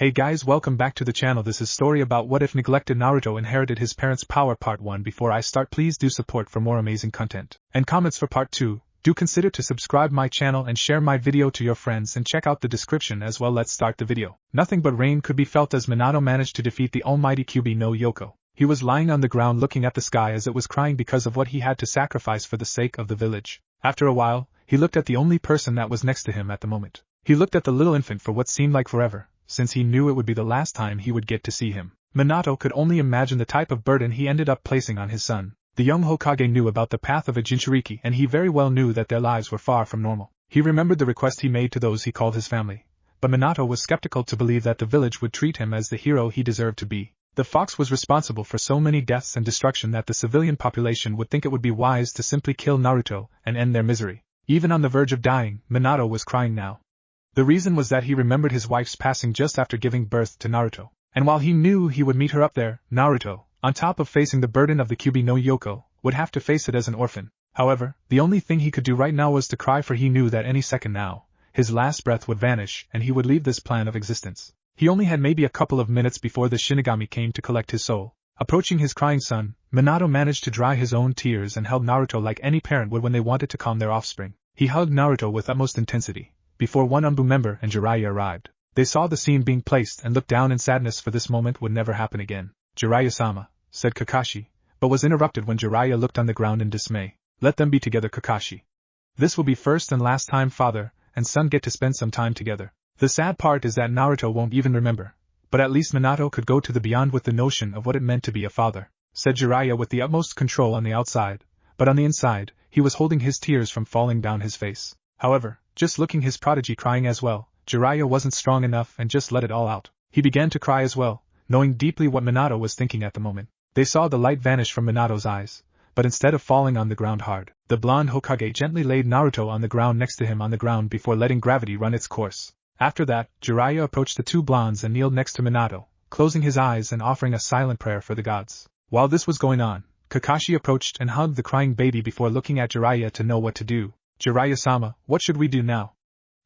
Hey guys, welcome back to the channel. This is story about what if neglected Naruto inherited his parents' power part 1. Before I start, please do support for more amazing content and comments for part 2. Do consider to subscribe my channel and share my video to your friends and check out the description as well. Let's start the video. Nothing but rain could be felt as Minato managed to defeat the almighty Kyuubi no Yoko. He was lying on the ground looking at the sky as it was crying because of what he had to sacrifice for the sake of the village. After a while, he looked at the only person that was next to him at the moment. He looked at the little infant for what seemed like forever, since he knew it would be the last time he would get to see him. Minato could only imagine the type of burden he ended up placing on his son. The young Hokage knew about the path of a Jinchuriki, and he very well knew that their lives were far from normal. He remembered the request he made to those he called his family, but Minato was skeptical to believe that the village would treat him as the hero he deserved to be. The fox was responsible for so many deaths and destruction that the civilian population would think it would be wise to simply kill Naruto and end their misery. Even on the verge of dying, Minato was crying now. The reason was that he remembered his wife's passing just after giving birth to Naruto. And while he knew he would meet her up there, Naruto, on top of facing the burden of the Kyuubi no Yoko, would have to face it as an orphan. However, the only thing he could do right now was to cry, for he knew that any second now, his last breath would vanish and he would leave this plan of existence. He only had maybe a couple of minutes before the Shinigami came to collect his soul. Approaching his crying son, Minato managed to dry his own tears and held Naruto like any parent would when they wanted to calm their offspring. He hugged Naruto with utmost intensity. Before one Umbu member and Jiraiya arrived, they saw the scene being placed and looked down in sadness, for this moment would never happen again. "Jiraiya-sama," said Kakashi, but was interrupted when Jiraiya looked on the ground in dismay. "Let them be together, Kakashi. This will be first and last time father and son get to spend some time together." The sad part is that Naruto won't even remember, but at least Minato could go to the beyond with the notion of what it meant to be a father, said Jiraiya with the utmost control on the outside, but on the inside, he was holding his tears from falling down his face. However, just looking his prodigy crying as well, Jiraiya wasn't strong enough and just let it all out. He began to cry as well, knowing deeply what Minato was thinking at the moment. They saw the light vanish from Minato's eyes, but instead of falling on the ground hard, the blonde Hokage gently laid Naruto on the ground next to him on the ground before letting gravity run its course. After that, Jiraiya approached the two blondes and kneeled next to Minato, closing his eyes and offering a silent prayer for the gods. While this was going on, Kakashi approached and hugged the crying baby before looking at Jiraiya to know what to do. "Jiraiya-sama, what should we do now?"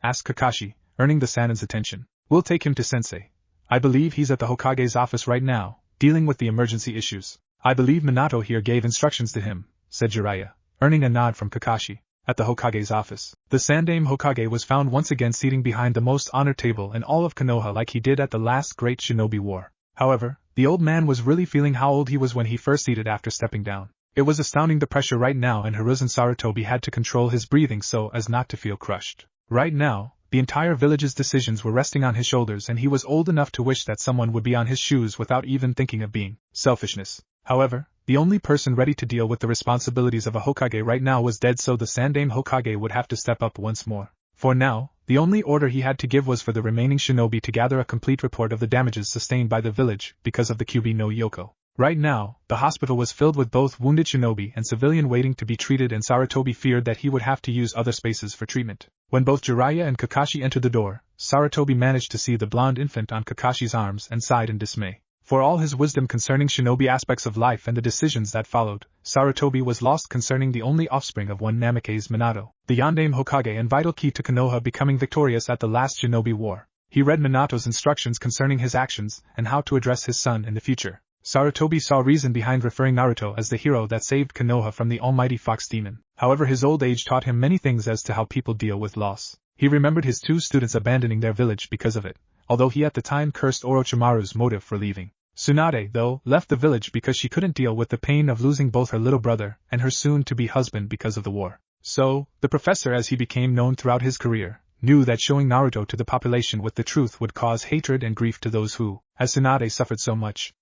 asked Kakashi, earning the Sanin's attention. "We'll take him to Sensei. I believe he's at the Hokage's office right now, dealing with the emergency issues." "I believe Minato here gave instructions to him," said Jiraiya, earning a nod from Kakashi. At the Hokage's office, the Sandaime Hokage was found once again seating behind the most honored table in all of Konoha like he did at the last great shinobi war. However, the old man was really feeling how old he was when he first seated after stepping down. It was astounding the pressure right now, and Hiruzen Sarutobi had to control his breathing so as not to feel crushed. Right now, the entire village's decisions were resting on his shoulders, and he was old enough to wish that someone would be on his shoes without even thinking of being selfishness. However, the only person ready to deal with the responsibilities of a Hokage right now was dead, so the Sandaime Hokage would have to step up once more. For now, the only order he had to give was for the remaining shinobi to gather a complete report of the damages sustained by the village because of the Kyuubi no Yoko. Right now, the hospital was filled with both wounded shinobi and civilian waiting to be treated, and Sarutobi feared that he would have to use other spaces for treatment. When both Jiraiya and Kakashi entered the door, Sarutobi managed to see the blonde infant on Kakashi's arms and sighed in dismay. For all his wisdom concerning shinobi aspects of life and the decisions that followed, Sarutobi was lost concerning the only offspring of one Namake's Minato, the Yondaime Hokage and vital key to Konoha becoming victorious at the last shinobi war. He read Minato's instructions concerning his actions and how to address his son in the future. Sarutobi saw reason behind referring Naruto as the hero that saved Konoha from the almighty fox demon. However, his old age taught him many things as to how people deal with loss. He remembered his two students abandoning their village because of it, although he at the time cursed Orochimaru's motive for leaving. Tsunade, though, left the village because she couldn't deal with the pain of losing both her little brother and her soon-to-be husband because of the war. So, the professor, as he became known throughout his career, knew that showing Naruto to the population with the truth would cause hatred and grief to those who, as Tsunade, suffered so much.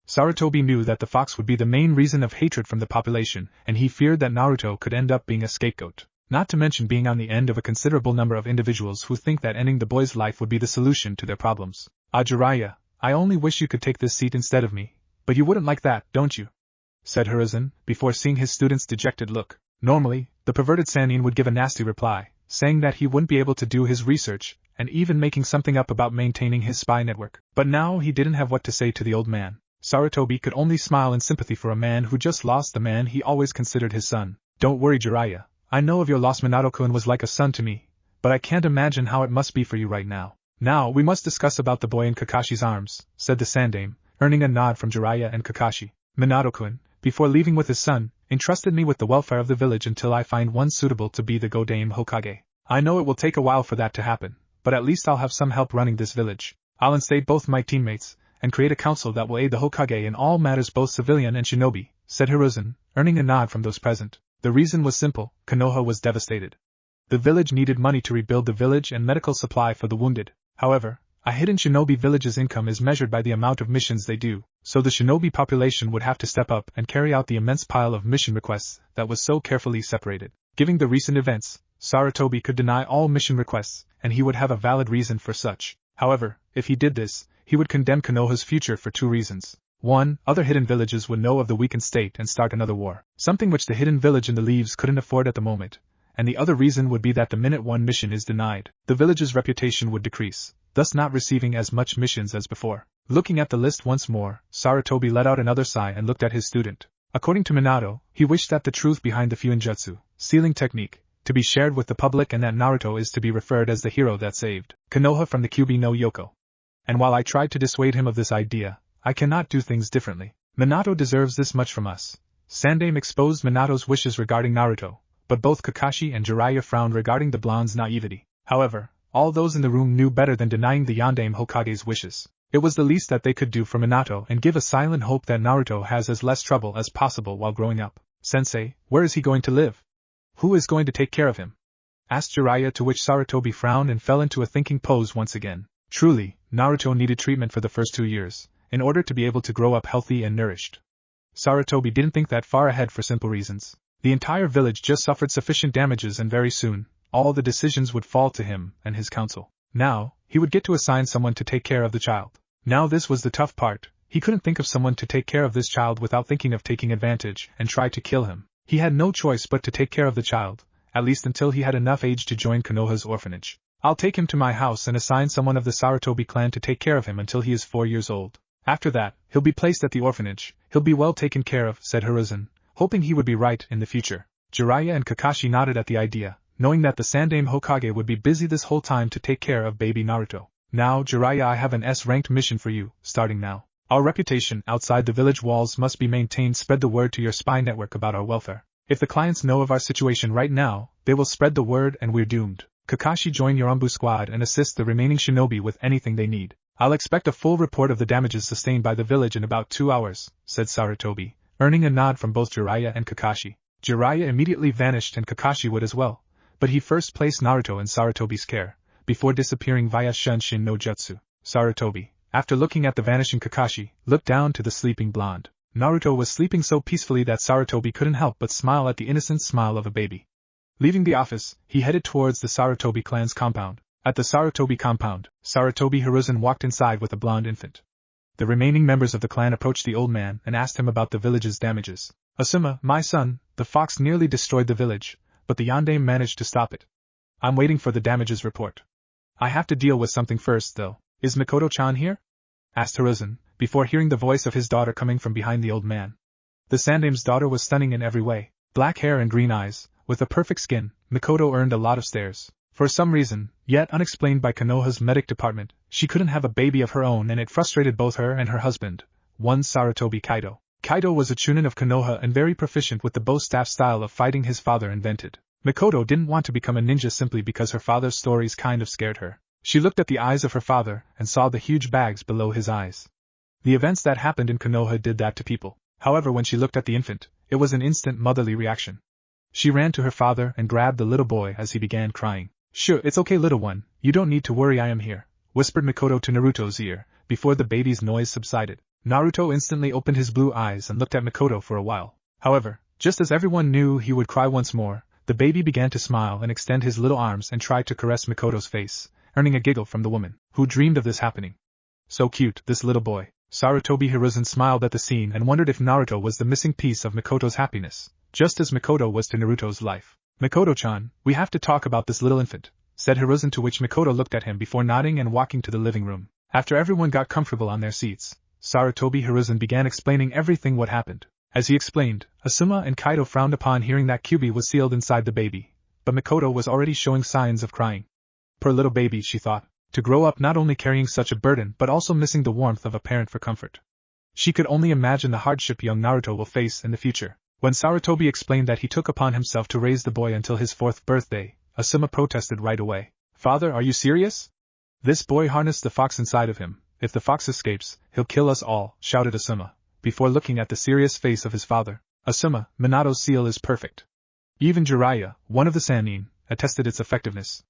Sarutobi knew that the fox would be the main reason of hatred from the population, and he feared that Naruto could end up being a scapegoat, not to mention being on the end of a considerable number of individuals who think that ending the boy's life would be the solution to their problems. "Ah, Jiraiya, I only wish you could take this seat instead of me, but you wouldn't like that, don't you?" said Hiruzen, before seeing his student's dejected look. Normally, the perverted Sannin would give a nasty reply, saying that he wouldn't be able to do his research, and even making something up about maintaining his spy network. But now he didn't have what to say to the old man. Sarutobi could only smile in sympathy for a man who just lost the man he always considered his son. "Don't worry, Jiraiya. I know of your loss. Minato-kun was like a son to me, but I can't imagine how it must be for you right now. Now we must discuss about the boy in Kakashi's arms, said the Sandame, earning a nod from Jiraiya and Kakashi. Minato-kun, before leaving with his son, entrusted me with the welfare of the village until I find one suitable to be the Godame Hokage. I know it will take a while for that to happen, but at least I'll have some help running this village. I'll instate both my teammates, and create a council that will aid the Hokage in all matters both civilian and shinobi, said Hiruzen, earning a nod from those present. The reason was simple, Konoha was devastated. The village needed money to rebuild the village and medical supply for the wounded. However, a hidden shinobi village's income is measured by the amount of missions they do, so the shinobi population would have to step up and carry out the immense pile of mission requests that was so carefully separated. Given the recent events, Sarutobi could deny all mission requests, and he would have a valid reason for such. However, if he did this, he would condemn Konoha's future for two reasons. 1. Other hidden villages would know of the weakened state and start another war, something which the hidden village in the leaves couldn't afford at the moment. And the other reason would be that the minute one mission is denied, the village's reputation would decrease, thus not receiving as much missions as before. Looking at the list once more, Sarutobi let out another sigh and looked at his student. According to Minato, he wished that the truth behind the Fuinjutsu, sealing technique, to be shared with the public and that Naruto is to be referred as the hero that saved Konoha from the Kyuubi no Yoko. And while I tried to dissuade him of this idea, I cannot do things differently. Minato deserves this much from us. Sandame exposed Minato's wishes regarding Naruto, but both Kakashi and Jiraiya frowned regarding the blonde's naivety. However, all those in the room knew better than denying the Yondaime Hokage's wishes. It was the least that they could do for Minato and give a silent hope that Naruto has as less trouble as possible while growing up. Sensei, where is he going to live? Who is going to take care of him? Asked Jiraiya, to which Sarutobi frowned and fell into a thinking pose once again. Truly, Naruto needed treatment for the first 2 years, in order to be able to grow up healthy and nourished. Sarutobi didn't think that far ahead for simple reasons. The entire village just suffered sufficient damages and very soon, all the decisions would fall to him and his council. Now, he would get to assign someone to take care of the child. Now this was the tough part, he couldn't think of someone to take care of this child without thinking of taking advantage and try to kill him. He had no choice but to take care of the child, at least until he had enough age to join Konoha's orphanage. I'll take him to my house and assign someone of the Sarutobi clan to take care of him until he is 4 years old. After that, he'll be placed at the orphanage. He'll be well taken care of, said Hiruzen, hoping he would be right in the future. Jiraiya and Kakashi nodded at the idea, knowing that the Sandame Hokage would be busy this whole time to take care of baby Naruto. Now, Jiraiya, I have an S-ranked mission for you, starting now. Our reputation outside the village walls must be maintained. Spread the word to your spy network about our welfare. If the clients know of our situation right now, they will spread the word and we're doomed. Kakashi, join Yorambu squad and assist the remaining shinobi with anything they need. I'll expect a full report of the damages sustained by the village in about 2 hours, said Sarutobi, earning a nod from both Jiraiya and Kakashi. Jiraiya immediately vanished and Kakashi would as well, but he first placed Naruto in Sarutobi's care, before disappearing via Shunshin no Jutsu. Sarutobi, after looking at the vanishing Kakashi, looked down to the sleeping blonde. Naruto was sleeping so peacefully that Sarutobi couldn't help but smile at the innocent smile of a baby. Leaving the office, he headed towards the Sarutobi clan's compound. At the Sarutobi compound, Sarutobi Hiruzen walked inside with a blonde infant. The remaining members of the clan approached the old man and asked him about the village's damages. Asuma, my son, the fox nearly destroyed the village, but the Yondaime managed to stop it. I'm waiting for the damages report. I have to deal with something first, though. Is Mikoto-chan here? Asked Hiruzen, before hearing the voice of his daughter coming from behind the old man. The Sandame's daughter was stunning in every way. Black hair and green eyes, with a perfect skin, Mikoto earned a lot of stares. For some reason, yet unexplained by Konoha's medic department, she couldn't have a baby of her own and it frustrated both her and her husband, one Sarutobi Kaido. Kaido was a chunin of Konoha and very proficient with the bow staff style of fighting his father invented. Mikoto didn't want to become a ninja simply because her father's stories kind of scared her. She looked at the eyes of her father and saw the huge bags below his eyes. The events that happened in Konoha did that to people. However, when she looked at the infant, it was an instant motherly reaction. She ran to her father and grabbed the little boy as he began crying. Sure, it's okay, little one, you don't need to worry, I am here, whispered Mikoto to Naruto's ear, before the baby's noise subsided. Naruto instantly opened his blue eyes and looked at Mikoto for a while. However, just as everyone knew he would cry once more, the baby began to smile and extend his little arms and tried to caress Mikoto's face, earning a giggle from the woman, who dreamed of this happening. So cute, this little boy. Sarutobi Hiruzen smiled at the scene and wondered if Naruto was the missing piece of Mikoto's happiness, just as Mikoto was to Naruto's life. Mikoto-chan, we have to talk about this little infant, said Hiruzen, to which Mikoto looked at him before nodding and walking to the living room. After everyone got comfortable on their seats, Sarutobi Hiruzen began explaining everything what happened. As he explained, Asuma and Kaido frowned upon hearing that Kyuubi was sealed inside the baby, but Mikoto was already showing signs of crying. Poor little baby, she thought. To grow up not only carrying such a burden but also missing the warmth of a parent for comfort. She could only imagine the hardship young Naruto will face in the future. When Sarutobi explained that he took upon himself to raise the boy until his 4th birthday, Asuma protested right away. "Father, are you serious? This boy harnessed the fox inside of him. If the fox escapes, he'll kill us all," shouted Asuma, before looking at the serious face of his father. "Asuma, Minato's seal is perfect. Even Jiraiya, one of the Sannin, attested its effectiveness.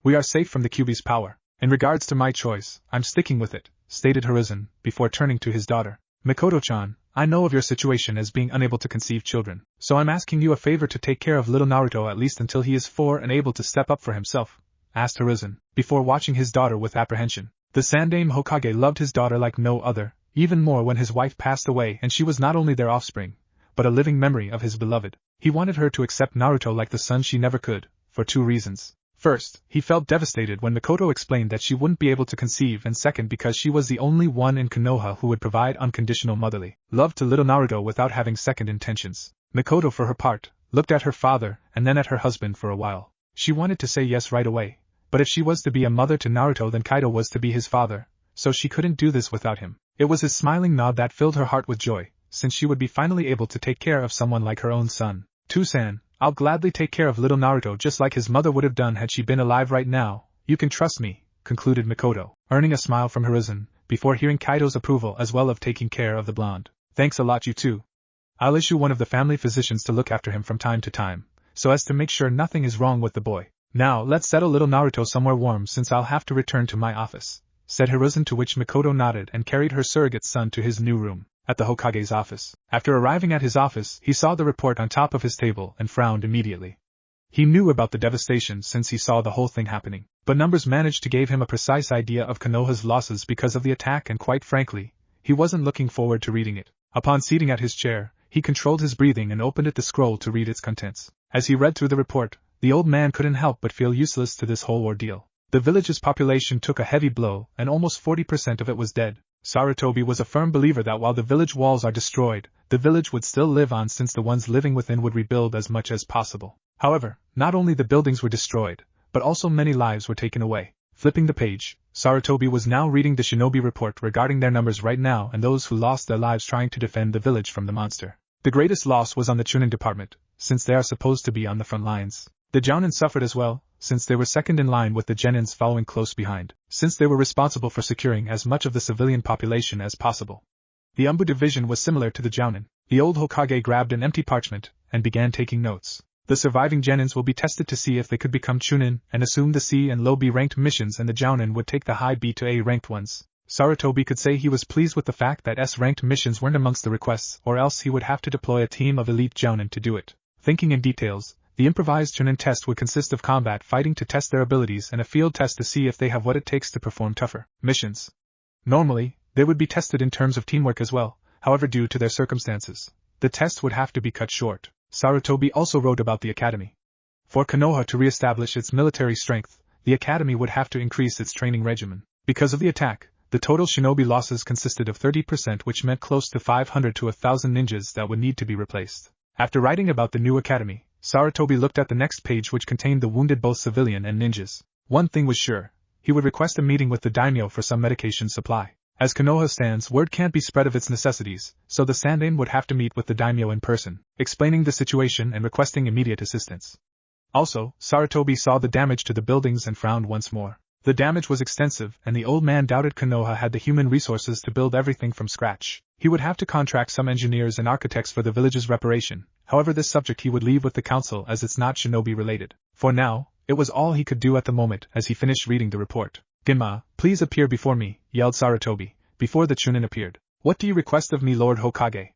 We are safe from the Kyuubi's power. In regards to my choice, I'm sticking with it," stated Hiruzen, before turning to his daughter. "Mikoto-chan, I know of your situation as being unable to conceive children, so I'm asking you a favor to take care of little Naruto at least until he is 4 and able to step up for himself," asked Hiruzen, before watching his daughter with apprehension. The Sandaime Hokage loved his daughter like no other, even more when his wife passed away and she was not only their offspring, but a living memory of his beloved. He wanted her to accept Naruto like the son she never could, for 2 reasons. First, he felt devastated when Mikoto explained that she wouldn't be able to conceive, and second because she was the only one in Konoha who would provide unconditional motherly love to little Naruto without having second intentions. Mikoto, for her part, looked at her father and then at her husband for a while. She wanted to say yes right away, but if she was to be a mother to Naruto then Kaido was to be his father, so she couldn't do this without him. It was his smiling nod that filled her heart with joy, since she would be finally able to take care of someone like her own son. "Tusan, I'll gladly take care of little Naruto just like his mother would have done had she been alive right now, you can trust me," concluded Mikoto, earning a smile from Hiruzen, before hearing Kaido's approval as well of taking care of the blonde. "Thanks a lot you too. I'll issue one of the family physicians to look after him from time to time, so as to make sure nothing is wrong with the boy. Now let's settle little Naruto somewhere warm since I'll have to return to my office," said Hiruzen, to which Mikoto nodded and carried her surrogate son to his new room. At the Hokage's office. After arriving at his office, he saw the report on top of his table and frowned immediately. He knew about the devastation since he saw the whole thing happening, but numbers managed to give him a precise idea of Konoha's losses because of the attack, and quite frankly, he wasn't looking forward to reading it. Upon seating at his chair, he controlled his breathing and opened the scroll to read its contents. As he read through the report, the old man couldn't help but feel useless to this whole ordeal. The village's population took a heavy blow, and almost 40% of it was dead. Sarutobi was a firm believer that while the village walls are destroyed, the village would still live on since the ones living within would rebuild as much as possible. However, not only the buildings were destroyed, but also many lives were taken away. Flipping the page, Sarutobi was now reading the shinobi report regarding their numbers right now and those who lost their lives trying to defend the village from the monster. The greatest loss was on the Chunin department, since they are supposed to be on the front lines. The Jounin suffered as well, since they were second in line with the Genins following close behind, since they were responsible for securing as much of the civilian population as possible. The Umbu division was similar to the Jounin. The old Hokage grabbed an empty parchment and began taking notes. The surviving Genins will be tested to see if they could become Chunin and assume the C and low B ranked missions, and the Jounin would take the high B to A ranked ones. Sarutobi could say he was pleased with the fact that S ranked missions weren't amongst the requests, or else he would have to deploy a team of elite Jounin to do it. Thinking in details, the improvised Chunin test would consist of combat fighting to test their abilities and a field test to see if they have what it takes to perform tougher missions. Normally, they would be tested in terms of teamwork as well, however due to their circumstances, the test would have to be cut short. Sarutobi also wrote about the academy. For Konoha to re-establish its military strength, the academy would have to increase its training regimen. Because of the attack, the total shinobi losses consisted of 30%, which meant close to 500 to 1,000 ninjas that would need to be replaced. After writing about the new academy, Sarutobi looked at the next page, which contained the wounded both civilian and ninjas. One thing was sure, he would request a meeting with the daimyo for some medication supply. As Konoha stands, word can't be spread of its necessities, so the Sandaime would have to meet with the daimyo in person, explaining the situation and requesting immediate assistance. Also, Sarutobi saw the damage to the buildings and frowned once more. The damage was extensive, and the old man doubted Konoha had the human resources to build everything from scratch. He would have to contract some engineers and architects for the village's reparation. However, this subject he would leave with the council as it's not shinobi related. For now, it was all he could do at the moment. As he finished reading the report, "Ginma, please appear before me," yelled Sarutobi, before the Chunin appeared. "What do you request of me, Lord Hokage?"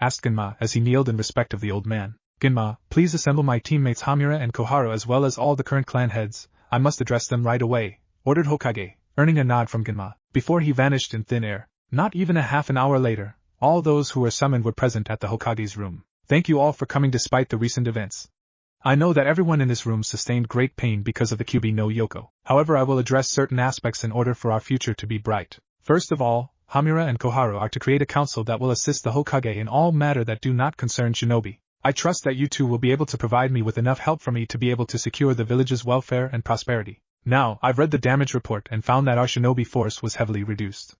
asked Ginma as he kneeled in respect of the old man. "Ginma, please assemble my teammates Hamura and Koharu as well as all the current clan heads. I must address them right away," ordered Hokage, earning a nod from Ginma, before he vanished in thin air. Not even a half an hour later, all those who were summoned were present at the Hokage's room. "Thank you all for coming despite the recent events. I know that everyone in this room sustained great pain because of the Kyuubi no Yoko. However, I will address certain aspects in order for our future to be bright. First of all, Hamura and Koharu are to create a council that will assist the Hokage in all matter that do not concern shinobi. I trust that you two will be able to provide me with enough help for me to be able to secure the village's welfare and prosperity. Now, I've read the damage report and found that our shinobi force was heavily reduced.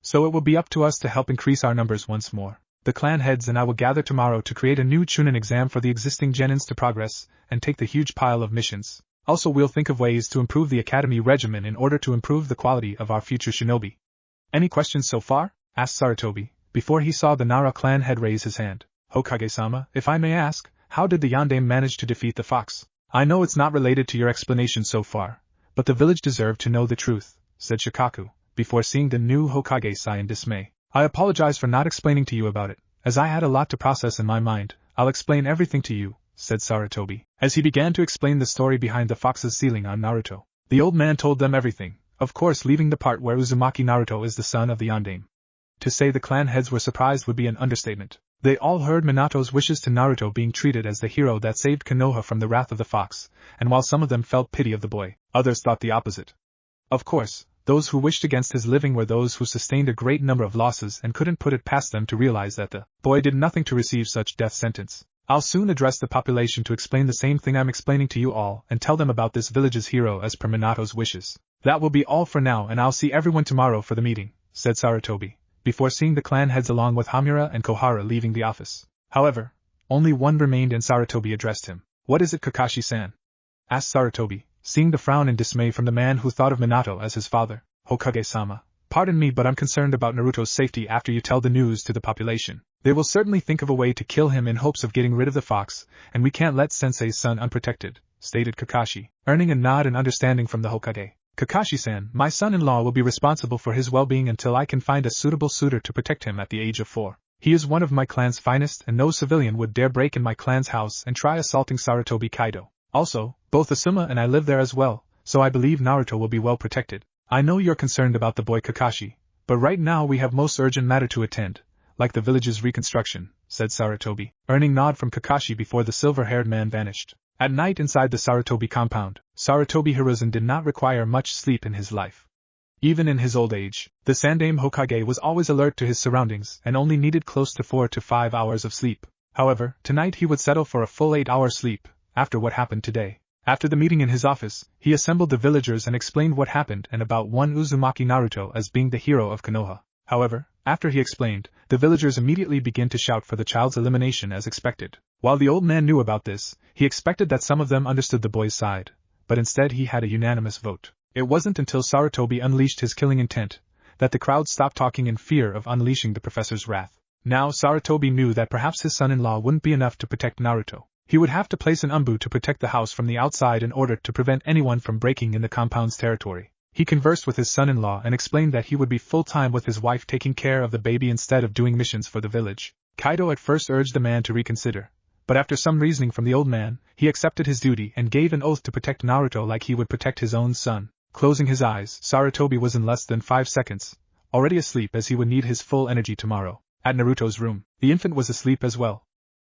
So it will be up to us to help increase our numbers once more. The clan heads and I will gather tomorrow to create a new Chunin exam for the existing genins to progress, and take the huge pile of missions. Also, we'll think of ways to improve the academy regimen in order to improve the quality of our future shinobi. Any questions so far? Asked Sarutobi, before he saw the Nara clan head raise his hand. Hokage-sama, if I may ask, how did the Yondaime manage to defeat the fox? I know it's not related to your explanation so far, but the village deserved to know the truth, said Shikaku, before seeing the new Hokage sigh in dismay. I apologize for not explaining to you about it, as I had a lot to process in my mind. I'll explain everything to you, said Sarutobi, as he began to explain the story behind the fox's sealing on Naruto. The old man told them everything, of course leaving the part where Uzumaki Naruto is the son of the Yondaime. To say the clan heads were surprised would be an understatement. They all heard Minato's wishes to Naruto being treated as the hero that saved Konoha from the wrath of the fox, and while some of them felt pity of the boy, others thought the opposite. Of course, those who wished against his living were those who sustained a great number of losses and couldn't put it past them to realize that the boy did nothing to receive such death sentence. I'll soon address the population to explain the same thing I'm explaining to you all and tell them about this village's hero as per Minato's wishes. That will be all for now, and I'll see everyone tomorrow for the meeting, said Sarutobi, before seeing the clan heads along with Hamura and Kohara leaving the office. However, only one remained and Sarutobi addressed him. What is it, Kakashi-san? Asked Sarutobi, seeing the frown and dismay from the man who thought of Minato as his father. Hokage-sama, pardon me, but I'm concerned about Naruto's safety after you tell the news to the population. They will certainly think of a way to kill him in hopes of getting rid of the fox, and we can't let Sensei's son unprotected, stated Kakashi, earning a nod and understanding from the Hokage. Kakashi-san, my son-in-law will be responsible for his well-being until I can find a suitable suitor to protect him at the age of 4. He is one of my clan's finest, and no civilian would dare break in my clan's house and try assaulting Sarutobi Kaido. Also, both Asuma and I live there as well, so I believe Naruto will be well protected. I know you're concerned about the boy Kakashi, but right now we have most urgent matter to attend, like the village's reconstruction, said Sarutobi, earning nod from Kakashi before the silver-haired man vanished. At night inside the Sarutobi compound, Sarutobi Hiruzen did not require much sleep in his life. Even in his old age, the Sandaime Hokage was always alert to his surroundings and only needed close to 4 to 5 hours of sleep. However, tonight he would settle for a full 8-hour sleep, after what happened today. After the meeting in his office, he assembled the villagers and explained what happened and about one Uzumaki Naruto as being the hero of Konoha. However, after he explained, the villagers immediately began to shout for the child's elimination as expected. While the old man knew about this, he expected that some of them understood the boy's side, but instead he had a unanimous vote. It wasn't until Sarutobi unleashed his killing intent that the crowd stopped talking in fear of unleashing the professor's wrath. Now Sarutobi knew that perhaps his son-in-law wouldn't be enough to protect Naruto. He would have to place an umbu to protect the house from the outside in order to prevent anyone from breaking in the compound's territory. He conversed with his son-in-law and explained that he would be full-time with his wife taking care of the baby instead of doing missions for the village. Kaido at first urged the man to reconsider, but after some reasoning from the old man, he accepted his duty and gave an oath to protect Naruto like he would protect his own son. Closing his eyes, Sarutobi was in less than 5 seconds, already asleep as he would need his full energy tomorrow. At Naruto's room, the infant was asleep as well.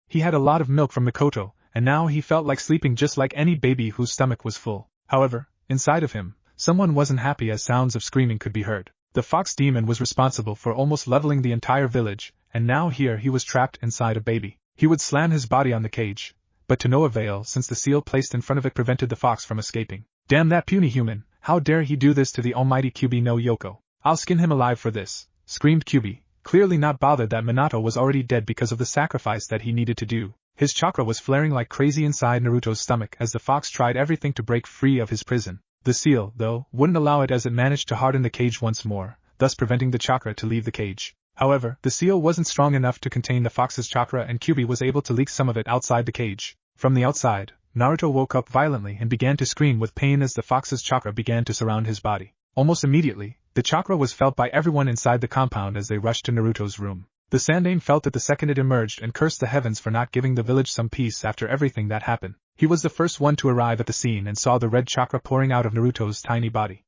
He had a lot of milk from Mikoto, and now he felt like sleeping just like any baby whose stomach was full. However, inside of him, someone wasn't happy as sounds of screaming could be heard. The fox demon was responsible for almost leveling the entire village, and now here he was trapped inside a baby. He would slam his body on the cage, but to no avail since the seal placed in front of it prevented the fox from escaping. Damn that puny human, how dare he do this to the almighty Kyuubi no Yoko. I'll skin him alive for this, screamed Kyuubi, clearly not bothered that Minato was already dead because of the sacrifice that he needed to do. His chakra was flaring like crazy inside Naruto's stomach as the fox tried everything to break free of his prison. The seal, though, wouldn't allow it as it managed to harden the cage once more, thus preventing the chakra to leave the cage. However, the seal wasn't strong enough to contain the fox's chakra and Kyuubi was able to leak some of it outside the cage. From the outside, Naruto woke up violently and began to scream with pain as the fox's chakra began to surround his body. Almost immediately, the chakra was felt by everyone inside the compound as they rushed to Naruto's room. The Sandaime felt it the second it emerged and cursed the heavens for not giving the village some peace after everything that happened. He was the first one to arrive at the scene and saw the red chakra pouring out of Naruto's tiny body.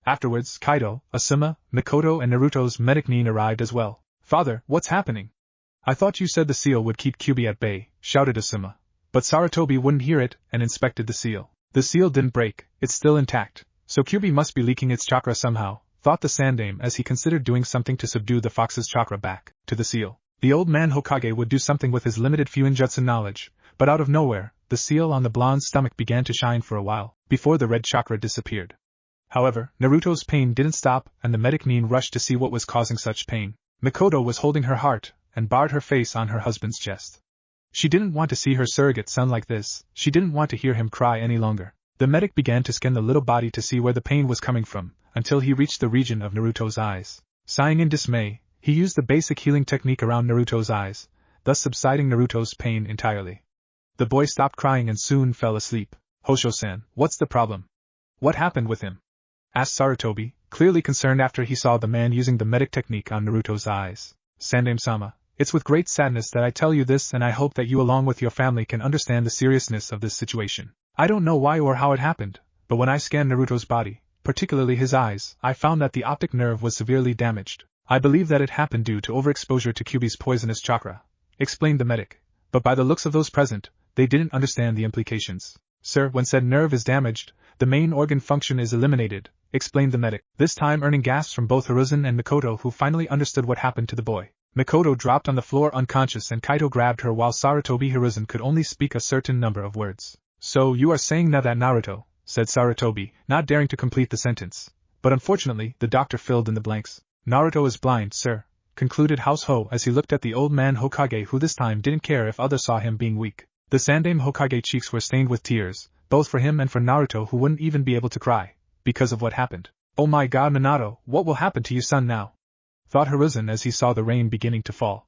Afterwards, Kaido, Asuma, Mikoto and Naruto's medic Nin arrived as well. Father, what's happening? I thought you said the seal would keep Kyuubi at bay, shouted Asuma. But Sarutobi wouldn't hear it and inspected the seal. The seal didn't break, it's still intact, so Kyuubi must be leaking its chakra somehow, thought the Sandaime as he considered doing something to subdue the fox's chakra back to the seal. The old man Hokage would do something with his limited Fuinjutsu knowledge, but out of nowhere, the seal on the blonde's stomach began to shine for a while, before the red chakra disappeared. However, Naruto's pain didn't stop and the medic Nin rushed to see what was causing such pain. Mikoto was holding her heart and barred her face on her husband's chest. She didn't want to see her surrogate son like this, she didn't want to hear him cry any longer. The medic began to scan the little body to see where the pain was coming from, until he reached the region of Naruto's eyes. Sighing in dismay, he used the basic healing technique around Naruto's eyes, thus subsiding Naruto's pain entirely. The boy stopped crying and soon fell asleep. Hosho-san, what's the problem? What happened with him? Asked Sarutobi, clearly concerned after he saw the man using the medic technique on Naruto's eyes. Sandaime-sama, it's with great sadness that I tell you this, and I hope that you along with your family can understand the seriousness of this situation. I don't know why or how it happened, but when I scanned Naruto's body, particularly his eyes, I found that the optic nerve was severely damaged. I believe that it happened due to overexposure to Kyuubi's poisonous chakra, explained the medic, but by the looks of those present, they didn't understand the implications. Sir, when said nerve is damaged, the main organ function is eliminated, explained the medic, this time earning gasps from both Hiruzen and Mikoto, who finally understood what happened to the boy. Mikoto dropped on the floor unconscious and Kaito grabbed her while Sarutobi Hiruzen could only speak a certain number of words. So you are saying now that Naruto, said Sarutobi, not daring to complete the sentence. But unfortunately, the doctor filled in the blanks. Naruto is blind, sir, concluded House Ho as he looked at the old man Hokage who this time didn't care if others saw him being weak. The Sandaime Hokage cheeks were stained with tears, both for him and for Naruto who wouldn't even be able to cry, because of what happened. Oh my god Minato, what will happen to you son now? Thought Hiruzen as he saw the rain beginning to fall.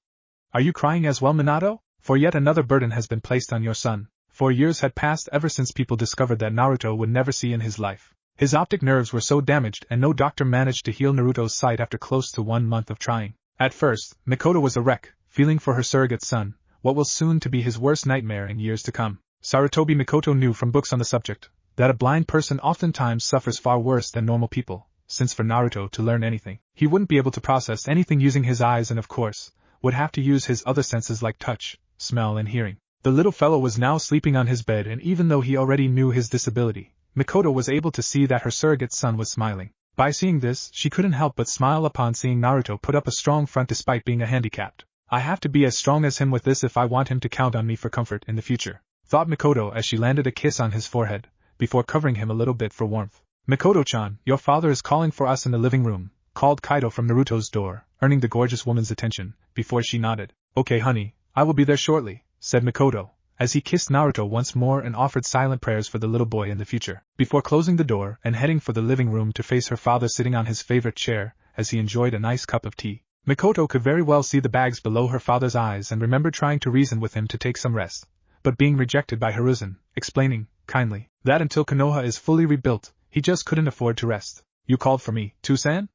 Are you crying as well Minato? For yet another burden has been placed on your son. 4 years had passed ever since people discovered that Naruto would never see in his life. His optic nerves were so damaged and no doctor managed to heal Naruto's sight after close to 1 month of trying. At first, Mikoto was a wreck, feeling for her surrogate son, what will soon to be his worst nightmare in years to come. Sarutobi Mikoto knew from books on the subject, that a blind person oftentimes suffers far worse than normal people, since for Naruto to learn anything, he wouldn't be able to process anything using his eyes and of course, would have to use his other senses like touch, smell and hearing. The little fellow was now sleeping on his bed and even though he already knew his disability, Mikoto was able to see that her surrogate son was smiling. By seeing this, she couldn't help but smile upon seeing Naruto put up a strong front despite being a handicapped. I have to be as strong as him with this if I want him to count on me for comfort in the future, thought Mikoto as she landed a kiss on his forehead, before covering him a little bit for warmth. Mikoto-chan, your father is calling for us in the living room, called Kaito from Naruto's door, earning the gorgeous woman's attention, before she nodded. Okay honey, I will be there shortly, said Mikoto, as he kissed Naruto once more and offered silent prayers for the little boy in the future, before closing the door and heading for the living room to face her father sitting on his favorite chair, as he enjoyed a nice cup of tea. Mikoto could very well see the bags below her father's eyes and remembered trying to reason with him to take some rest, but being rejected by Hiruzen, explaining, kindly, that until Konoha is fully rebuilt, he just couldn't afford to rest. You called for me, too-san?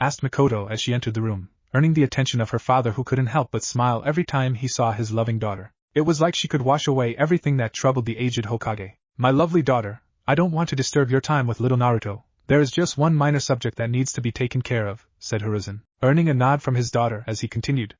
Asked Mikoto as she entered the room, earning the attention of her father who couldn't help but smile every time he saw his loving daughter. It was like she could wash away everything that troubled the aged Hokage. My lovely daughter, I don't want to disturb your time with little Naruto. There is just one minor subject that needs to be taken care of, said Hiruzen, earning a nod from his daughter as he continued.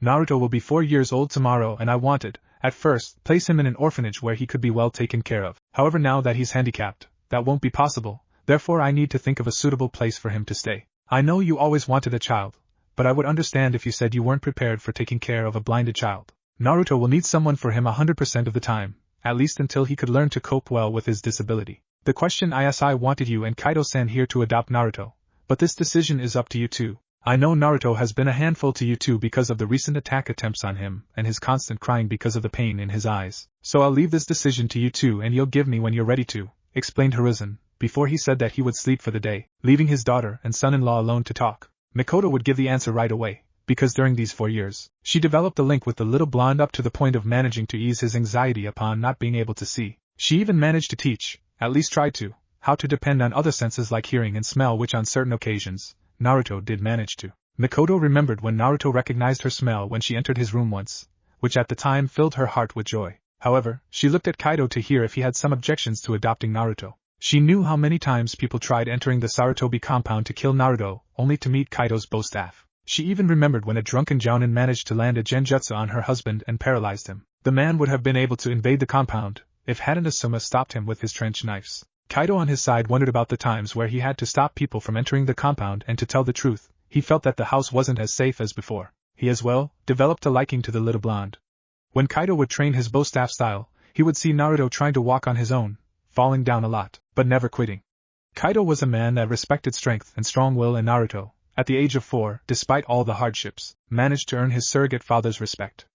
Naruto will be 4 years old tomorrow and I wanted, at first, place him in an orphanage where he could be well taken care of. However now that he's handicapped, that won't be possible, therefore I need to think of a suitable place for him to stay. I know you always wanted a child, but I would understand if you said you weren't prepared for taking care of a blinded child. Naruto will need someone for him 100% of the time, at least until he could learn to cope well with his disability. The question is I wanted you and Kaito-san here to adopt Naruto, but this decision is up to you two. I know Naruto has been a handful to you two because of the recent attack attempts on him and his constant crying because of the pain in his eyes. So I'll leave this decision to you two and you'll give me when you're ready to, explained Hiruzen, before he said that he would sleep for the day, leaving his daughter and son-in-law alone to talk. Mikoto would give the answer right away, because during these 4 years, she developed a link with the little blonde up to the point of managing to ease his anxiety upon not being able to see. She even managed to teach, at least tried to, how to depend on other senses like hearing and smell which on certain occasions, Naruto did manage to. Mikoto remembered when Naruto recognized her smell when she entered his room once, which at the time filled her heart with joy. However, she looked at Kaito to hear if he had some objections to adopting Naruto. She knew how many times people tried entering the Sarutobi compound to kill Naruto, only to meet Kaito's bow staff. She even remembered when a drunken Jounin managed to land a genjutsu on her husband and paralyzed him. The man would have been able to invade the compound, if hadn't Asuma stopped him with his trench knives. Kaito on his side wondered about the times where he had to stop people from entering the compound and to tell the truth, he felt that the house wasn't as safe as before. He as well developed a liking to the little blonde. When Kaito would train his bow staff style, he would see Naruto trying to walk on his own, falling down a lot, but never quitting. Kaido was a man that respected strength and strong will, and Naruto, at the age of 4, despite all the hardships, managed to earn his surrogate father's respect.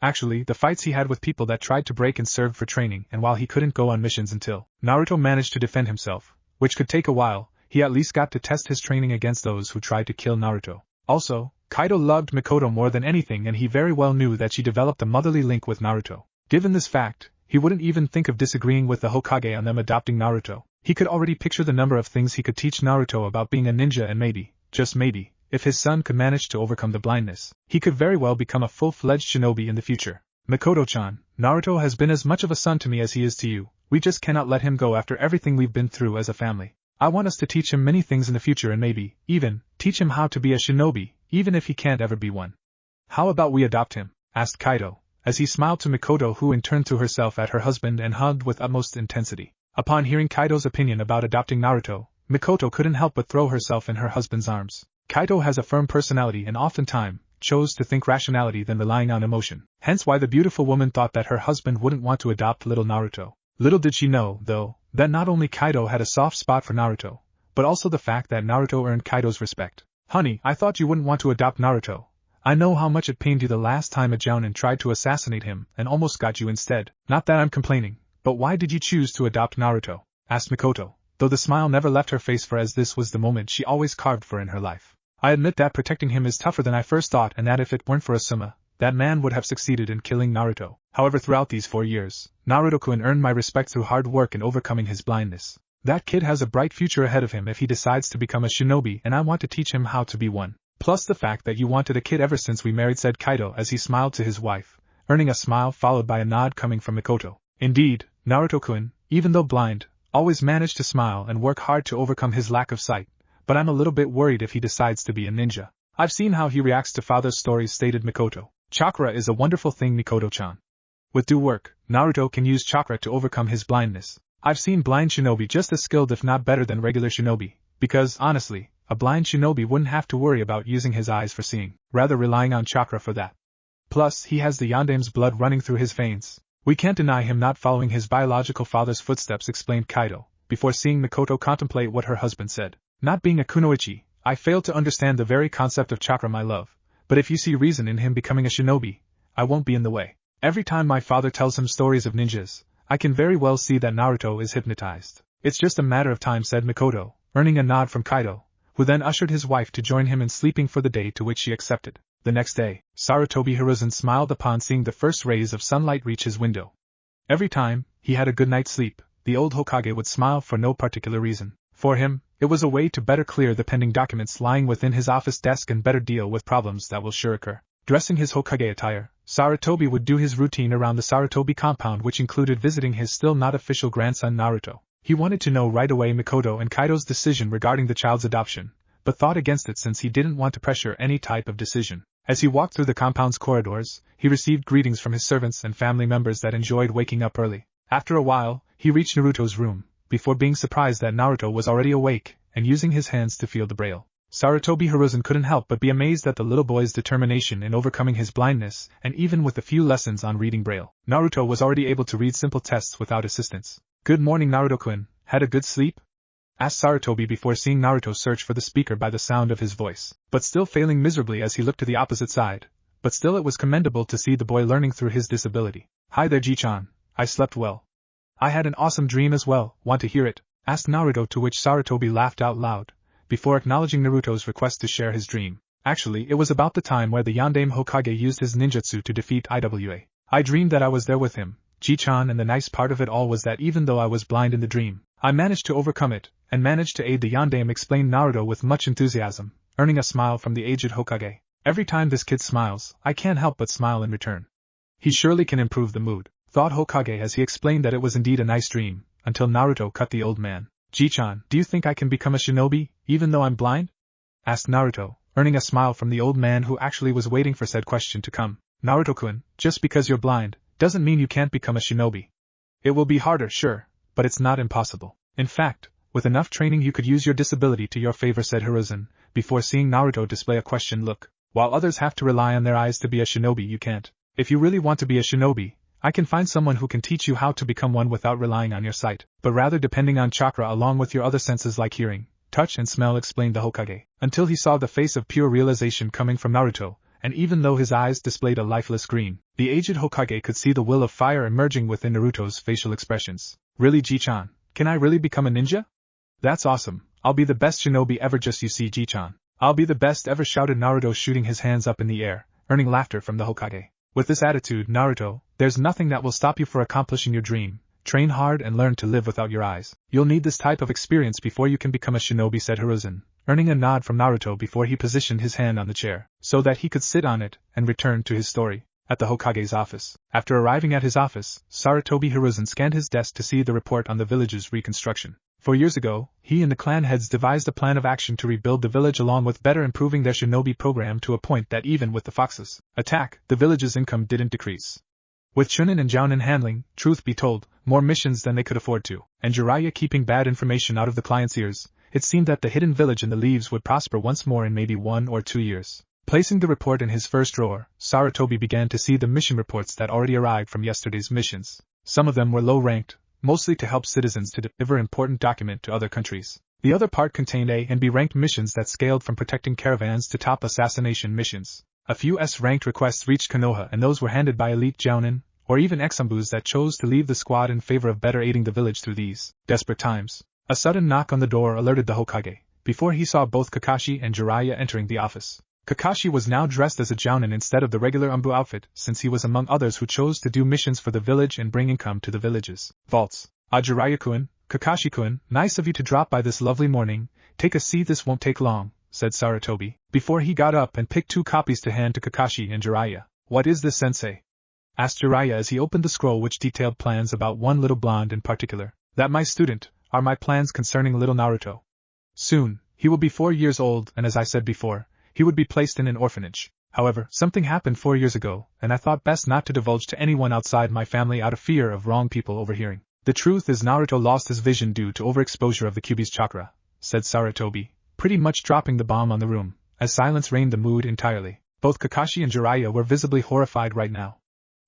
Actually, the fights he had with people that tried to break and served for training, and while he couldn't go on missions until Naruto managed to defend himself, which could take a while, he at least got to test his training against those who tried to kill Naruto. Also, Kaido loved Mikoto more than anything, and he very well knew that she developed a motherly link with Naruto. Given this fact, he wouldn't even think of disagreeing with the Hokage on them adopting Naruto. He could already picture the number of things he could teach Naruto about being a ninja, and maybe, just maybe, if his son could manage to overcome the blindness, he could very well become a full-fledged shinobi in the future. Mikoto-chan, Naruto has been as much of a son to me as he is to you. We just cannot let him go after everything we've been through as a family. I want us to teach him many things in the future, and maybe, even, teach him how to be a shinobi, even if he can't ever be one. How about we adopt him? Asked Kaido, as he smiled to Mikoto, who in turn threw herself at her husband and hugged with utmost intensity. Upon hearing Kaido's opinion about adopting Naruto, Mikoto couldn't help but throw herself in her husband's arms. Kaido has a firm personality and oftentimes chose to think rationality than relying on emotion, hence why the beautiful woman thought that her husband wouldn't want to adopt little Naruto. Little did she know, though, that not only Kaido had a soft spot for Naruto, but also the fact that Naruto earned Kaido's respect. Honey, I thought you wouldn't want to adopt Naruto. I know how much it pained you the last time a Jounin tried to assassinate him and almost got you instead. Not that I'm complaining, but why did you choose to adopt Naruto? Asked Mikoto, though the smile never left her face, for as this was the moment she always carved for in her life. I admit that protecting him is tougher than I first thought, and that if it weren't for Asuma, that man would have succeeded in killing Naruto. However, throughout these 4 years, Naruto-kun earned my respect through hard work and overcoming his blindness. That kid has a bright future ahead of him if he decides to become a shinobi, and I want to teach him how to be one. Plus the fact that you wanted a kid ever since we married, said Kaido as he smiled to his wife, earning a smile followed by a nod coming from Mikoto. Indeed, Naruto-kun, even though blind, always managed to smile and work hard to overcome his lack of sight, but I'm a little bit worried if he decides to be a ninja. I've seen how he reacts to father's stories, stated Mikoto. Chakra is a wonderful thing, Mikoto-chan. With due work, Naruto can use chakra to overcome his blindness. I've seen blind shinobi just as skilled if not better than regular shinobi, because, honestly, a blind shinobi wouldn't have to worry about using his eyes for seeing, rather relying on chakra for that. Plus, he has the Yandame's blood running through his veins. We can't deny him not following his biological father's footsteps, explained Kaido, before seeing Mikoto contemplate what her husband said. Not being a kunoichi, I fail to understand the very concept of chakra, my love, but if you see reason in him becoming a shinobi, I won't be in the way. Every time my father tells him stories of ninjas, I can very well see that Naruto is hypnotized. It's just a matter of time, said Mikoto, earning a nod from Kaido, who then ushered his wife to join him in sleeping for the day, to which she accepted. The next day, Sarutobi Hiruzen smiled upon seeing the first rays of sunlight reach his window. Every time he had a good night's sleep, the old Hokage would smile for no particular reason. For him, it was a way to better clear the pending documents lying within his office desk and better deal with problems that will sure occur. Dressing his Hokage attire, Sarutobi would do his routine around the Sarutobi compound, which included visiting his still not official grandson Naruto. He wanted to know right away Mikoto and Kaido's decision regarding the child's adoption, but thought against it since he didn't want to pressure any type of decision. As he walked through the compound's corridors, he received greetings from his servants and family members that enjoyed waking up early. After a while, he reached Naruto's room, before being surprised that Naruto was already awake and using his hands to feel the braille. Sarutobi Hiruzen couldn't help but be amazed at the little boy's determination in overcoming his blindness, and even with a few lessons on reading braille, Naruto was already able to read simple tests without assistance. Good morning, Naruto-kun. Had a good sleep? Asked Sarutobi before seeing Naruto search for the speaker by the sound of his voice, but still failing miserably as he looked to the opposite side. But still it was commendable to see the boy learning through his disability. Hi there, Ji-chan. I slept well. I had an awesome dream as well. Want to hear it? Asked Naruto, to which Sarutobi laughed out loud, before acknowledging Naruto's request to share his dream. Actually, it was about the time where the Yandame Hokage used his ninjutsu to defeat Iwa. I dreamed that I was there with him, Ji-chan, and the nice part of it all was that even though I was blind in the dream, I managed to overcome it, and managed to aid the Yandame, explained Naruto with much enthusiasm, earning a smile from the aged Hokage. Every time this kid smiles, I can't help but smile in return. He surely can improve the mood, thought Hokage as he explained that it was indeed a nice dream, until Naruto cut the old man. Ji-chan, do you think I can become a shinobi, even though I'm blind? Asked Naruto, earning a smile from the old man who actually was waiting for said question to come. Naruto-kun, just because you're blind, doesn't mean you can't become a shinobi. It will be harder, sure, but it's not impossible. In fact, with enough training you could use your disability to your favor, said Hiruzen, before seeing Naruto display a question look. While others have to rely on their eyes to be a shinobi, you can't. If you really want to be a shinobi, I can find someone who can teach you how to become one without relying on your sight, but rather depending on chakra along with your other senses like hearing, touch and smell, explained the Hokage, until he saw the face of pure realization coming from Naruto, and even though his eyes displayed a lifeless green, the aged Hokage could see the will of fire emerging within Naruto's facial expressions. Really, Ji-chan? Can I really become a ninja? That's awesome. I'll be the best shinobi ever, just you see, Ji-chan. I'll be the best ever, shouted Naruto, shooting his hands up in the air, earning laughter from the Hokage. With this attitude, Naruto, there's nothing that will stop you from accomplishing your dream. Train hard and learn to live without your eyes. You'll need this type of experience before you can become a shinobi, said Hiruzen, earning a nod from Naruto before he positioned his hand on the chair, so that he could sit on it and return to his story. At the Hokage's office. After arriving at his office, Sarutobi Hiruzen scanned his desk to see the report on the village's reconstruction. 4 years ago, he and the clan heads devised a plan of action to rebuild the village along with better improving their shinobi program to a point that even with the foxes' attack, the village's income didn't decrease. With Chunin and Jounin handling, truth be told, more missions than they could afford to, and Jiraiya keeping bad information out of the clients' ears, it seemed that the hidden village in the leaves would prosper once more in maybe 1 or 2 years. Placing the report in his first drawer, Sarutobi began to see the mission reports that already arrived from yesterday's missions. Some of them were low-ranked, mostly to help citizens to deliver important document to other countries. The other part contained A and B ranked missions that scaled from protecting caravans to top assassination missions. A few S-ranked requests reached Konoha, and those were handed by elite Jounin, or even Exumbus that chose to leave the squad in favor of better aiding the village through these desperate times. A sudden knock on the door alerted the Hokage, before he saw both Kakashi and Jiraiya entering the office. Kakashi was now dressed as a Jounin instead of the regular Umbu outfit, since he was among others who chose to do missions for the village and bring income to the village's vaults. Jiraiya-kun, Kakashi-kun, nice of you to drop by this lovely morning. Take a seat, this won't take long, said Sarutobi, before he got up and picked 2 copies to hand to Kakashi and Jiraiya. What is this, sensei? Asked Jiraiya as he opened the scroll which detailed plans about one little blonde in particular. That, my student, are my plans concerning little Naruto. Soon, he will be 4 years old, and as I said before, he would be placed in an orphanage. However, something happened 4 years ago, and I thought best not to divulge to anyone outside my family out of fear of wrong people overhearing. The truth is Naruto lost his vision due to overexposure of the Kyuubi's chakra, said Sarutobi, pretty much dropping the bomb on the room, as silence reigned the mood entirely. Both Kakashi and Jiraiya were visibly horrified right now.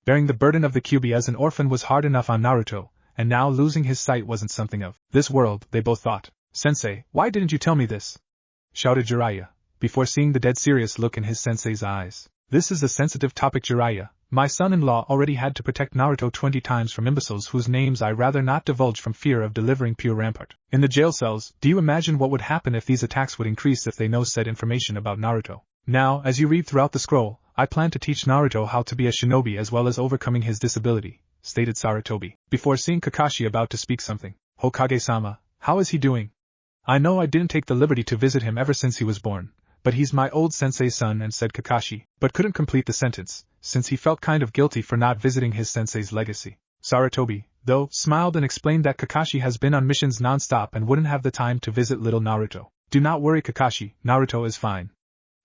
Bearing the burden of the Kyuubi as an orphan was hard enough on Naruto, and now losing his sight wasn't something of this world, they both thought. Sensei, why didn't you tell me this? Shouted Jiraiya, before seeing the dead serious look in his sensei's eyes. This is a sensitive topic, Jiraiya. My son-in-law already had to protect Naruto 20 times from imbeciles whose names I rather not divulge from fear of delivering pure rampart. In the jail cells, do you imagine what would happen if these attacks would increase if they know said information about Naruto? Now, as you read throughout the scroll, I plan to teach Naruto how to be a shinobi as well as overcoming his disability, stated Sarutobi, before seeing Kakashi about to speak something. Hokage-sama, how is he doing? I know I didn't take the liberty to visit him ever since he was born, but he's my old sensei's son, and said Kakashi, but couldn't complete the sentence, since he felt kind of guilty for not visiting his sensei's legacy. Sarutobi, though, smiled and explained that Kakashi has been on missions non-stop and wouldn't have the time to visit little Naruto. Do not worry, Kakashi, Naruto is fine.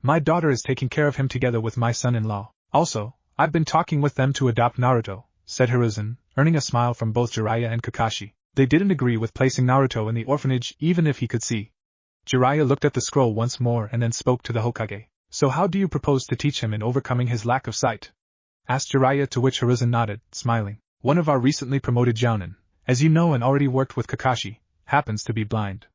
My daughter is taking care of him together with my son-in-law. Also, I've been talking with them to adopt Naruto, said Hiruzen, earning a smile from both Jiraiya and Kakashi. They didn't agree with placing Naruto in the orphanage even if he could see. Jiraiya looked at the scroll once more and then spoke to the Hokage. So how do you propose to teach him in overcoming his lack of sight? Asked Jiraiya, to which Hiruzen nodded, smiling. One of our recently promoted Jounin, as you know and already worked with Kakashi, happens to be blind.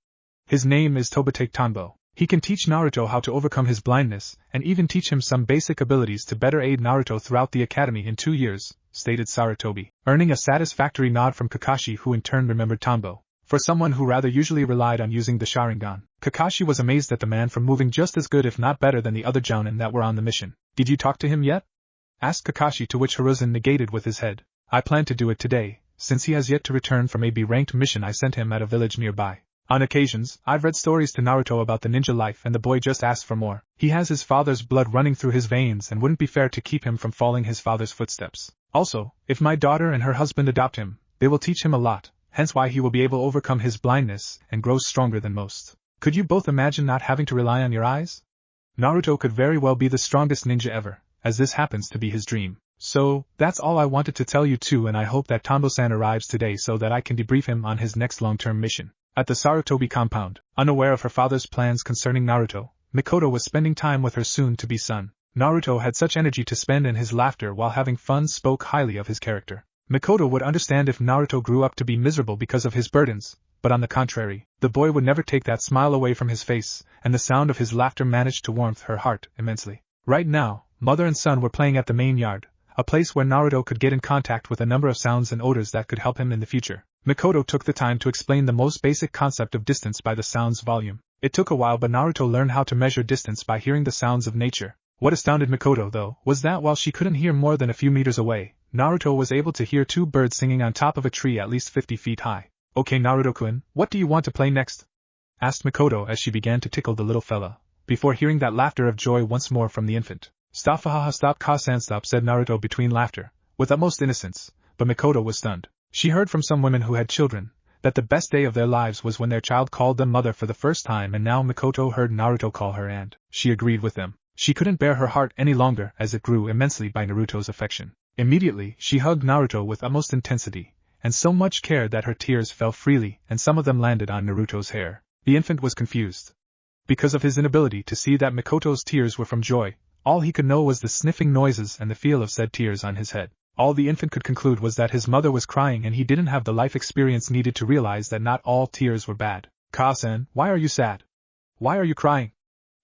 His name is Tobitake Tanbo. He can teach Naruto how to overcome his blindness, and even teach him some basic abilities to better aid Naruto throughout the academy in 2 years, stated Sarutobi, earning a satisfactory nod from Kakashi, who in turn remembered Tanbo. For someone who rather usually relied on using the Sharingan, Kakashi was amazed at the man for moving just as good if not better than the other Jounin that were on the mission. Did you talk to him yet? Asked Kakashi, to which Hiruzen negated with his head. I plan to do it today, since he has yet to return from a B-ranked mission I sent him at a village nearby. On occasions, I've read stories to Naruto about the ninja life and the boy just asked for more. He has his father's blood running through his veins and wouldn't be fair to keep him from following his father's footsteps. Also, if my daughter and her husband adopt him, they will teach him a lot, hence why he will be able to overcome his blindness and grow stronger than most. Could you both imagine not having to rely on your eyes? Naruto could very well be the strongest ninja ever, as this happens to be his dream. So, that's all I wanted to tell you too, and I hope that Tanbo-san arrives today so that I can debrief him on his next long-term mission. At the Sarutobi compound, unaware of her father's plans concerning Naruto, Mikoto was spending time with her soon-to-be son. Naruto had such energy to spend, and his laughter while having fun spoke highly of his character. Mikoto would understand if Naruto grew up to be miserable because of his burdens, but on the contrary, the boy would never take that smile away from his face, and the sound of his laughter managed to warm her heart immensely. Right now, mother and son were playing at the main yard, a place where Naruto could get in contact with a number of sounds and odors that could help him in the future. Mikoto took the time to explain the most basic concept of distance by the sound's volume. It took a while, but Naruto learned how to measure distance by hearing the sounds of nature. What astounded Mikoto, though, was that while she couldn't hear more than a few meters away, Naruto was able to hear two birds singing on top of a tree at least 50 feet high. "Okay, Naruto-kun, what do you want to play next?" asked Mikoto as she began to tickle the little fella, before hearing that laughter of joy once more from the infant. "Stop, haha, stop, Ka-san, stop," said Naruto between laughter, with utmost innocence, but Mikoto was stunned. She heard from some women who had children that the best day of their lives was when their child called them mother for the first time, and now Mikoto heard Naruto call her, and she agreed with them. She couldn't bear her heart any longer as it grew immensely by Naruto's affection. Immediately, she hugged Naruto with utmost intensity, and so much care that her tears fell freely, and some of them landed on Naruto's hair. The infant was confused. Because of his inability to see that Mikoto's tears were from joy, all he could know was the sniffing noises and the feel of said tears on his head. All the infant could conclude was that his mother was crying, and he didn't have the life experience needed to realize that not all tears were bad. "Ka-san, why are you sad? Why are you crying?"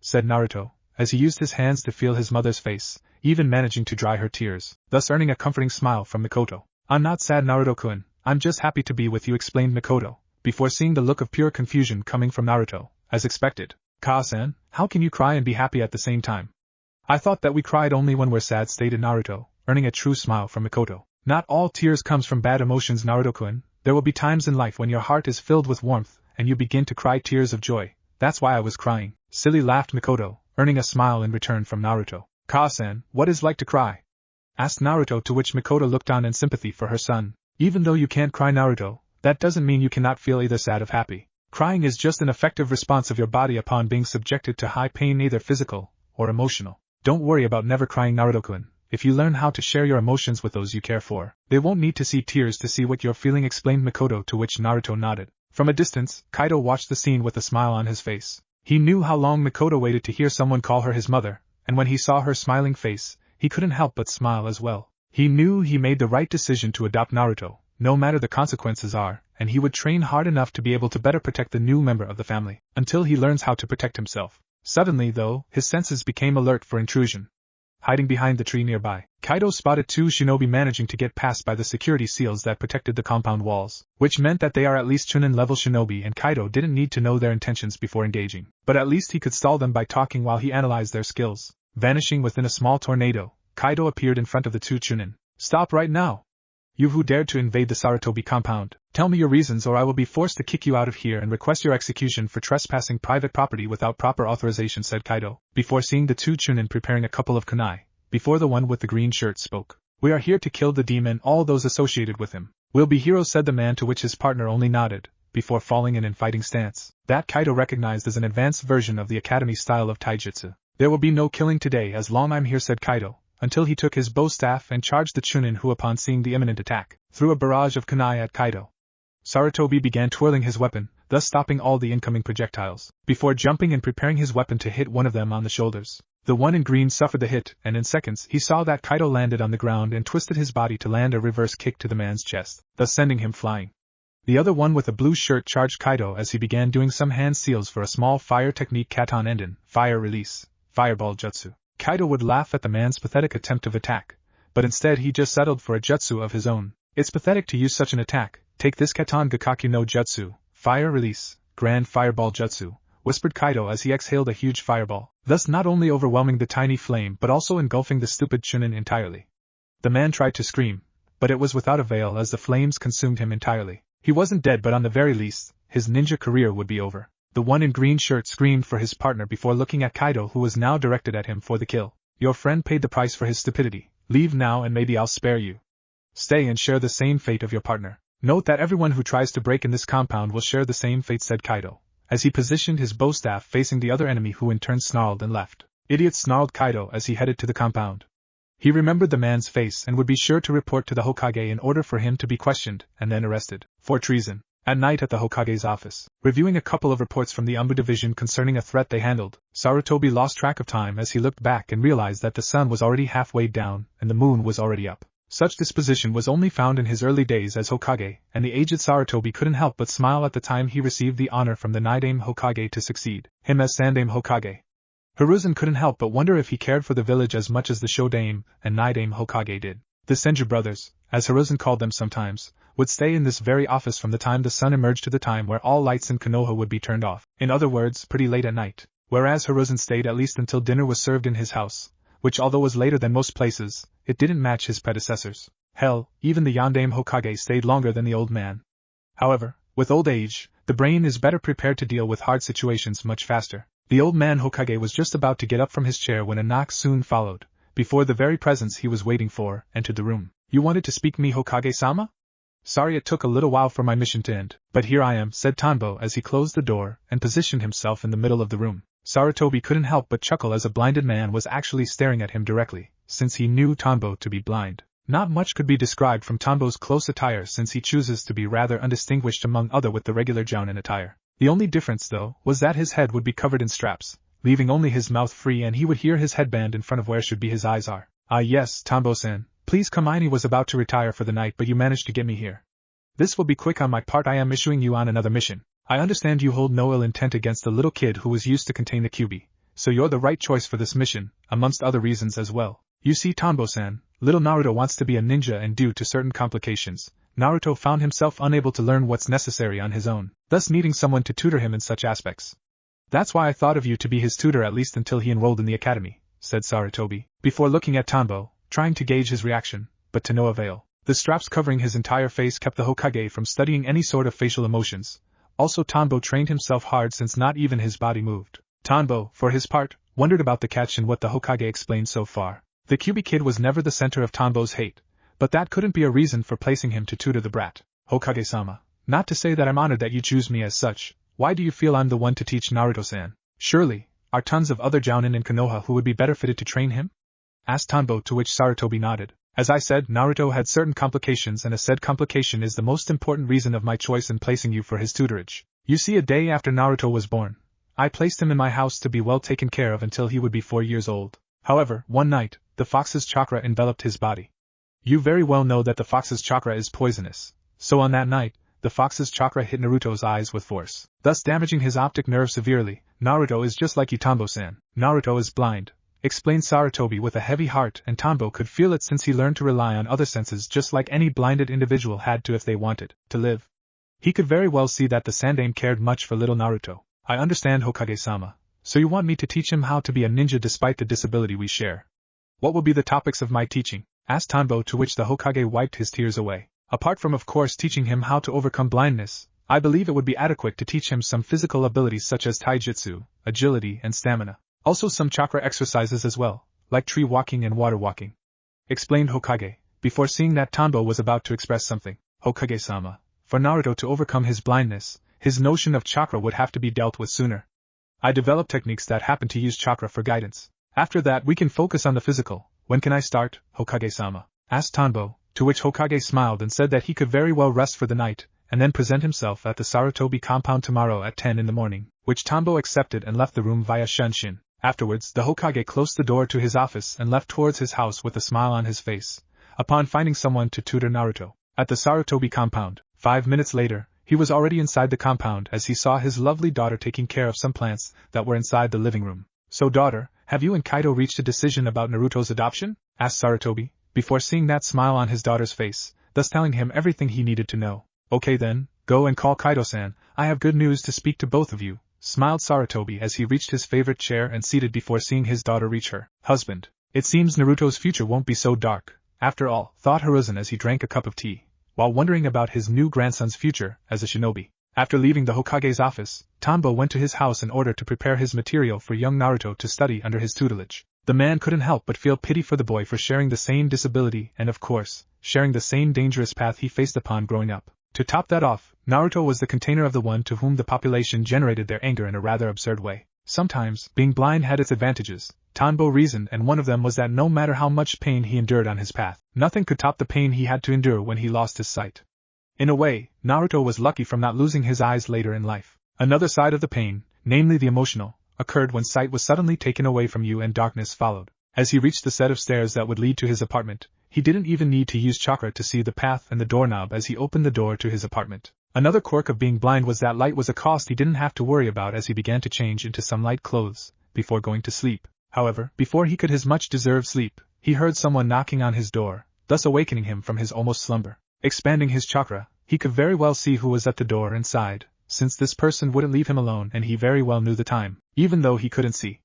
said Naruto, as he used his hands to feel his mother's face, even managing to dry her tears, thus earning a comforting smile from Mikoto. "I'm not sad, Naruto-kun, I'm just happy to be with you," explained Mikoto, before seeing the look of pure confusion coming from Naruto, as expected. "Ka-san, how can you cry and be happy at the same time?" "I thought that we cried only when we're sad," stated Naruto, earning a true smile from Mikoto. "Not all tears comes from bad emotions, Naruto-kun. There will be times in life when your heart is filled with warmth, and you begin to cry tears of joy. That's why I was crying." Silly laughed Mikoto, earning a smile in return from Naruto. "Ka-san, what is like to cry?" asked Naruto, to which Mikoto looked on in sympathy for her son. "Even though you can't cry, Naruto, that doesn't mean you cannot feel either sad or happy. Crying is just an effective response of your body upon being subjected to high pain, either physical or emotional. Don't worry about never crying, Naruto-kun. If you learn how to share your emotions with those you care for, they won't need to see tears to see what you're feeling," explained Mikoto, to which Naruto nodded. From a distance, Kaido watched the scene with a smile on his face. He knew how long Mikoto waited to hear someone call her his mother, and when he saw her smiling face, he couldn't help but smile as well. He knew he made the right decision to adopt Naruto, no matter the consequences are, and he would train hard enough to be able to better protect the new member of the family, until he learns how to protect himself. Suddenly, though, his senses became alert for intrusion. Hiding behind the tree nearby, Kaido spotted two shinobi managing to get past by the security seals that protected the compound walls, which meant that they are at least Chunin-level shinobi, and Kaido didn't need to know their intentions before engaging. But at least he could stall them by talking while he analyzed their skills. Vanishing within a small tornado, Kaido appeared in front of the two Chunin. "Stop right now! You who dared to invade the Sarutobi compound, tell me your reasons, or I will be forced to kick you out of here and request your execution for trespassing private property without proper authorization," said Kaido, before seeing the two Chunin preparing a couple of kunai, before the one with the green shirt spoke. "We are here to kill the demon and all those associated with him. We'll be heroes," said the man, to which his partner only nodded, before falling in fighting stance. That Kaido recognized as an advanced version of the academy style of taijutsu. "There will be no killing today as long I'm here," said Kaido, until he took his bow staff and charged the Chunin, who, upon seeing the imminent attack, threw a barrage of kunai at Kaido. Sarutobi began twirling his weapon, thus stopping all the incoming projectiles, before jumping and preparing his weapon to hit one of them on the shoulders. The one in green suffered the hit, and in seconds he saw that Kaido landed on the ground and twisted his body to land a reverse kick to the man's chest, thus sending him flying. The other one with a blue shirt charged Kaido as he began doing some hand seals for a small fire technique, Katon Enden, fire release, fireball jutsu. Kaido would laugh at the man's pathetic attempt of attack, but instead he just settled for a jutsu of his own. "It's pathetic to use such an attack. Take this Katon Gakaki no Jutsu, fire release, grand fireball jutsu," whispered Kaido as he exhaled a huge fireball, thus not only overwhelming the tiny flame but also engulfing the stupid Chunin entirely. The man tried to scream, but it was without avail as the flames consumed him entirely. He wasn't dead, but on the very least, his ninja career would be over. The one in green shirt screamed for his partner before looking at Kaido, who was now directed at him for the kill. "Your friend paid the price for his stupidity. Leave now and maybe I'll spare you. Stay and share the same fate of your partner. Note that everyone who tries to break in this compound will share the same fate," said Kaido, as he positioned his bow staff facing the other enemy, who in turn snarled and left. "Idiot," snarled Kaido as he headed to the compound. He remembered the man's face and would be sure to report to the Hokage in order for him to be questioned and then arrested for treason. At night at the Hokage's office, reviewing a couple of reports from the Umbu division concerning a threat they handled, Sarutobi lost track of time as he looked back and realized that the sun was already halfway down and the moon was already up. Such disposition was only found in his early days as Hokage, and the aged Sarutobi couldn't help but smile at the time he received the honor from the Naidame Hokage to succeed him as Sandame Hokage. Hiruzen couldn't help but wonder if he cared for the village as much as the Shodame and Naidame Hokage did. The Senju brothers, as Hiruzen called them sometimes, would stay in this very office from the time the sun emerged to the time where all lights in Konoha would be turned off. In other words, pretty late at night. Whereas Hiruzen stayed at least until dinner was served in his house, which although was later than most places, it didn't match his predecessors. Hell, even the Yandame Hokage stayed longer than the old man. However, with old age, the brain is better prepared to deal with hard situations much faster. The old man Hokage was just about to get up from his chair when a knock soon followed. Before the very presence he was waiting for entered the room. "You wanted to speak me, Hokage-sama? Sorry it took a little while for my mission to end, but here I am," said Tanbo as he closed the door and positioned himself in the middle of the room. Sarutobi couldn't help but chuckle as a blinded man was actually staring at him directly, since he knew Tanbo to be blind. Not much could be described from Tanbo's close attire since he chooses to be rather undistinguished among other with the regular jounin attire. The only difference, though, was that his head would be covered in straps, leaving only his mouth free, and he would hear his headband in front of where should be his eyes are. "Ah yes, Tanbo-san, please come. I was about to retire for the night, but you managed to get me here. This will be quick on my part. I am issuing you on another mission. I understand you hold no ill intent against the little kid who was used to contain the Kyuubi, so you're the right choice for this mission, amongst other reasons as well. You see, Tanbo-san, little Naruto wants to be a ninja, and due to certain complications, Naruto found himself unable to learn what's necessary on his own, thus needing someone to tutor him in such aspects. That's why I thought of you to be his tutor at least until he enrolled in the academy," said Sarutobi, before looking at Tanbo, trying to gauge his reaction, but to no avail. The straps covering his entire face kept the Hokage from studying any sort of facial emotions. Also, Tanbo trained himself hard since not even his body moved. Tanbo, for his part, wondered about the catch in what the Hokage explained so far. The Kyuubi kid was never the center of Tanbo's hate, but that couldn't be a reason for placing him to tutor the brat. "Hokage-sama, not to say that I'm honored that you choose me as such, why do you feel I'm the one to teach Naruto-san? Surely, are tons of other jounin in Konoha who would be better fitted to train him?" asked Tanbo, to which Sarutobi nodded. "As I said, Naruto had certain complications, and a said complication is the most important reason of my choice in placing you for his tutorage. You see, a day after Naruto was born, I placed him in my house to be well taken care of until he would be 4 years old. However, one night, the fox's chakra enveloped his body. You very well know that the fox's chakra is poisonous, so on that night, the fox's chakra hit Naruto's eyes with force, thus damaging his optic nerve severely. Naruto is just like you, Tanbo-san. Naruto is blind," explained Sarutobi with a heavy heart, and Tanbo could feel it since he learned to rely on other senses just like any blinded individual had to if they wanted to live. He could very well see that the Sandame cared much for little Naruto. "I understand, Hokage-sama. So you want me to teach him how to be a ninja despite the disability we share. What will be the topics of my teaching?" asked Tanbo, to which the Hokage wiped his tears away. "Apart from of course teaching him how to overcome blindness, I believe it would be adequate to teach him some physical abilities such as taijutsu, agility and stamina. Also some chakra exercises as well, like tree walking and water walking," explained Hokage, before seeing that Tanbo was about to express something. "Hokage-sama, for Naruto to overcome his blindness, his notion of chakra would have to be dealt with sooner. I developed techniques that happen to use chakra for guidance. After that we can focus on the physical. When can I start, Hokage-sama?" asked Tanbo, to which Hokage smiled and said that he could very well rest for the night, and then present himself at the Sarutobi compound tomorrow at 10 in the morning, which Tanbo accepted and left the room via Shunshin. Afterwards, the Hokage closed the door to his office and left towards his house with a smile on his face, upon finding someone to tutor Naruto. At the Sarutobi compound, 5 minutes later, he was already inside the compound as he saw his lovely daughter taking care of some plants that were inside the living room. "So daughter, have you and Kaido reached a decision about Naruto's adoption?" asked Sarutobi, before seeing that smile on his daughter's face, thus telling him everything he needed to know. "Okay then, go and call Kaido-san, I have good news to speak to both of you," smiled Sarutobi as he reached his favorite chair and seated before seeing his daughter reach her husband. It seems Naruto's future won't be so dark, after all, thought Hiruzen as he drank a cup of tea, while wondering about his new grandson's future as a shinobi. After leaving the Hokage's office, Tanbo went to his house in order to prepare his material for young Naruto to study under his tutelage. The man couldn't help but feel pity for the boy for sharing the same disability and, of course, sharing the same dangerous path he faced upon growing up. To top that off, Naruto was the container of the one to whom the population generated their anger in a rather absurd way. Sometimes, being blind had its advantages, Tanbo reasoned, and one of them was that no matter how much pain he endured on his path, nothing could top the pain he had to endure when he lost his sight. In a way, Naruto was lucky from not losing his eyes later in life. Another side of the pain, namely the emotional, occurred when sight was suddenly taken away from you and darkness followed. As he reached the set of stairs that would lead to his apartment, He didn't even need to use chakra to see the path and the doorknob as he opened the door to his apartment. Another quirk of being blind was that light was a cost he didn't have to worry about as he began to change into some light clothes before going to sleep. However, before he could his much-deserved sleep, he heard someone knocking on his door, thus awakening him from his almost slumber. Expanding his chakra, he could very well see who was at the door and sighed, since this person wouldn't leave him alone and he very well knew the time, even though he couldn't see.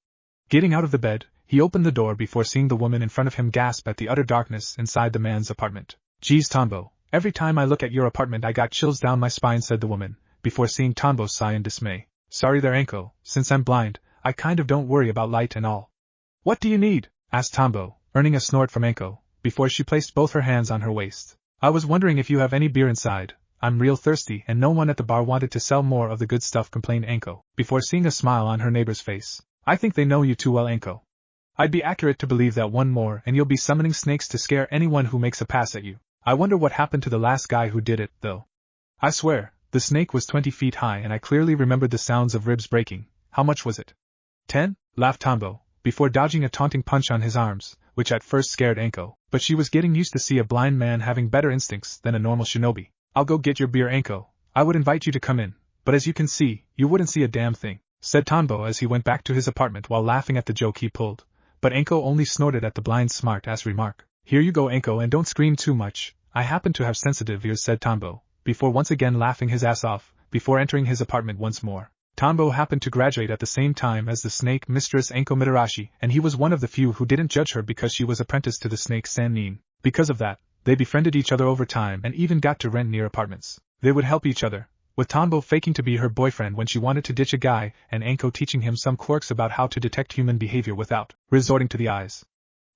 Getting out of the bed, he opened the door before seeing the woman in front of him gasp at the utter darkness inside the man's apartment. "Geez, Tombo, every time I look at your apartment I got chills down my spine," said the woman, before seeing Tombo sigh in dismay. "Sorry there, Anko, since I'm blind, I kind of don't worry about light and all." "What do you need?" asked Tombo, earning a snort from Anko, before she placed both her hands on her waist. "I was wondering if you have any beer inside. I'm real thirsty and no one at the bar wanted to sell more of the good stuff," complained Anko, before seeing a smile on her neighbor's face. "I think they know you too well, Anko. I'd be accurate to believe that one more and you'll be summoning snakes to scare anyone who makes a pass at you. I wonder what happened to the last guy who did it, though. I swear, the snake was 20 feet high and I clearly remembered the sounds of ribs breaking. How much was it?" 10, laughed Tombo, before dodging a taunting punch on his arms, which at first scared Anko, but she was getting used to see a blind man having better instincts than a normal shinobi. "I'll go get your beer, Anko. I would invite you to come in, but as you can see, you wouldn't see a damn thing," said Tombo as he went back to his apartment while laughing at the joke he pulled. But Anko only snorted at the blind smart-ass remark. "Here you go, Anko, and don't scream too much. I happen to have sensitive ears," said Tombo, before once again laughing his ass off, before entering his apartment once more. Tombo happened to graduate at the same time as the snake mistress Anko Mitarashi, and he was one of the few who didn't judge her because she was apprenticed to the snake Sannin. Because of that, they befriended each other over time and even got to rent near apartments. They would help each other, with Tombo faking to be her boyfriend when she wanted to ditch a guy, and Anko teaching him some quirks about how to detect human behavior without resorting to the eyes.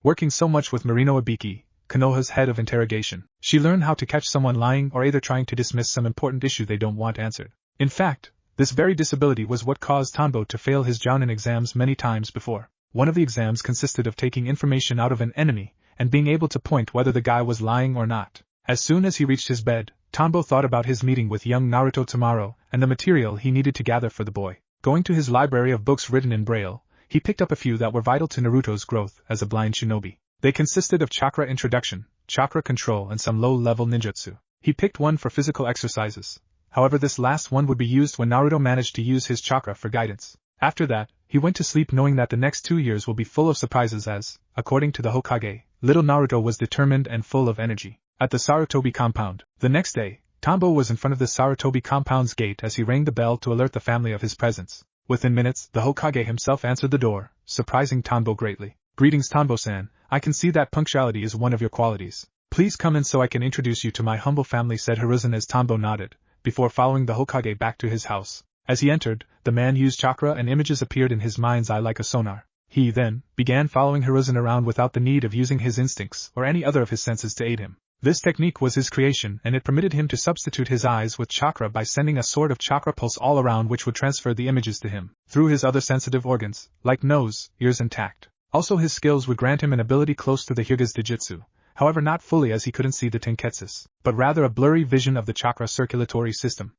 Working so much with Marino Abiki, Konoha's head of interrogation, she learned how to catch someone lying or either trying to dismiss some important issue they don't want answered. In fact, this very disability was what caused Tombo to fail his jounin exams many times before. One of the exams consisted of taking information out of an enemy and being able to point whether the guy was lying or not. As soon as he reached his bed, Tombo thought about his meeting with young Naruto tomorrow and the material he needed to gather for the boy. Going to his library of books written in Braille, he picked up a few that were vital to Naruto's growth as a blind shinobi. They consisted of chakra introduction, chakra control and some low-level ninjutsu. He picked one for physical exercises. However, this last one would be used when Naruto managed to use his chakra for guidance. After that, he went to sleep knowing that the next 2 years will be full of surprises as, according to the Hokage, little Naruto was determined and full of energy. At the Sarutobi compound, the next day, Tombo was in front of the Sarutobi compound's gate as he rang the bell to alert the family of his presence. Within minutes, the Hokage himself answered the door, surprising Tombo greatly. "Greetings, Tombo-san, I can see that punctuality is one of your qualities. Please come in so I can introduce you to my humble family," said Hiruzen as Tombo nodded, before following the Hokage back to his house. As he entered, the man used chakra and images appeared in his mind's eye like a sonar. He then began following Hiruzen around without the need of using his instincts or any other of his senses to aid him. This technique was his creation and it permitted him to substitute his eyes with chakra by sending a sort of chakra pulse all around which would transfer the images to him through his other sensitive organs, like nose, ears and tact. Also his skills would grant him an ability close to the Hyuga's Dijitsu, however not fully as he couldn't see the Tenketsus, but rather a blurry vision of the chakra circulatory system.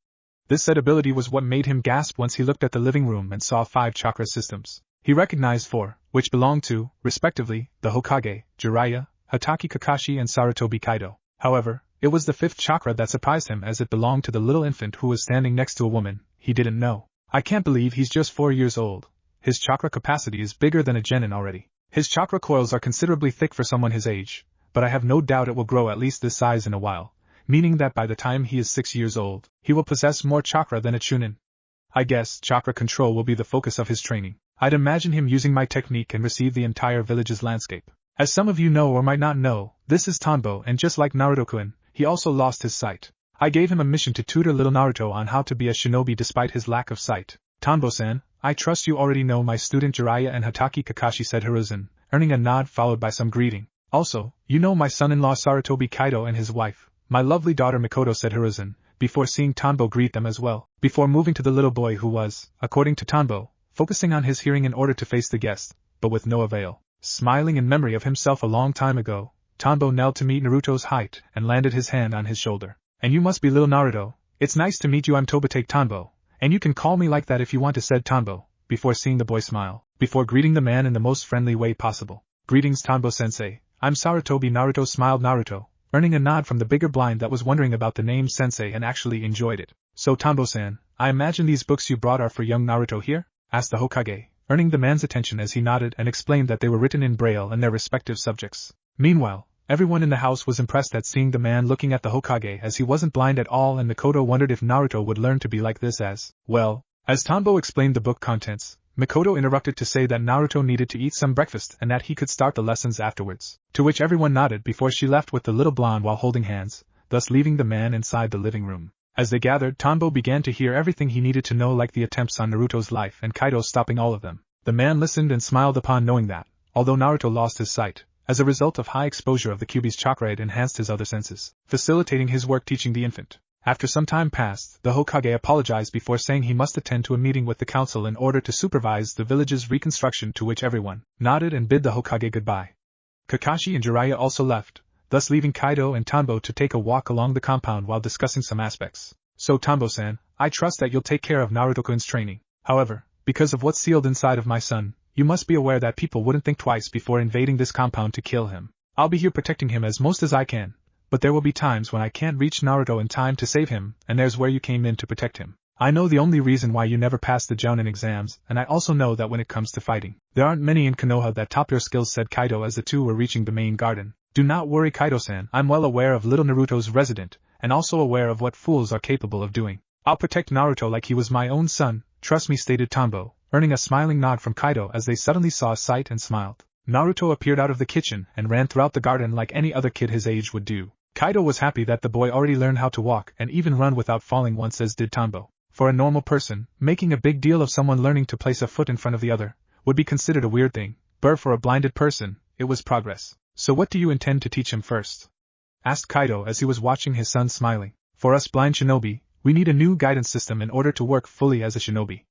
This said ability was what made him gasp once he looked at the living room and saw 5 chakra systems. He recognized 4, which belonged to, respectively, the Hokage, Jiraiya, Hatake Kakashi and Sarutobi Kaido. However, it was the 5th chakra that surprised him as it belonged to the little infant who was standing next to a woman he didn't know. "I can't believe he's just 4 years old. His chakra capacity is bigger than a genin already. His chakra coils are considerably thick for someone his age, but I have no doubt it will grow at least this size in a while, meaning that by the time he is 6 years old, he will possess more chakra than a chunin. I guess chakra control will be the focus of his training. I'd imagine him using my technique and receive the entire village's landscape. As some of you know or might not know, this is Tombo and just like Naruto-kun, he also lost his sight. I gave him a mission to tutor little Naruto on how to be a shinobi despite his lack of sight. Tombo-san, I trust you already know my student Jiraiya and Hatake Kakashi, said Hiruzen, earning a nod followed by some greeting. Also, you know my son-in-law Sarutobi Kaido and his wife, my lovely daughter Mikoto, said Hiruzen, before seeing Tombo greet them as well, before moving to the little boy who was, according to Tombo, focusing on his hearing in order to face the guest, but with no avail. Smiling in memory of himself a long time ago, Tombo knelt to meet Naruto's height and landed his hand on his shoulder. And you must be little Naruto. It's nice to meet you. I'm Tobitake Tombo, and you can call me like that if you want to, said Tombo, before seeing the boy smile, before greeting the man in the most friendly way possible. Greetings, Tombo-sensei. I'm Sarutobi. Naruto smiled. Naruto, earning a nod from the bigger blind that was wondering about the name sensei and actually enjoyed it. So Tambo-san, I imagine these books you brought are for young Naruto here? Asked the Hokage, earning the man's attention as he nodded and explained that they were written in Braille and their respective subjects. Meanwhile, everyone in the house was impressed at seeing the man looking at the Hokage as he wasn't blind at all, and Mikoto wondered if Naruto would learn to be like this as well. As Tambo explained the book contents, Mikoto interrupted to say that Naruto needed to eat some breakfast and that he could start the lessons afterwards, to which everyone nodded before she left with the little blonde while holding hands, thus leaving the man inside the living room. As they gathered, Tambo began to hear everything he needed to know, like the attempts on Naruto's life and Kaido stopping all of them. The man listened and smiled upon knowing that, although Naruto lost his sight, as a result of high exposure of the Kyuubi's chakra, it enhanced his other senses, facilitating his work teaching the infant. After some time passed, the Hokage apologized before saying he must attend to a meeting with the council in order to supervise the village's reconstruction, to which everyone nodded and bid the Hokage goodbye. Kakashi and Jiraiya also left, thus leaving Kaido and Tambo to take a walk along the compound while discussing some aspects. So Tambo-san, I trust that you'll take care of Naruto-kun's training. However, because of what's sealed inside of my son, you must be aware that people wouldn't think twice before invading this compound to kill him. I'll be here protecting him as most as I can, but there will be times when I can't reach Naruto in time to save him, and there's where you came in to protect him. I know the only reason why you never passed the Jounin exams, and I also know that when it comes to fighting, there aren't many in Konoha that top your skills, said Kaido as the two were reaching the main garden. Do not worry, Kaido-san, I'm well aware of little Naruto's resident, and also aware of what fools are capable of doing. I'll protect Naruto like he was my own son, trust me, stated Tambo, earning a smiling nod from Kaido as they suddenly saw a sight and smiled. Naruto appeared out of the kitchen and ran throughout the garden like any other kid his age would do. Kaido was happy that the boy already learned how to walk and even run without falling once, as did Tambo. For a normal person, making a big deal of someone learning to place a foot in front of the other would be considered a weird thing, but for a blinded person, it was progress. So what do you intend to teach him first? Asked Kaido as he was watching his son smiling. For us blind shinobi, we need a new guidance system in order to work fully as a shinobi.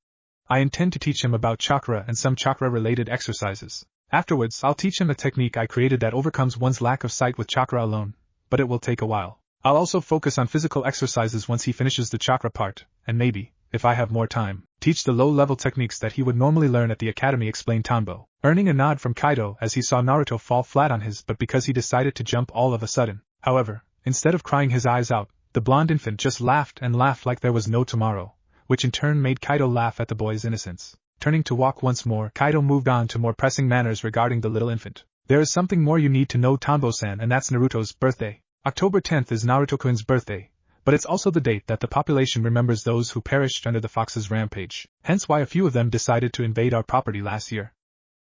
I intend to teach him about chakra and some chakra-related exercises. Afterwards, I'll teach him a technique I created that overcomes one's lack of sight with chakra alone, but it will take a while. I'll also focus on physical exercises once he finishes the chakra part, and maybe, if I have more time, teach the low-level techniques that he would normally learn at the academy, explained Tambo, earning a nod from Kaido as he saw Naruto fall flat on his butt because he decided to jump all of a sudden. However, instead of crying his eyes out, the blonde infant just laughed and laughed like there was no tomorrow, which in turn made Kaido laugh at the boy's innocence. Turning to walk once more, Kaido moved on to more pressing matters regarding the little infant. There is something more you need to know, Tambo-san, and that's Naruto's birthday. October 10th is Naruto-kun's birthday, but it's also the date that the population remembers those who perished under the Fox's rampage, hence why a few of them decided to invade our property last year.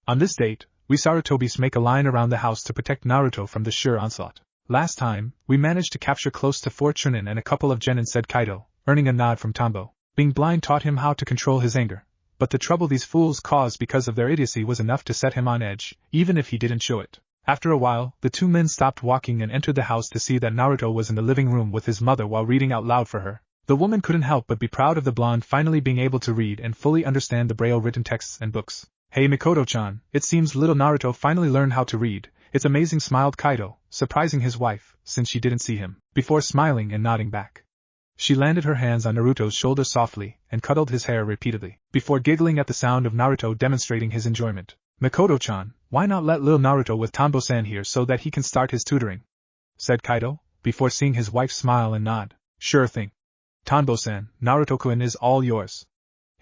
On this date, we Sarutobis make a line around the house to protect Naruto from the sure onslaught. Last time, we managed to capture close to 4 Chunin and a couple of genin, said Kaido, earning a nod from Tambo. Being blind taught him how to control his anger, but the trouble these fools caused because of their idiocy was enough to set him on edge, even if he didn't show it. After a while, the two men stopped walking and entered the house to see that Naruto was in the living room with his mother while reading out loud for her. The woman couldn't help but be proud of the blonde finally being able to read and fully understand the Braille written texts and books. Hey Mikoto-chan, it seems little Naruto finally learned how to read. It's amazing, smiled Kaido, surprising his wife, since she didn't see him, before smiling and nodding back. She landed her hands on Naruto's shoulder softly and cuddled his hair repeatedly, before giggling at the sound of Naruto demonstrating his enjoyment. Mikoto-chan, why not let little Naruto with Tambo-san here so that he can start his tutoring? Said Kaido, before seeing his wife smile and nod. Sure thing. Tambo-san, Naruto-kun is all yours.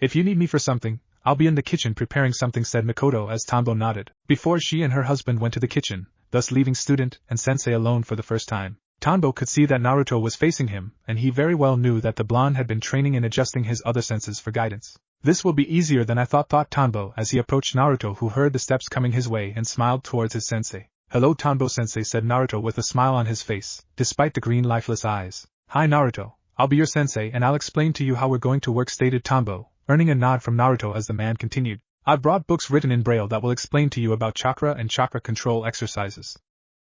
If you need me for something, I'll be in the kitchen preparing something, said Mikoto as Tambo nodded, before she and her husband went to the kitchen, thus leaving student and sensei alone for the first time. Tambo could see that Naruto was facing him, and he very well knew that the blonde had been training in adjusting his other senses for guidance. This will be easier than I thought Tambo as he approached Naruto, who heard the steps coming his way and smiled towards his sensei. Hello Tambo-sensei, said Naruto with a smile on his face, despite the green lifeless eyes. Hi Naruto, I'll be your sensei and I'll explain to you how we're going to work, stated Tambo, earning a nod from Naruto as the man continued. I've brought books written in Braille that will explain to you about chakra and chakra control exercises.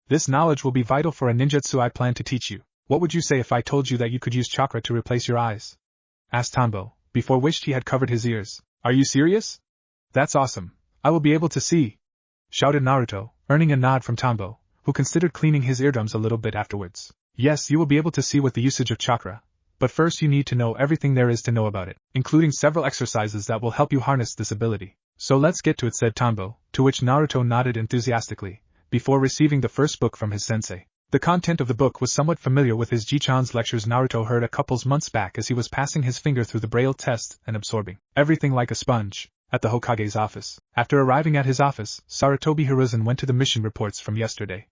This knowledge will be vital for a ninjutsu I plan to teach you. What would you say if I told you that you could use chakra to replace your eyes? Asked Tambo, before which he had covered his ears. Are you serious? That's awesome. I will be able to see, shouted Naruto, earning a nod from Tambo, who considered cleaning his eardrums a little bit afterwards. Yes, you will be able to see with the usage of chakra, but first you need to know everything there is to know about it, including several exercises that will help you harness this ability. So let's get to it, said Tambo, to which Naruto nodded enthusiastically, before receiving the first book from his sensei. The content of the book was somewhat familiar with his Ji-chan's lectures Naruto heard a couple months back as he was passing his finger through the braille test and absorbing everything like a sponge at the Hokage's office. After arriving at his office, Sarutobi Hiruzen went to the mission reports from yesterday.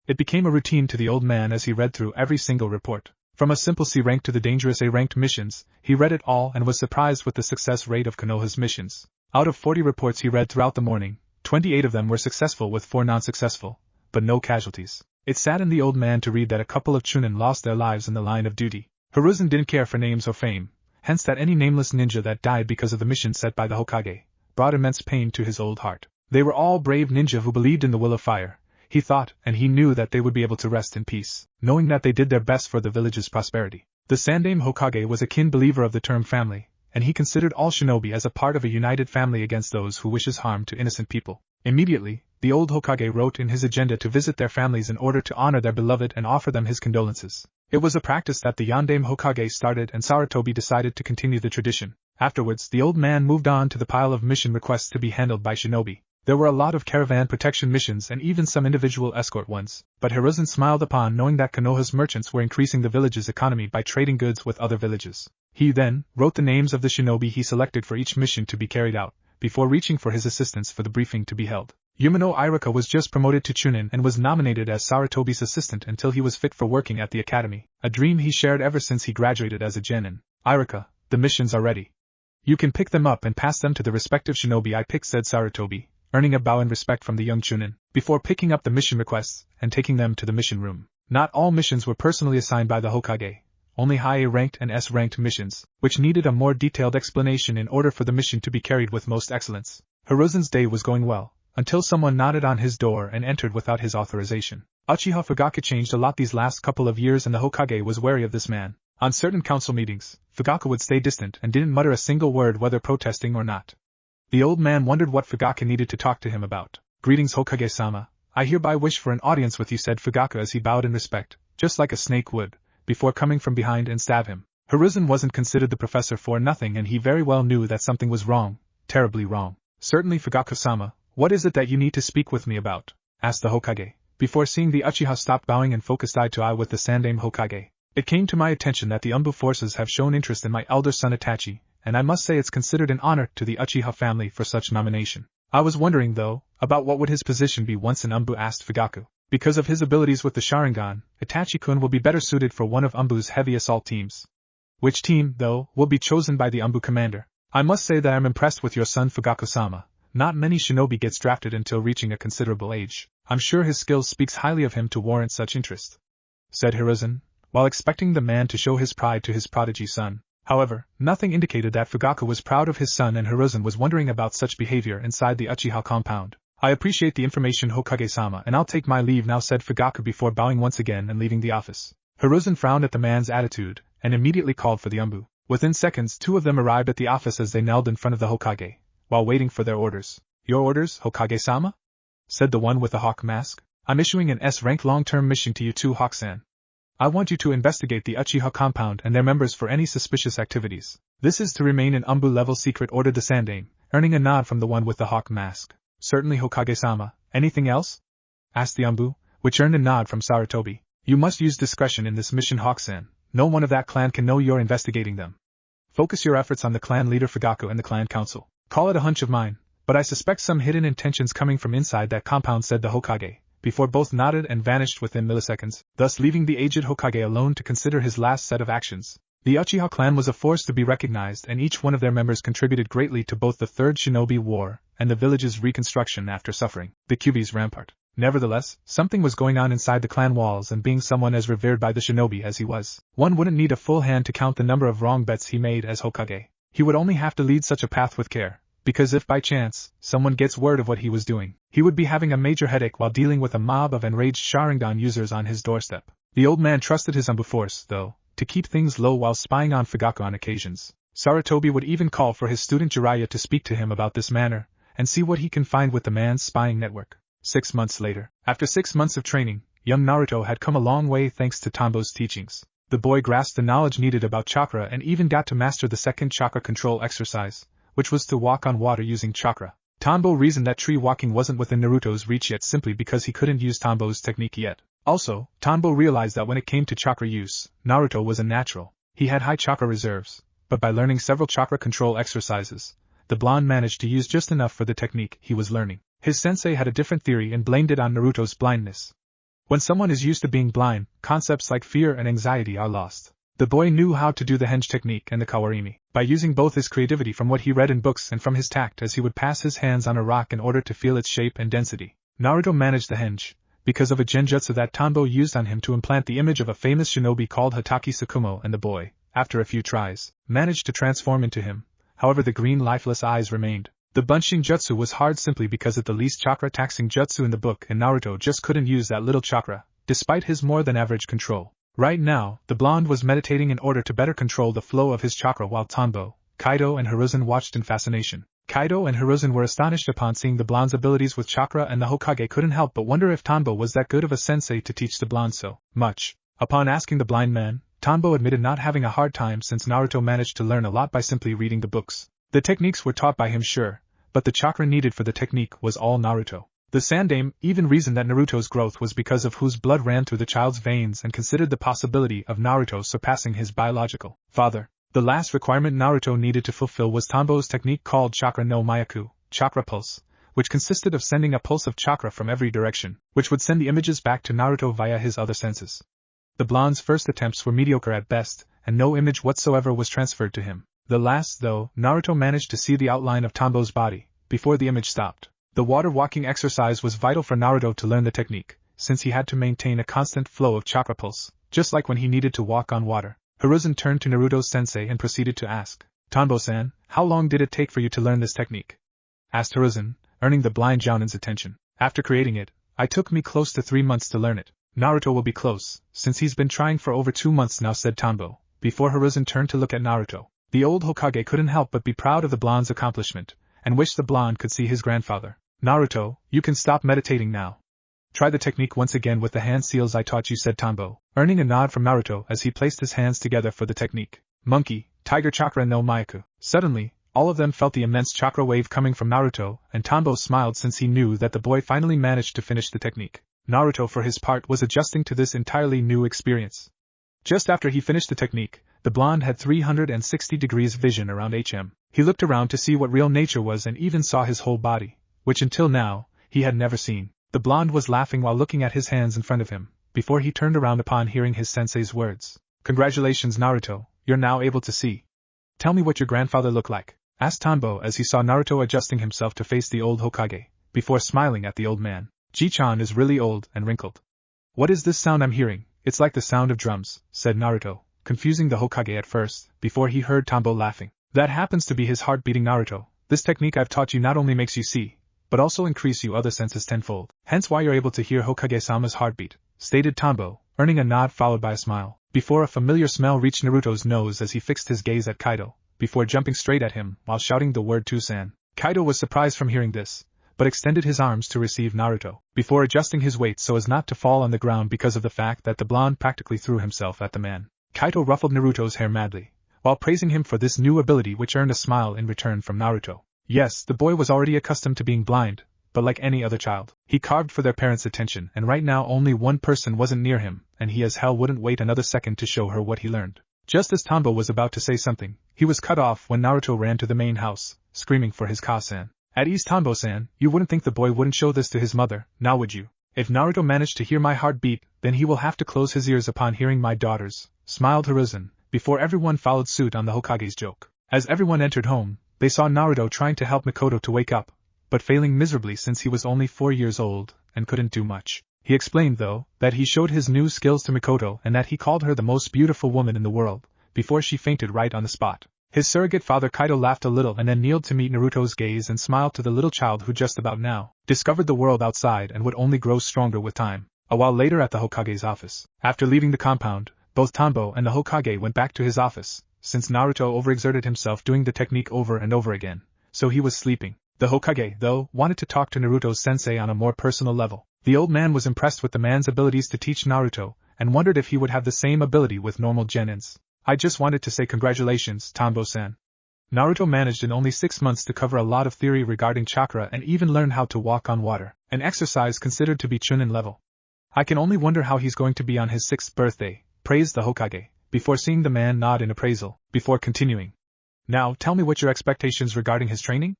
It became a routine to the old man as he read through every single report. From a simple C rank to the dangerous A ranked missions, he read it all and was surprised with the success rate of Konoha's missions. Out of 40 reports he read throughout the morning, 28 of them were successful with 4 non-successful, but no casualties. It saddened the old man to read that a couple of Chunin lost their lives in the line of duty. Hiruzen didn't care for names or fame, hence that any nameless ninja that died because of the mission set by the Hokage brought immense pain to his old heart. They were all brave ninja who believed in the will of fire, he thought, and he knew that they would be able to rest in peace, knowing that they did their best for the village's prosperity. The Sandaime Hokage was a keen believer of the term family, and he considered all shinobi as a part of a united family against those who wishes harm to innocent people. Immediately, the old Hokage wrote in his agenda to visit their families in order to honor their beloved and offer them his condolences. It was a practice that the Yondaime Hokage started and Sarutobi decided to continue the tradition. Afterwards, the old man moved on to the pile of mission requests to be handled by shinobi. There were a lot of caravan protection missions and even some individual escort ones, but Hiruzen smiled upon knowing that Konoha's merchants were increasing the village's economy by trading goods with other villages. He then wrote the names of the shinobi he selected for each mission to be carried out, before reaching for his assistants for the briefing to be held. Yumino Irika was just promoted to Chunin and was nominated as Sarutobi's assistant until he was fit for working at the academy, a dream he shared ever since he graduated as a genin. Irika, the missions are ready. You can pick them up and pass them to the respective shinobi I picked, said Sarutobi, earning a bow in respect from the young Chunin, before picking up the mission requests and taking them to the mission room. Not all missions were personally assigned by the Hokage, only high A-ranked and S-ranked missions, which needed a more detailed explanation in order for the mission to be carried with most excellence. Hiruzen's day was going well, until someone nodded on his door and entered without his authorization. Uchiha Fugaku changed a lot these last couple of years and the Hokage was wary of this man. On certain council meetings, Fugaku would stay distant and didn't mutter a single word whether protesting or not. The old man wondered what Fugaku needed to talk to him about. Greetings Hokage-sama, I hereby wish for an audience with you, said Fugaku as he bowed in respect, just like a snake would, before coming from behind and stab him. Hiruzen wasn't considered the professor for nothing and he very well knew that something was wrong, terribly wrong. Certainly Fugaku-sama, what is it that you need to speak with me about? Asked the Hokage, before seeing the Uchiha stop bowing and focused eye to eye with the Sandaime Hokage. It came to my attention that the Umbu forces have shown interest in my elder son Itachi, and I must say it's considered an honor to the Uchiha family for such nomination. I was wondering, though, about what would his position be once an Umbu, asked Fugaku. Because of his abilities with the Sharingan, Itachi-kun will be better suited for one of Umbu's heavy assault teams. Which team, though, will be chosen by the Umbu commander? I must say that I'm impressed with your son Fugaku-sama. Not many shinobi gets drafted until reaching a considerable age. I'm sure his skills speaks highly of him to warrant such interest, said Hiruzen, while expecting the man to show his pride to his prodigy son. However, nothing indicated that Fugaku was proud of his son and Hiruzen was wondering about such behavior inside the Uchiha compound. I appreciate the information Hokage-sama and I'll take my leave now, said Fugaku before bowing once again and leaving the office. Hiruzen frowned at the man's attitude and immediately called for the Umbu. Within seconds 2 of them arrived at the office as they knelt in front of the Hokage, while waiting for their orders. Your orders, Hokage-sama? Said the one with the hawk mask. I'm issuing an S-rank long-term mission to you too, Hawk-san. I want you to investigate the Uchiha compound and their members for any suspicious activities. This is to remain an Umbu-level secret, ordered the Sandaime, earning a nod from the one with the hawk mask. Certainly, Hokage-sama. Anything else? Asked the Umbu, which earned a nod from Sarutobi. You must use discretion in this mission, Hawk-san. No one of that clan can know you're investigating them. Focus your efforts on the clan leader Fugaku and the clan council. Call it a hunch of mine, but I suspect some hidden intentions coming from inside that compound, said the Hokage, before both nodded and vanished within milliseconds, thus leaving the aged Hokage alone to consider his last set of actions. The Uchiha clan was a force to be recognized and each one of their members contributed greatly to both the Third Shinobi War and the village's reconstruction after suffering the Kyuubi's rampart. Nevertheless, something was going on inside the clan walls, and being someone as revered by the shinobi as he was, one wouldn't need a full hand to count the number of wrong bets he made as Hokage. He would only have to lead such a path with care, because if by chance someone gets word of what he was doing, he would be having a major headache while dealing with a mob of enraged Sharingan users on his doorstep. The old man trusted his Umbu force, though, to keep things low while spying on Fugaku on occasions. Sarutobi would even call for his student Jiraiya to speak to him about this matter, and see what he can find with the man's spying network. 6 months later, after 6 months of training, young Naruto had come a long way thanks to Tombo's teachings. The boy grasped the knowledge needed about chakra and even got to master the second chakra control exercise, which was to walk on water using chakra. Tombo reasoned that tree walking wasn't within Naruto's reach yet simply because he couldn't use Tombo's technique yet. Also, Tombo realized that when it came to chakra use, Naruto was a natural. He had high chakra reserves, but by learning several chakra control exercises, the blonde managed to use just enough for the technique he was learning. His sensei had a different theory and blamed it on Naruto's blindness. When someone is used to being blind, concepts like fear and anxiety are lost. The boy knew how to do the henge technique and the kawarimi, by using both his creativity from what he read in books and from his tact as he would pass his hands on a rock in order to feel its shape and density. Naruto managed the henge because of a genjutsu that Tombo used on him to implant the image of a famous shinobi called Hatake Tsukumo, and the boy, after a few tries, managed to transform into him. However, the green lifeless eyes remained. The Bunshin Jutsu was hard simply because it's the least chakra-taxing jutsu in the book and Naruto just couldn't use that little chakra, despite his more-than-average control. Right now, the blonde was meditating in order to better control the flow of his chakra while Tombo, Kaido and Hiruzen watched in fascination. Kaido and Hiruzen were astonished upon seeing the blonde's abilities with chakra, and the Hokage couldn't help but wonder if Tombo was that good of a sensei to teach the blonde so much. Upon asking the blind man, Tombo admitted not having a hard time since Naruto managed to learn a lot by simply reading the books. The techniques were taught by him, sure, but the chakra needed for the technique was all Naruto. The Sandaime even reasoned that Naruto's growth was because of whose blood ran through the child's veins and considered the possibility of Naruto surpassing his biological father. The last requirement Naruto needed to fulfill was Tombo's technique called Chakra no Myaku, Chakra Pulse, which consisted of sending a pulse of chakra from every direction, which would send the images back to Naruto via his other senses. The blonde's first attempts were mediocre at best, and no image whatsoever was transferred to him. The last, though, Naruto managed to see the outline of Tombo's body, before the image stopped. The water walking exercise was vital for Naruto to learn the technique, since he had to maintain a constant flow of chakra pulse, just like when he needed to walk on water. Hiruzen turned to Naruto's sensei and proceeded to ask, "Tombo-san, how long did it take for you to learn this technique?" asked Hiruzen, earning the blind Jounin's attention. "After creating it, it took me close to 3 months to learn it." "Naruto will be close, since he's been trying for over 2 months now," said Tombo, before Hiruzen turned to look at Naruto. The old Hokage couldn't help but be proud of the blonde's accomplishment, and wished the blonde could see his grandfather. "Naruto, you can stop meditating now. Try the technique once again with the hand seals I taught you," said Tombo, earning a nod from Naruto as he placed his hands together for the technique. Monkey, Tiger Chakra no Myaku. Suddenly, all of them felt the immense chakra wave coming from Naruto, and Tombo smiled since he knew that the boy finally managed to finish the technique. Naruto, for his part, was adjusting to this entirely new experience. Just after he finished the technique, the blonde had 360 degrees vision around him. He looked around to see what real nature was and even saw his whole body, which until now, he had never seen. The blonde was laughing while looking at his hands in front of him, before he turned around upon hearing his sensei's words. "Congratulations, Naruto, you're now able to see. Tell me what your grandfather looked like," asked Tombo as he saw Naruto adjusting himself to face the old Hokage, before smiling at the old man. "Ji-chan is really old and wrinkled." "What is this sound I'm hearing? It's like the sound of drums," said Naruto, confusing the Hokage at first, before he heard Tombo laughing. "That happens to be his heart beating, Naruto. This technique I've taught you not only makes you see, but also increase you other senses tenfold. Hence why you're able to hear Hokage-sama's heartbeat," stated Tombo, earning a nod followed by a smile, before a familiar smell reached Naruto's nose as he fixed his gaze at Kaido, before jumping straight at him while shouting the word "Tusan." Kaido was surprised from hearing this, but extended his arms to receive Naruto, before adjusting his weight so as not to fall on the ground because of the fact that the blonde practically threw himself at the man. Kaido ruffled Naruto's hair madly, while praising him for this new ability which earned a smile in return from Naruto. Yes, the boy was already accustomed to being blind, but like any other child, he carved for their parents' attention, and right now only one person wasn't near him, and he as hell wouldn't wait another second to show her what he learned. Just as Tombo was about to say something, he was cut off when Naruto ran to the main house, screaming for his Ka-san. "At ease, Tombo-san, you wouldn't think the boy wouldn't show this to his mother, now would you? If Naruto managed to hear my heart beat, then he will have to close his ears upon hearing my daughter's," smiled Hiruzen, before everyone followed suit on the Hokage's joke. As everyone entered home, they saw Naruto trying to help Mikoto to wake up, but failing miserably since he was only 4 years old, and couldn't do much. He explained, though, that he showed his new skills to Mikoto and that he called her the most beautiful woman in the world, before she fainted right on the spot. His surrogate father Kaido laughed a little and then kneeled to meet Naruto's gaze and smiled to the little child who just about now discovered the world outside and would only grow stronger with time. A while later at the Hokage's office, after leaving the compound, both Tombo and the Hokage went back to his office, since Naruto overexerted himself doing the technique over and over again, so he was sleeping. The Hokage, though, wanted to talk to Naruto's sensei on a more personal level. The old man was impressed with the man's abilities to teach Naruto, and wondered if he would have the same ability with normal genins. "I just wanted to say congratulations, Tombo-san," Naruto managed in only 6 months to cover a lot of theory regarding chakra and even learn how to walk on water, an exercise considered to be Chunin level. I can only wonder how he's going to be on his 6th birthday, praised the Hokage, before seeing the man nod in appraisal, before continuing. Now tell me what your expectations regarding his training?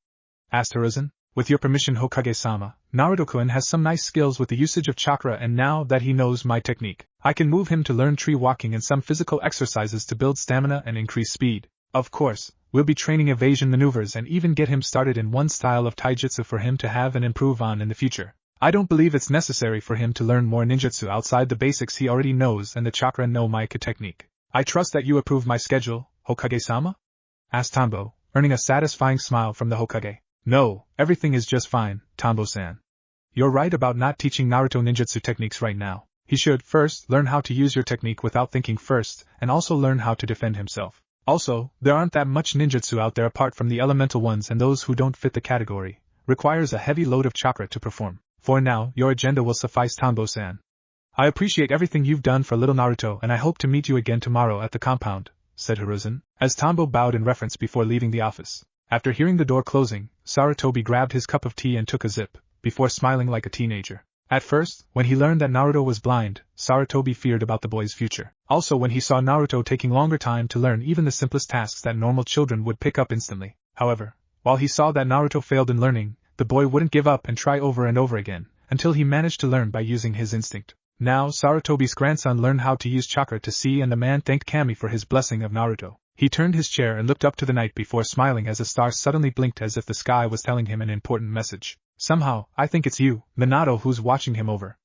Asked Hiruzen. With your permission, Hokage-sama, Naruto-kun has some nice skills with the usage of chakra, and now that he knows my technique, I can move him to learn tree walking and some physical exercises to build stamina and increase speed. Of course, we'll be training evasion maneuvers and even get him started in one style of taijutsu for him to have and improve on in the future. I don't believe it's necessary for him to learn more ninjutsu outside the basics he already knows and the chakra no Maika technique. I trust that you approve my schedule, Hokage-sama? Asked Tanbo, earning a satisfying smile from the Hokage. No, everything is just fine, Tanbo-san. You're right about not teaching Naruto ninjutsu techniques right now. He should first learn how to use your technique without thinking first, and also learn how to defend himself. Also, there aren't that much ninjutsu out there apart from the elemental ones, and those who don't fit the category requires a heavy load of chakra to perform. For now, your agenda will suffice, Tanbo-san. I appreciate everything you've done for little Naruto, and I hope to meet you again tomorrow at the compound, said Hiruzen, as Tanbo bowed in reverence before leaving the office. After hearing the door closing, Sarutobi grabbed his cup of tea and took a sip, before smiling like a teenager. At first, when he learned that Naruto was blind, Sarutobi feared about the boy's future. Also, when he saw Naruto taking longer time to learn even the simplest tasks that normal children would pick up instantly. However, while he saw that Naruto failed in learning, the boy wouldn't give up and try over and over again, until he managed to learn by using his instinct. Now Sarutobi's grandson learned how to use chakra to see, and the man thanked Kami for his blessing of Naruto. He turned his chair and looked up to the night before smiling as a star suddenly blinked as if the sky was telling him an important message. Somehow, I think it's you, Minato, who's watching him over.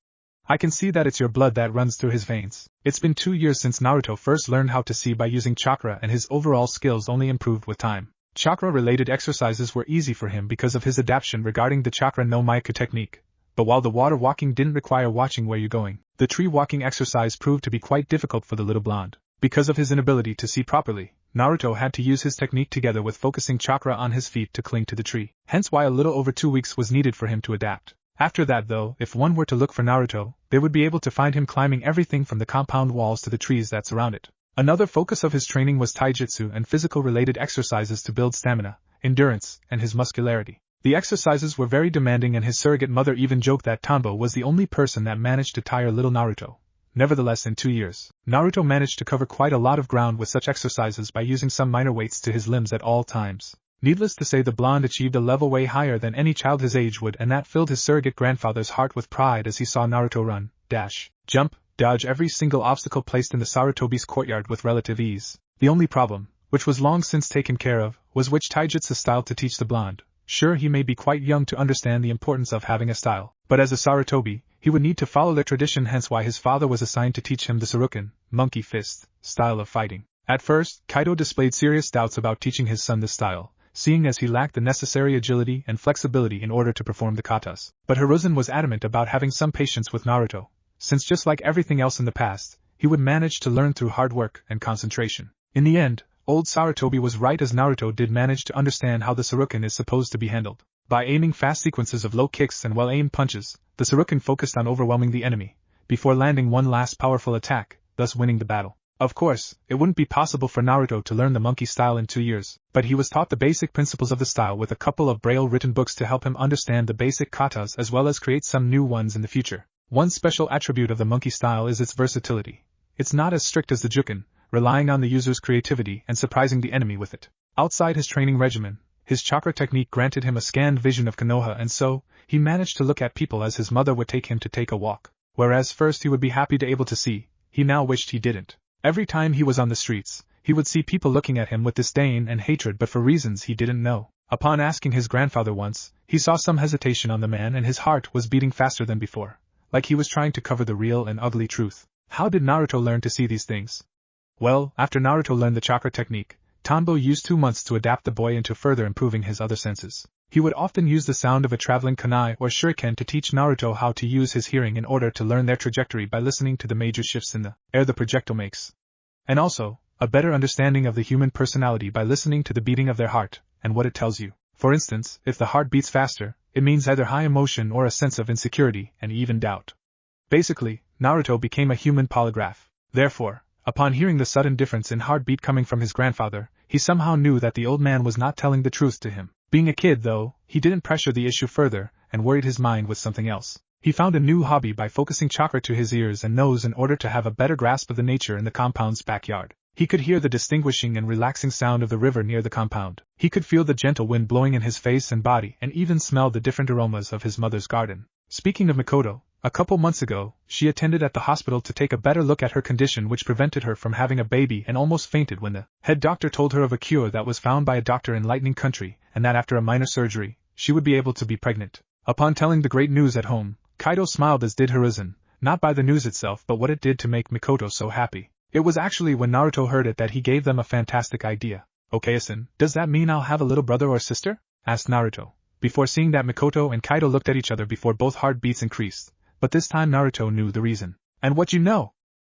I can see that it's your blood that runs through his veins. It's been 2 years since Naruto first learned how to see by using chakra, and his overall skills only improved with time. Chakra-related exercises were easy for him because of his adaptation regarding the chakra no Maika technique. But while the water walking didn't require watching where you're going, the tree walking exercise proved to be quite difficult for the little blonde. Because of his inability to see properly, Naruto had to use his technique together with focusing chakra on his feet to cling to the tree, hence why a little over 2 weeks was needed for him to adapt. After that though, if one were to look for Naruto, they would be able to find him climbing everything from the compound walls to the trees that surround it. Another focus of his training was taijutsu and physical-related exercises to build stamina, endurance, and his muscularity. The exercises were very demanding, and his surrogate mother even joked that Tanbo was the only person that managed to tire little Naruto. Nevertheless, in 2 years, Naruto managed to cover quite a lot of ground with such exercises by using some minor weights to his limbs at all times. Needless to say, the blonde achieved a level way higher than any child his age would, and that filled his surrogate grandfather's heart with pride as he saw Naruto run, dash, jump, dodge every single obstacle placed in the Sarutobi's courtyard with relative ease. The only problem, which was long since taken care of, was which taijutsu style to teach the blonde. Sure, he may be quite young to understand the importance of having a style, but as a Sarutobi, he would need to follow their tradition, hence why his father was assigned to teach him the Saruken, monkey fist, style of fighting. At first, Kaido displayed serious doubts about teaching his son this style, seeing as he lacked the necessary agility and flexibility in order to perform the katas. But Hiruzen was adamant about having some patience with Naruto, since just like everything else in the past, he would manage to learn through hard work and concentration. In the end, old Sarutobi was right, as Naruto did manage to understand how the Saruken is supposed to be handled. By aiming fast sequences of low kicks and well-aimed punches, the Saruken focused on overwhelming the enemy, before landing one last powerful attack, thus winning the battle. Of course, it wouldn't be possible for Naruto to learn the monkey style in 2 years, but he was taught the basic principles of the style with a couple of braille-written books to help him understand the basic katas as well as create some new ones in the future. One special attribute of the monkey style is its versatility. It's not as strict as the Juken, relying on the user's creativity and surprising the enemy with it. Outside his training regimen, his chakra technique granted him a scanned vision of Konoha, and so, he managed to look at people as his mother would take him to take a walk. Whereas first he would be happy to able to see, he now wished he didn't. Every time he was on the streets, he would see people looking at him with disdain and hatred, but for reasons he didn't know. Upon asking his grandfather once, he saw some hesitation on the man and his heart was beating faster than before, like he was trying to cover the real and ugly truth. How did Naruto learn to see these things? Well, after Naruto learned the chakra technique, Tanbo used 2 months to adapt the boy into further improving his other senses. He would often use the sound of a traveling kunai or shuriken to teach Naruto how to use his hearing in order to learn their trajectory by listening to the major shifts in the air the projectile makes. And also, a better understanding of the human personality by listening to the beating of their heart, and what it tells you. For instance, if the heart beats faster, it means either high emotion or a sense of insecurity and even doubt. Basically, Naruto became a human polygraph. Therefore, upon hearing the sudden difference in heartbeat coming from his grandfather, he somehow knew that the old man was not telling the truth to him. Being a kid, though, he didn't pressure the issue further and worried his mind with something else. He found a new hobby by focusing chakra to his ears and nose in order to have a better grasp of the nature in the compound's backyard. He could hear the distinguishing and relaxing sound of the river near the compound. He could feel the gentle wind blowing in his face and body and even smell the different aromas of his mother's garden. Speaking of Mikoto, a couple months ago, she attended at the hospital to take a better look at her condition, which prevented her from having a baby, and almost fainted when the head doctor told her of a cure that was found by a doctor in Lightning Country, and that after a minor surgery, she would be able to be pregnant. Upon telling the great news at home, Kaido smiled, as did Hiruzen, not by the news itself but what it did to make Mikoto so happy. It was actually when Naruto heard it that he gave them a fantastic idea. "Okay-san, does that mean I'll have a little brother or sister?" asked Naruto, before seeing that Mikoto and Kaido looked at each other before both heartbeats increased. But this time Naruto knew the reason. "And what you know?"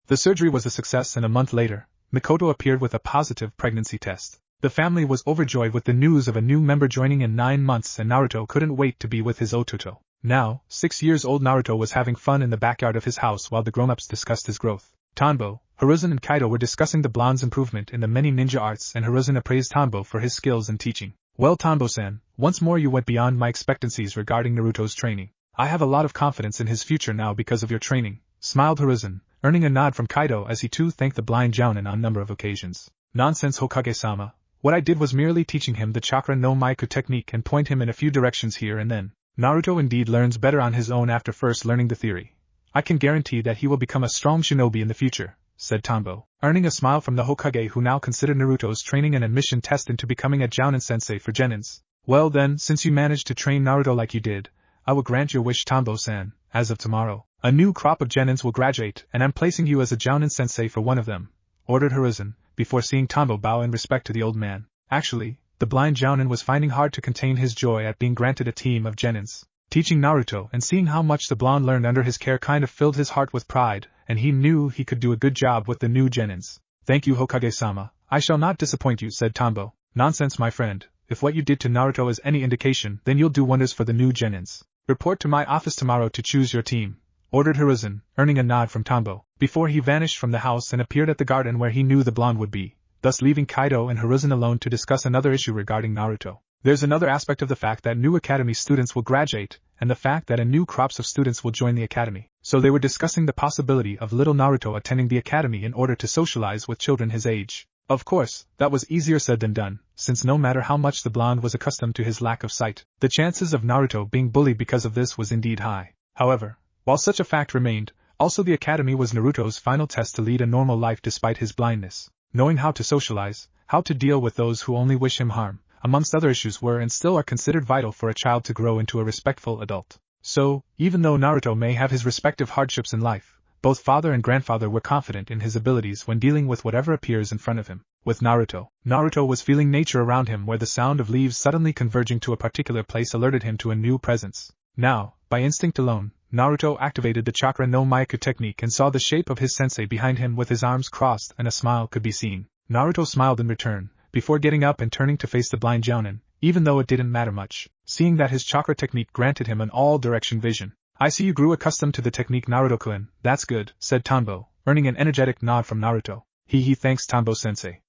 The surgery was a success, and a month later, Mikoto appeared with a positive pregnancy test. The family was overjoyed with the news of a new member joining in 9 months, and Naruto couldn't wait to be with his Ototo. Now, 6 years old, Naruto was having fun in the backyard of his house while the grown-ups discussed his growth. Tanbo, Hiruzen and Kaido were discussing the blonde's improvement in the many ninja arts, and Hiruzen appraised Tanbo for his skills in teaching. "Well, Tanbo-san, once more you went beyond my expectancies regarding Naruto's training. I have a lot of confidence in his future now because of your training," smiled Hiruzen, earning a nod from Kaido as he too thanked the blind jounin on a number of occasions. "Nonsense, Hokage-sama. What I did was merely teaching him the chakra no Maiku technique and point him in a few directions here and then. Naruto indeed learns better on his own after first learning the theory. I can guarantee that he will become a strong shinobi in the future," said Tanbo, earning a smile from the Hokage, who now considered Naruto's training an admission test into becoming a jounin sensei for genins. "Well then, since you managed to train Naruto like you did, I will grant your wish, Tanbo-san. As of tomorrow, a new crop of genins will graduate, and I'm placing you as a jounin sensei for one of them," ordered Hiruzen, before seeing Tanbo bow in respect to the old man. Actually, the blind jounin was finding hard to contain his joy at being granted a team of genins. Teaching Naruto and seeing how much the blonde learned under his care kind of filled his heart with pride, and he knew he could do a good job with the new genins. "Thank you, Hokage-sama. I shall not disappoint you," said Tanbo. "Nonsense, my friend. If what you did to Naruto is any indication, then you'll do wonders for the new genins. Report to my office tomorrow to choose your team," ordered Hiruzen, earning a nod from Tanbo, before he vanished from the house and appeared at the garden where he knew the blonde would be, thus leaving Kaido and Hiruzen alone to discuss another issue regarding Naruto. There's another aspect of the fact that new academy students will graduate, and the fact that a new crops of students will join the academy. So they were discussing the possibility of little Naruto attending the academy in order to socialize with children his age. Of course, that was easier said than done, since no matter how much the blonde was accustomed to his lack of sight, the chances of Naruto being bullied because of this was indeed high. However, while such a fact remained, also the academy was Naruto's final test to lead a normal life despite his blindness. Knowing how to socialize, how to deal with those who only wish him harm, amongst other issues were and still are considered vital for a child to grow into a respectful adult. So, even though Naruto may have his respective hardships in life, both father and grandfather were confident in his abilities when dealing with whatever appears in front of him. With Naruto was feeling nature around him, where the sound of leaves suddenly converging to a particular place alerted him to a new presence. Now, by instinct alone, Naruto activated the chakra no Maiku technique and saw the shape of his sensei behind him with his arms crossed, and a smile could be seen. Naruto smiled in return, before getting up and turning to face the blind jounin, even though it didn't matter much, seeing that his chakra technique granted him an all-direction vision. "I see you grew accustomed to the technique, Naruto-kun. That's good," said Tanbo, earning an energetic nod from Naruto. Thanks, Tanbo-sensei.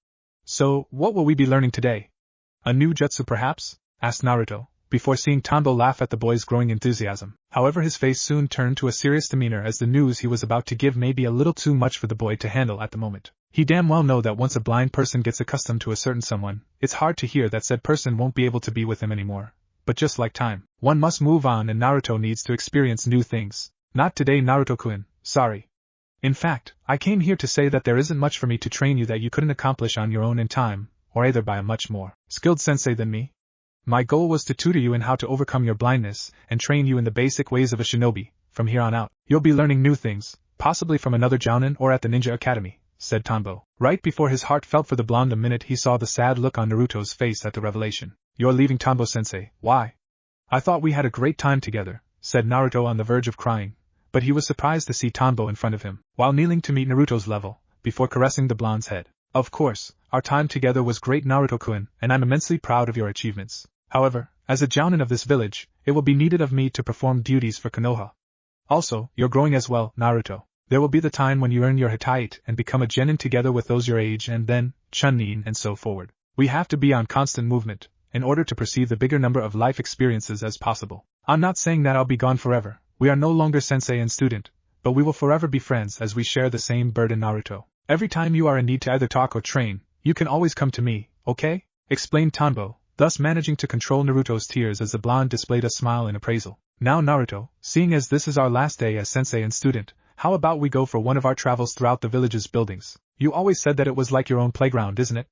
"So, what will we be learning today? A new jutsu perhaps?" asked Naruto, before seeing Tanbo laugh at the boy's growing enthusiasm. However, his face soon turned to a serious demeanor, as the news he was about to give may be a little too much for the boy to handle at the moment. He damn well know that once a blind person gets accustomed to a certain someone, it's hard to hear that said person won't be able to be with him anymore. But just like time, one must move on, and Naruto needs to experience new things. "Not today, Naruto-kun, sorry. In fact, I came here to say that there isn't much for me to train you that you couldn't accomplish on your own in time, or either by a much more skilled sensei than me. My goal was to tutor you in how to overcome your blindness, and train you in the basic ways of a shinobi. From here on out, you'll be learning new things, possibly from another jounin or at the ninja academy," said Tanbo, right before his heart felt for the blonde the minute he saw the sad look on Naruto's face at the revelation. "You're leaving, Tanbo-sensei, why?" "I thought we had a great time together," said Naruto on the verge of crying, but he was surprised to see Tanbo in front of him, while kneeling to meet Naruto's level, before caressing the blonde's head. "Of course, our time together was great, Naruto-kun, and I'm immensely proud of your achievements. However, as a jounin of this village, it will be needed of me to perform duties for Konoha. Also, you're growing as well, Naruto. There will be the time when you earn your Hitite and become a genin together with those your age, and then, Chunin and so forward. We have to be on constant movement, in order to perceive the bigger number of life experiences as possible. I'm not saying that I'll be gone forever, we are no longer sensei and student, but we will forever be friends as we share the same burden, Naruto. Every time you are in need to either talk or train, you can always come to me, okay? Explained Tanbo, thus managing to control Naruto's tears as the blonde displayed a smile in appraisal. Now Naruto, seeing as this is our last day as sensei and student, how about we go for one of our travels throughout the village's buildings? You always said that it was like your own playground, isn't it?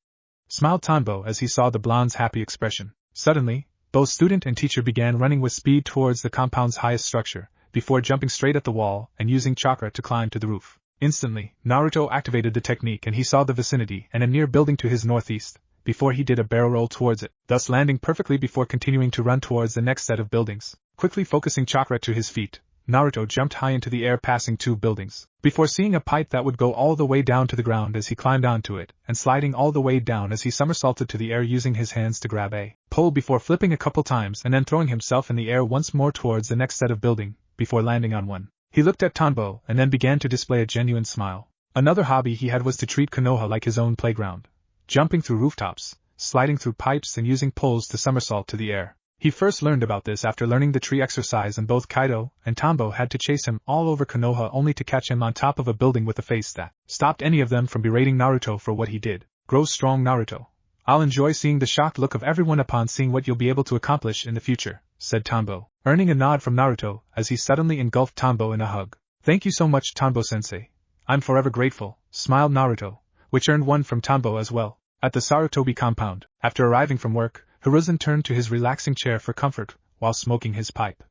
Smiled Tanbo as he saw the blonde's happy expression. Suddenly, both student and teacher began running with speed towards the compound's highest structure, before jumping straight at the wall and using chakra to climb to the roof. Instantly, Naruto activated the technique and he saw the vicinity and a near building to his northeast, before he did a barrel roll towards it, thus landing perfectly before continuing to run towards the next set of buildings. Quickly focusing chakra to his feet, Naruto jumped high into the air passing 2 buildings, before seeing a pipe that would go all the way down to the ground as he climbed onto it, and sliding all the way down as he somersaulted to the air using his hands to grab a pole before flipping a couple times and then throwing himself in the air once more towards the next set of building, before landing on one. He looked at Tanbo and then began to display a genuine smile. Another hobby he had was to treat Konoha like his own playground, jumping through rooftops, sliding through pipes and using poles to somersault to the air. He first learned about this after learning the tree exercise, and both Kaido and Tanbo had to chase him all over Konoha only to catch him on top of a building with a face that stopped any of them from berating Naruto for what he did. Grow strong, Naruto. I'll enjoy seeing the shocked look of everyone upon seeing what you'll be able to accomplish in the future, said Tanbo, earning a nod from Naruto as he suddenly engulfed Tanbo in a hug. Thank you so much, Tanbo-sensei. I'm forever grateful, smiled Naruto, which earned one from Tanbo as well. At the Sarutobi compound, after arriving from work, Hiruzen turned to his relaxing chair for comfort, while smoking his pipe.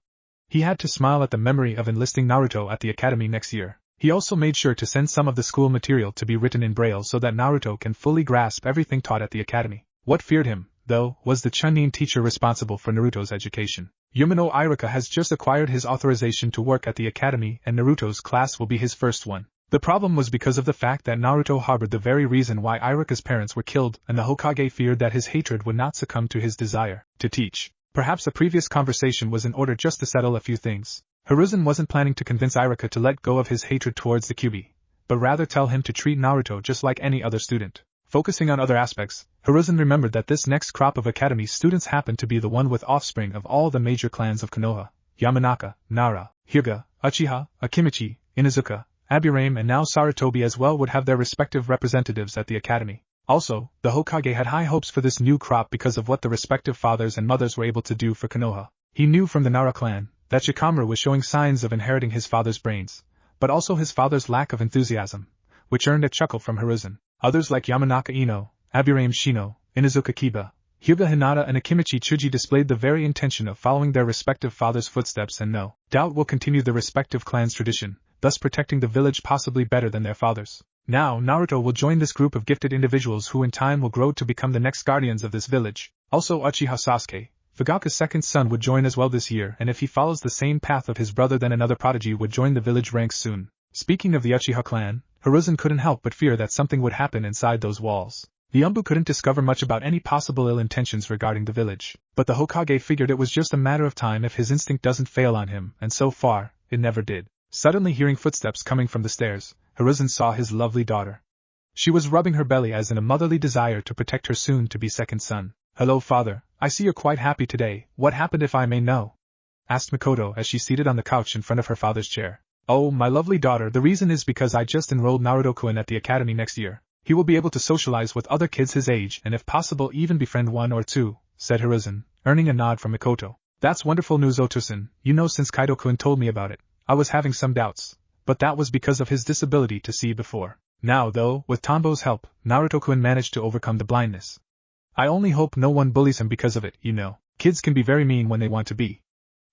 He had to smile at the memory of enlisting Naruto at the academy next year. He also made sure to send some of the school material to be written in Braille so that Naruto can fully grasp everything taught at the academy. What feared him, though, was the Chunin teacher responsible for Naruto's education. Yumino Iruka has just acquired his authorization to work at the academy and Naruto's class will be his first one. The problem was because of the fact that Naruto harbored the very reason why Iruka's parents were killed, and the Hokage feared that his hatred would not succumb to his desire to teach. Perhaps the previous conversation was in order just to settle a few things. Hiruzen wasn't planning to convince Iruka to let go of his hatred towards the Kyuubi, but rather tell him to treat Naruto just like any other student. Focusing on other aspects, Hiruzen remembered that this next crop of academy students happened to be the one with offspring of all the major clans of Konoha: Yamanaka, Nara, Hyuga, Uchiha, Akimichi, Inuzuka, Aburame and now Sarutobi as well would have their respective representatives at the academy. Also, the Hokage had high hopes for this new crop because of what the respective fathers and mothers were able to do for Konoha. He knew from the Nara clan that Shikamaru was showing signs of inheriting his father's brains, but also his father's lack of enthusiasm, which earned a chuckle from Hiruzen. Others like Yamanaka Ino, Aburame Shino, Inuzuka Kiba, Hyuga Hinata and Akimichi Chuji displayed the very intention of following their respective fathers' footsteps and no doubt will continue the respective clans' tradition, thus protecting the village possibly better than their fathers. Now Naruto will join this group of gifted individuals who in time will grow to become the next guardians of this village. Also Uchiha Sasuke, Fugaku's second son, would join as well this year, and if he follows the same path of his brother then another prodigy would join the village ranks soon. Speaking of the Uchiha clan, Hiruzen couldn't help but fear that something would happen inside those walls. The Umbu couldn't discover much about any possible ill intentions regarding the village, but the Hokage figured it was just a matter of time if his instinct doesn't fail on him, and so far, it never did. Suddenly hearing footsteps coming from the stairs, Hiruzen saw his lovely daughter. She was rubbing her belly as in a motherly desire to protect her soon-to-be second son. Hello father, I see you're quite happy today, what happened if I may know? Asked Mikoto as she seated on the couch in front of her father's chair. Oh, my lovely daughter, the reason is because I just enrolled Naruto-kun at the academy next year. He will be able to socialize with other kids his age and if possible even befriend one or two, said Hiruzen, earning a nod from Mikoto. That's wonderful news, Otosan. You know, since Kaido-kun told me about it, I was having some doubts, but that was because of his disability to see before. Now though, with Tanbo's help, Naruto-kun managed to overcome the blindness. I only hope no one bullies him because of it, you know. Kids can be very mean when they want to be.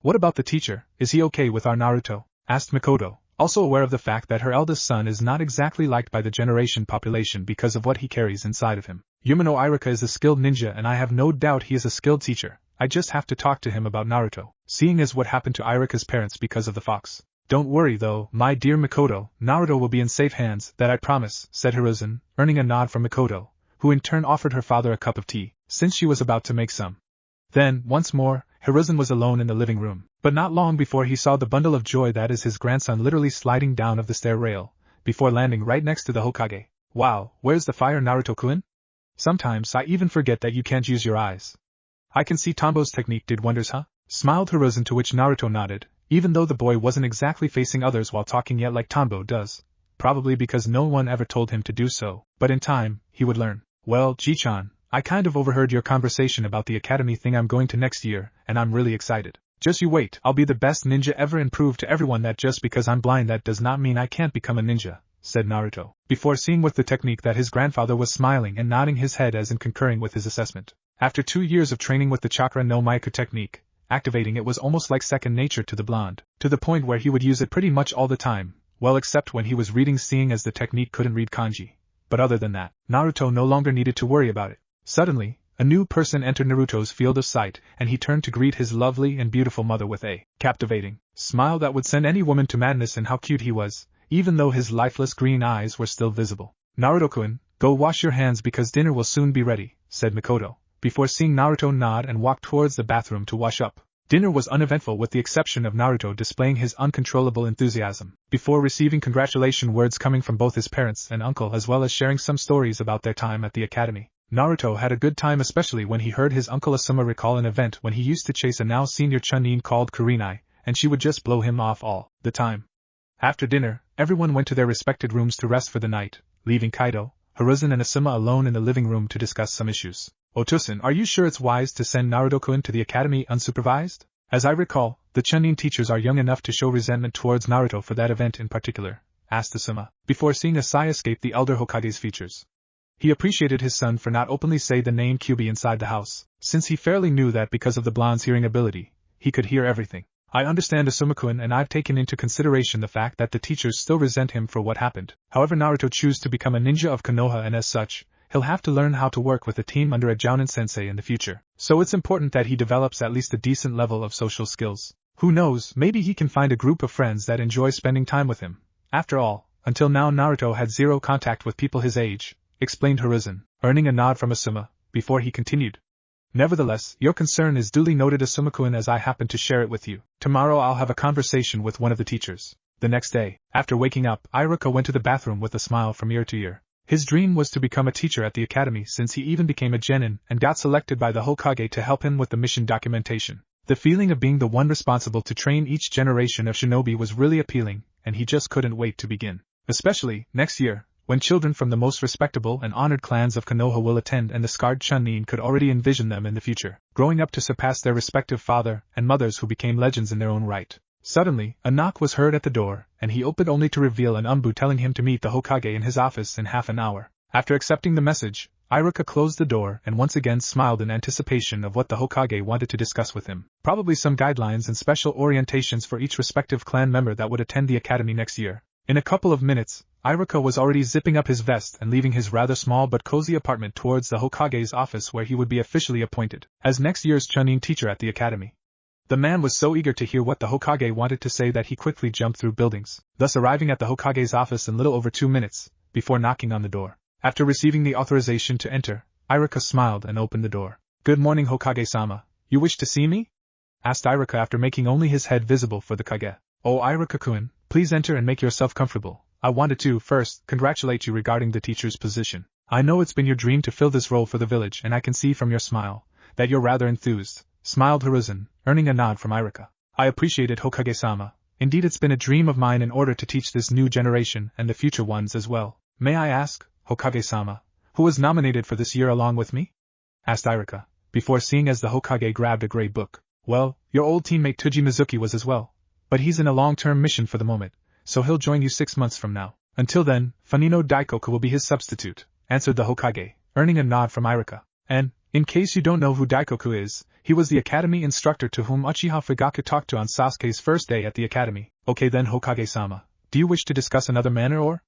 What about the teacher, is he okay with our Naruto? Asked Mikoto, also aware of the fact that her eldest son is not exactly liked by the generation population because of what he carries inside of him. Yumino Iruka is a skilled ninja and I have no doubt he is a skilled teacher. I just have to talk to him about Naruto, seeing as what happened to Iruka's parents because of the fox. Don't worry though, my dear Mikoto, Naruto will be in safe hands, that I promise, said Hiruzen, earning a nod from Mikoto, who in turn offered her father a cup of tea, since she was about to make some. Then, once more, Hiruzen was alone in the living room, but not long before he saw the bundle of joy that is his grandson literally sliding down of the stair rail, before landing right next to the Hokage. Wow, where's the fire, Naruto-kun? Sometimes I even forget that you can't use your eyes. I can see Tombo's technique did wonders, huh? Smiled Hiruzen, to which Naruto nodded, even though the boy wasn't exactly facing others while talking yet like Tombo does. Probably because no one ever told him to do so, but in time, he would learn. Well, Ji-chan, I kind of overheard your conversation about the academy thing I'm going to next year, and I'm really excited. Just you wait, I'll be the best ninja ever and prove to everyone that just because I'm blind that does not mean I can't become a ninja, said Naruto, before seeing with the technique that his grandfather was smiling and nodding his head as in concurring with his assessment. After 2 years of training with the chakra no Maiku technique, activating it was almost like second nature to the blonde, to the point where he would use it pretty much all the time, well except when he was reading, seeing as the technique couldn't read kanji. But other than that, Naruto no longer needed to worry about it. Suddenly, a new person entered Naruto's field of sight, and he turned to greet his lovely and beautiful mother with a captivating smile that would send any woman to madness in how cute he was, even though his lifeless green eyes were still visible. Naruto-kun, go wash your hands because dinner will soon be ready, said Mikoto, before seeing Naruto nod and walk towards the bathroom to wash up. Dinner was uneventful with the exception of Naruto displaying his uncontrollable enthusiasm, before receiving congratulation words coming from both his parents and uncle as well as sharing some stories about their time at the academy. Naruto had a good time, especially when he heard his uncle Asuma recall an event when he used to chase a now senior Chunin called Kurenai, and she would just blow him off all the time. After dinner, everyone went to their respected rooms to rest for the night, leaving Kaido, Hiruzen and Asuma alone in the living room to discuss some issues. Otosan, are you sure it's wise to send Naruto-kun to the academy unsupervised? As I recall, the Chunin teachers are young enough to show resentment towards Naruto for that event in particular, asked Asuma, before seeing a sigh escape the elder Hokage's features. He appreciated his son for not openly saying the name Kyuubi inside the house, since he fairly knew that because of the blonde's hearing ability, he could hear everything. I understand Asuma-kun, and I've taken into consideration the fact that the teachers still resent him for what happened. However, Naruto chooses to become a ninja of Konoha, and as such, he'll have to learn how to work with a team under a Jounin sensei in the future. So it's important that he develops at least a decent level of social skills. Who knows, maybe he can find a group of friends that enjoy spending time with him. After all, until now Naruto had zero contact with people his age, explained Hiruzen, earning a nod from Asuma, before he continued. Nevertheless, your concern is duly noted, Asuma-kun, as I happen to share it with you. Tomorrow I'll have a conversation with one of the teachers. The next day, after waking up, Iruka went to the bathroom with a smile from ear to ear. His dream was to become a teacher at the academy, since he even became a genin and got selected by the Hokage to help him with the mission documentation. The feeling of being the one responsible to train each generation of shinobi was really appealing, and he just couldn't wait to begin. Especially, next year, when children from the most respectable and honored clans of Konoha will attend, and the scarred Chunin could already envision them in the future, growing up to surpass their respective father and mothers who became legends in their own right. Suddenly, a knock was heard at the door, and he opened only to reveal an Umbu telling him to meet the Hokage in his office in half an hour. After accepting the message, Iruka closed the door and once again smiled in anticipation of what the Hokage wanted to discuss with him. Probably some guidelines and special orientations for each respective clan member that would attend the academy next year. In a couple of minutes, Iruka was already zipping up his vest and leaving his rather small but cozy apartment towards the Hokage's office, where he would be officially appointed as next year's Chunin teacher at the academy. The man was so eager to hear what the Hokage wanted to say that he quickly jumped through buildings, thus arriving at the Hokage's office in little over 2 minutes, before knocking on the door. After receiving the authorization to enter, Iruka smiled and opened the door. Good morning, Hokage-sama. You wish to see me? Asked Iruka after making only his head visible for the Kage. Oh, Iruka-kun, please enter and make yourself comfortable. I wanted to, first, congratulate you regarding the teacher's position. I know it's been your dream to fill this role for the village, and I can see from your smile that you're rather enthused, smiled Hiruzen, earning a nod from Iruka. I appreciate it, Hokage-sama. Indeed, it's been a dream of mine in order to teach this new generation and the future ones as well. May I ask, Hokage-sama, who was nominated for this year along with me? Asked Iruka, before seeing as the Hokage grabbed a gray book. Well, your old teammate Tuji Mizuki was as well, but he's in a long-term mission for the moment, so he'll join you 6 months from now. Until then, Fanino Daikoku will be his substitute, answered the Hokage, earning a nod from Iruka. And, in case you don't know who Daikoku is, he was the academy instructor to whom Uchiha Fugaku talked to on Sasuke's first day at the academy. Okay then, Hokage-sama, do you wish to discuss another matter or?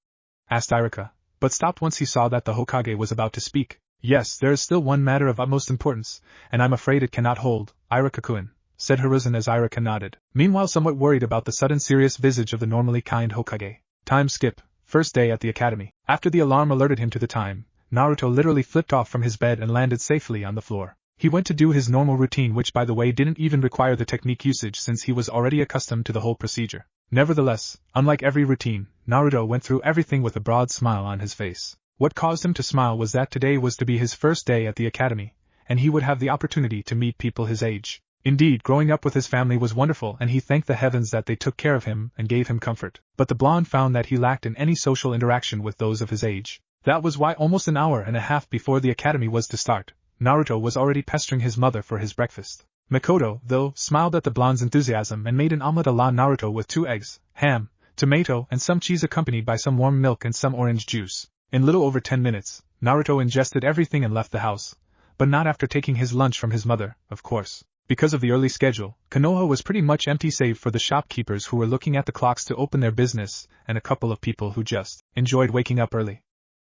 Asked Iruka, but stopped once he saw that the Hokage was about to speak. Yes, there is still one matter of utmost importance, and I'm afraid it cannot hold, Iruka-kun, said Hiruzen as Iruka nodded, meanwhile somewhat worried about the sudden serious visage of the normally kind Hokage. Time skip, first day at the academy. After the alarm alerted him to the time, Naruto literally flipped off from his bed and landed safely on the floor. He went to do his normal routine, which by the way didn't even require the technique usage since he was already accustomed to the whole procedure. Nevertheless, unlike every routine, Naruto went through everything with a broad smile on his face. What caused him to smile was that today was to be his first day at the academy, and he would have the opportunity to meet people his age. Indeed, growing up with his family was wonderful, and he thanked the heavens that they took care of him and gave him comfort. But the blonde found that he lacked in any social interaction with those of his age. That was why almost an hour and a half before the academy was to start, Naruto was already pestering his mother for his breakfast. Makoto, though, smiled at the blonde's enthusiasm and made an omelette a la Naruto with 2 eggs, ham, tomato, and some cheese accompanied by some warm milk and some orange juice. In little over 10 minutes, Naruto ingested everything and left the house, but not after taking his lunch from his mother, of course. Because of the early schedule, Konoha was pretty much empty save for the shopkeepers who were looking at the clocks to open their business, and a couple of people who just enjoyed waking up early.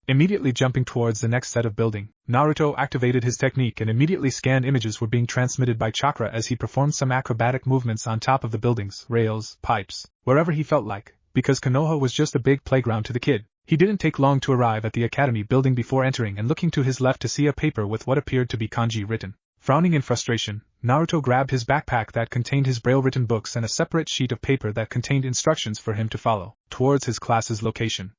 Immediately jumping towards the next set of building, Naruto activated his technique and immediately scanned images were being transmitted by chakra as he performed some acrobatic movements on top of the buildings, rails, pipes, wherever he felt like. Because Konoha was just a big playground to the kid, he didn't take long to arrive at the academy building before entering and looking to his left to see a paper with what appeared to be kanji written. Frowning in frustration, Naruto grabbed his backpack that contained his braille-written books and a separate sheet of paper that contained instructions for him to follow, towards his class's location.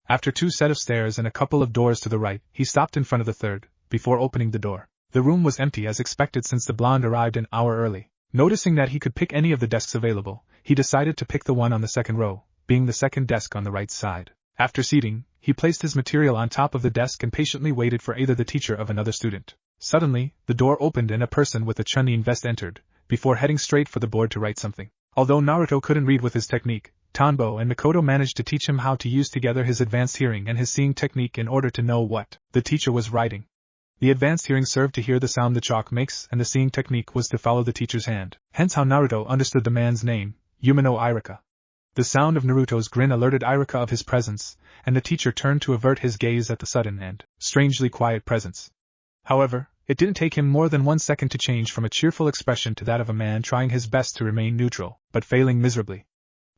After 2 sets of stairs and a couple of doors to the right, he stopped in front of the third, before opening the door. The room was empty as expected since the blonde arrived an hour early. Noticing that he could pick any of the desks available, he decided to pick the one on the second row, being the second desk on the right side. After seating, he placed his material on top of the desk and patiently waited for either the teacher or another student. Suddenly, the door opened and a person with a chunin vest entered, before heading straight for the board to write something. Although Naruto couldn't read with his technique, Tanbo and Makoto managed to teach him how to use together his advanced hearing and his seeing technique in order to know what the teacher was writing. The advanced hearing served to hear the sound the chalk makes, and the seeing technique was to follow the teacher's hand. Hence how Naruto understood the man's name, Yumino Irika. The sound of Naruto's grin alerted Irika of his presence, and the teacher turned to avert his gaze at the sudden and strangely quiet presence. However, it didn't take him more than 1 second to change from a cheerful expression to that of a man trying his best to remain neutral, but failing miserably.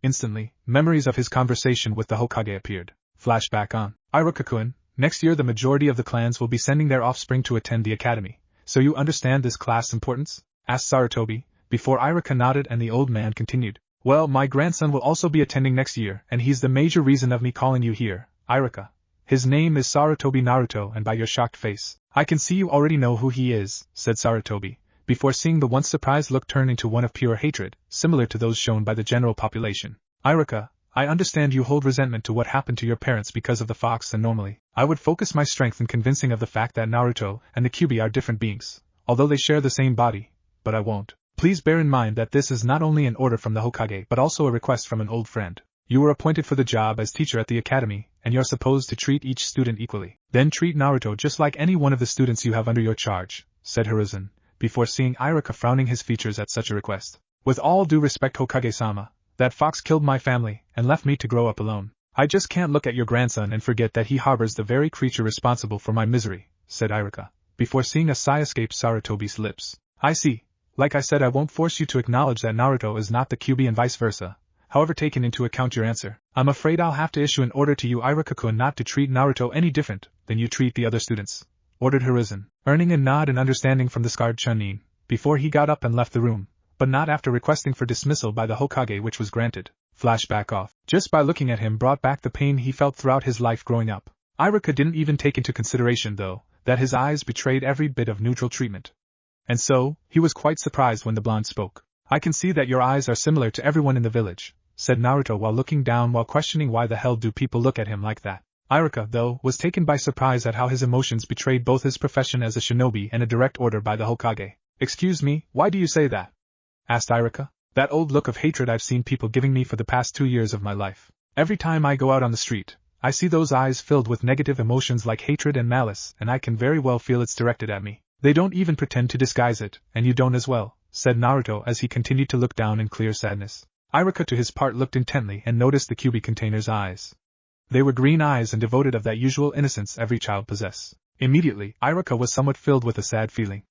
Instantly, memories of his conversation with the Hokage appeared. Flashback on. Irika-kun, next year the majority of the clans will be sending their offspring to attend the academy, so you understand this class' importance? Asked Sarutobi, before Irika nodded and the old man continued. Well, my grandson will also be attending next year and he's the major reason of me calling you here, Irika. His name is Sarutobi Naruto and by your shocked face, I can see you already know who he is, said Sarutobi, before seeing the once surprised look turn into one of pure hatred, similar to those shown by the general population. Irika, I understand you hold resentment to what happened to your parents because of the fox, and normally, I would focus my strength in convincing of the fact that Naruto and the Kyuubi are different beings, although they share the same body, but I won't. Please bear in mind that this is not only an order from the Hokage but also a request from an old friend. You were appointed for the job as teacher at the academy, and you're supposed to treat each student equally. Then treat Naruto just like any one of the students you have under your charge, said Hiruzen, before seeing Irika frowning his features at such a request. With all due respect, Hokage-sama, that fox killed my family and left me to grow up alone. I just can't look at your grandson and forget that he harbors the very creature responsible for my misery, said Irika, before seeing a sigh escape Sarutobi's lips. I see. Like I said, I won't force you to acknowledge that Naruto is not the Kyuubi and vice versa. However, taking into account your answer, I'm afraid I'll have to issue an order to you, Irika-kun, not to treat Naruto any different than you treat the other students, ordered Hiruzen, earning a nod and understanding from the scarred Chunin, before he got up and left the room, but not after requesting for dismissal by the Hokage, which was granted. Flashback off. Just by looking at him brought back the pain he felt throughout his life growing up. Irika didn't even take into consideration, though, that his eyes betrayed every bit of neutral treatment. And so, he was quite surprised when the blonde spoke. I can see that your eyes are similar to everyone in the village, said Naruto while looking down while questioning why the hell do people look at him like that. Irika, though, was taken by surprise at how his emotions betrayed both his profession as a shinobi and a direct order by the Hokage. Excuse me, why do you say that? Asked Irika. That old look of hatred I've seen people giving me for the past 2 years of my life. Every time I go out on the street, I see those eyes filled with negative emotions like hatred and malice, and I can very well feel it's directed at me. They don't even pretend to disguise it, and you don't as well, said Naruto as he continued to look down in clear sadness. Irika to his part looked intently and noticed the Kyuubi container's eyes. They were green eyes and devoted of that usual innocence every child possesses. Immediately, Irika was somewhat filled with a sad feeling.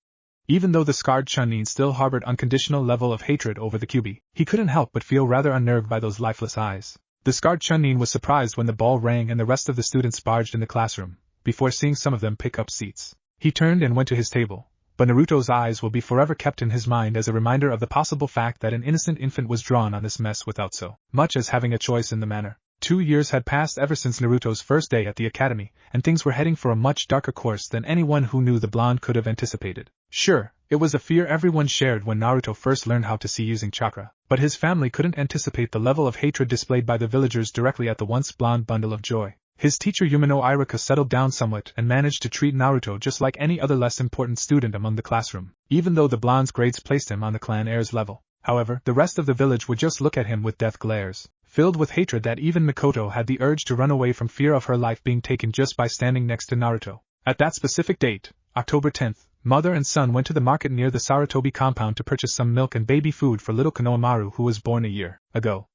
Even though the scarred Chunin still harbored unconditional level of hatred over the Kyuubi, he couldn't help but feel rather unnerved by those lifeless eyes. The scarred Chunin was surprised when the bell rang and the rest of the students barged in the classroom, before seeing some of them pick up seats. He turned and went to his table, but Naruto's eyes will be forever kept in his mind as a reminder of the possible fact that an innocent infant was drawn on this mess without so much as having a choice in the matter. 2 years had passed ever since Naruto's first day at the academy, and things were heading for a much darker course than anyone who knew the blonde could have anticipated. Sure, it was a fear everyone shared when Naruto first learned how to see using chakra, but his family couldn't anticipate the level of hatred displayed by the villagers directly at the once blonde bundle of joy. His teacher Yumino Irika settled down somewhat and managed to treat Naruto just like any other less important student among the classroom, even though the blonde's grades placed him on the clan heir's level. However, the rest of the village would just look at him with death glares, filled with hatred that even Mikoto had the urge to run away from fear of her life being taken just by standing next to Naruto. At that specific date, October 10th, mother and son went to the market near the Sarutobi compound to purchase some milk and baby food for little Konohamaru, who was born a year ago.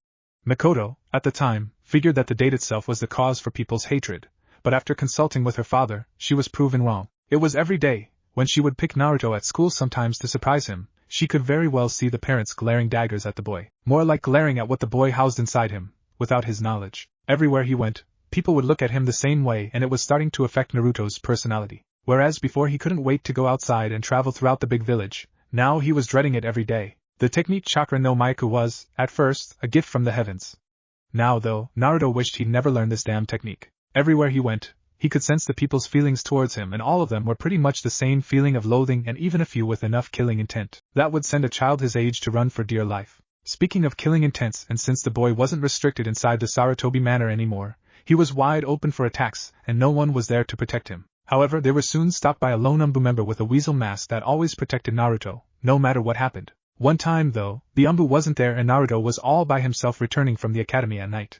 Mikoto, at the time, figured that the date itself was the cause for people's hatred, but after consulting with her father, she was proven wrong. It was every day, when she would pick Naruto at school sometimes to surprise him, she could very well see the parents glaring daggers at the boy, more like glaring at what the boy housed inside him, without his knowledge. Everywhere he went, people would look at him the same way, and it was starting to affect Naruto's personality. Whereas before he couldn't wait to go outside and travel throughout the big village, now he was dreading it every day. The technique Chakra no Maiku was, at first, a gift from the heavens. Now though, Naruto wished he'd never learned this damn technique. Everywhere he went, he could sense the people's feelings towards him, and all of them were pretty much the same feeling of loathing, and even a few with enough killing intent that would send a child his age to run for dear life. Speaking of killing intents, and since the boy wasn't restricted inside the Sarutobi Manor anymore, he was wide open for attacks, and no one was there to protect him. However, they were soon stopped by a lone Umbu member with a weasel mask that always protected Naruto, no matter what happened. One time though, the Umbu wasn't there and Naruto was all by himself returning from the academy at night.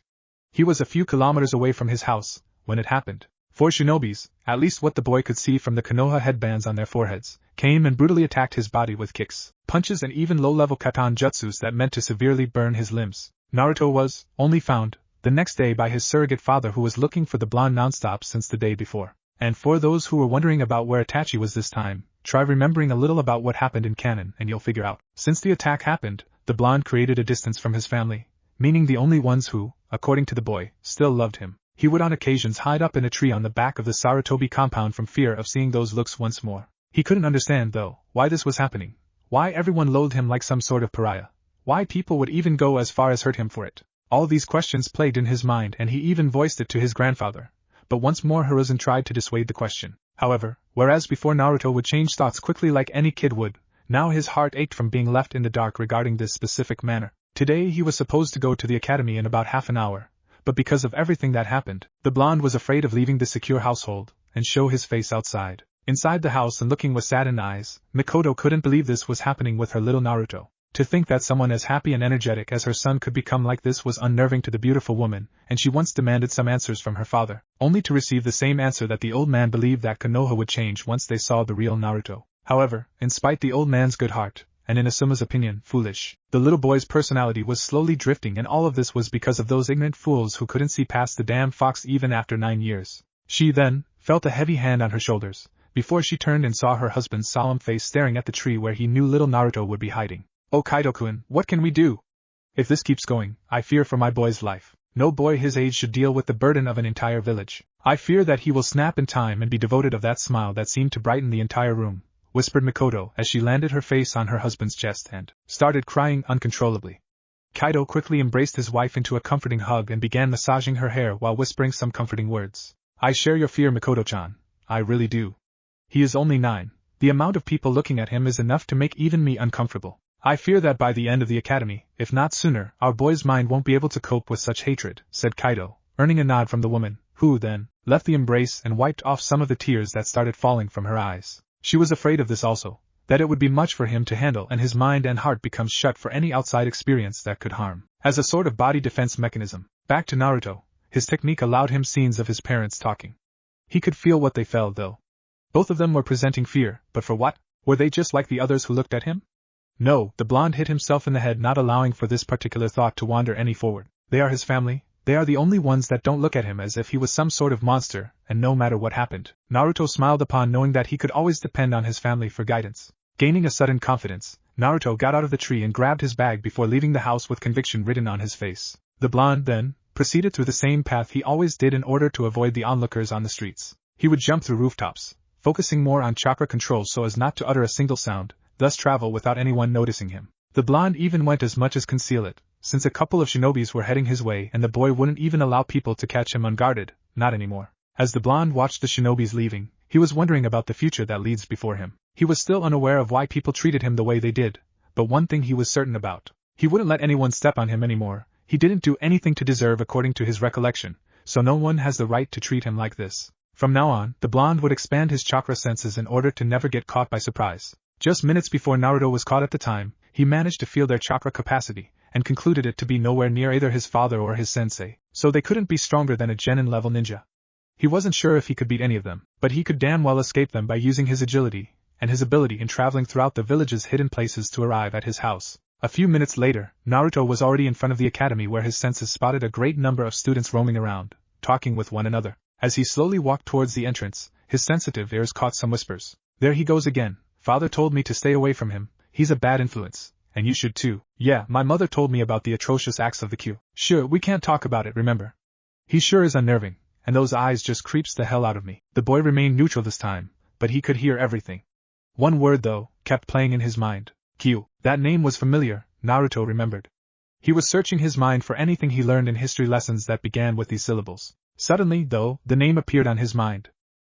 He was a few kilometers away from his house when it happened. 4 shinobis, at least what the boy could see from the Konoha headbands on their foreheads, came and brutally attacked his body with kicks, punches and even low-level katan jutsus that meant to severely burn his limbs. Naruto was only found the next day by his surrogate father, who was looking for the blonde nonstop since the day before. And for those who were wondering about where Itachi was this time, try remembering a little about what happened in canon and you'll figure out. Since the attack happened, the blonde created a distance from his family, meaning the only ones who, according to the boy, still loved him. He would on occasions hide up in a tree on the back of the Sarutobi compound from fear of seeing those looks once more. He couldn't understand, though, why this was happening, why everyone loathed him like some sort of pariah, why people would even go as far as hurt him for it. All these questions plagued in his mind, and he even voiced it to his grandfather. But once more Hiruzen tried to dissuade the question. However, whereas before Naruto would change thoughts quickly like any kid would, now his heart ached from being left in the dark regarding this specific matter. Today he was supposed to go to the academy in about half an hour, but because of everything that happened, the blonde was afraid of leaving the secure household and show his face outside. Inside the house and looking with saddened eyes, Mikoto couldn't believe this was happening with her little Naruto. To think that someone as happy and energetic as her son could become like this was unnerving to the beautiful woman, and she once demanded some answers from her father, only to receive the same answer that the old man believed that Konoha would change once they saw the real Naruto. However, in spite the old man's good heart, and in Asuma's opinion, foolish, the little boy's personality was slowly drifting, and all of this was because of those ignorant fools who couldn't see past the damn fox even after 9 years. She then felt a heavy hand on her shoulders, before she turned and saw her husband's solemn face staring at the tree where he knew little Naruto would be hiding. "Oh Kaido-kun, what can we do? If this keeps going, I fear for my boy's life. No boy his age should deal with the burden of an entire village. I fear that he will snap in time and be devoid of that smile that seemed to brighten the entire room," whispered Mikoto as she landed her face on her husband's chest and started crying uncontrollably. Kaido quickly embraced his wife into a comforting hug and began massaging her hair while whispering some comforting words. "I share your fear, Mikoto-chan. I really do. He is only 9. The amount of people looking at him is enough to make even me uncomfortable. I fear that by the end of the academy, if not sooner, our boy's mind won't be able to cope with such hatred," said Kaido, earning a nod from the woman, who then left the embrace and wiped off some of the tears that started falling from her eyes. She was afraid of this also, that it would be much for him to handle and his mind and heart become shut for any outside experience that could harm. As a sort of body defense mechanism, back to Naruto, his technique allowed him scenes of his parents talking. He could feel what they felt though. Both of them were presenting fear, but for what? Were they just like the others who looked at him? No, the blonde hit himself in the head, not allowing for this particular thought to wander any forward. They are his family, they are the only ones that don't look at him as if he was some sort of monster, and no matter what happened, Naruto smiled upon knowing that he could always depend on his family for guidance. Gaining a sudden confidence, Naruto got out of the tree and grabbed his bag before leaving the house with conviction written on his face. The blonde then proceeded through the same path he always did in order to avoid the onlookers on the streets. He would jump through rooftops, focusing more on chakra control so as not to utter a single sound, thus travel without anyone noticing him. The blonde even went as much as conceal it, since a couple of shinobis were heading his way and the boy wouldn't even allow people to catch him unguarded, not anymore. As the blonde watched the shinobis leaving, he was wondering about the future that leads before him. He was still unaware of why people treated him the way they did, but one thing he was certain about. He wouldn't let anyone step on him anymore. He didn't do anything to deserve according to his recollection, so no one has the right to treat him like this. From now on, the blonde would expand his chakra senses in order to never get caught by surprise. Just minutes before Naruto was caught at the time, he managed to feel their chakra capacity, and concluded it to be nowhere near either his father or his sensei, so they couldn't be stronger than a genin-level ninja. He wasn't sure if he could beat any of them, but he could damn well escape them by using his agility, and his ability in traveling throughout the village's hidden places to arrive at his house. A few minutes later, Naruto was already in front of the academy where his senses spotted a great number of students roaming around, talking with one another. As he slowly walked towards the entrance, his sensitive ears caught some whispers. "There he goes again. Father told me to stay away from him. He's a bad influence. And you should too. Yeah, my mother told me about the atrocious acts of the Q. Sure, we can't talk about it, remember? He sure is unnerving, and those eyes just creeps the hell out of me." The boy remained neutral this time, but he could hear everything. One word, though, kept playing in his mind. Q. That name was familiar, Naruto remembered. He was searching his mind for anything he learned in history lessons that began with these syllables. Suddenly, though, the name appeared on his mind.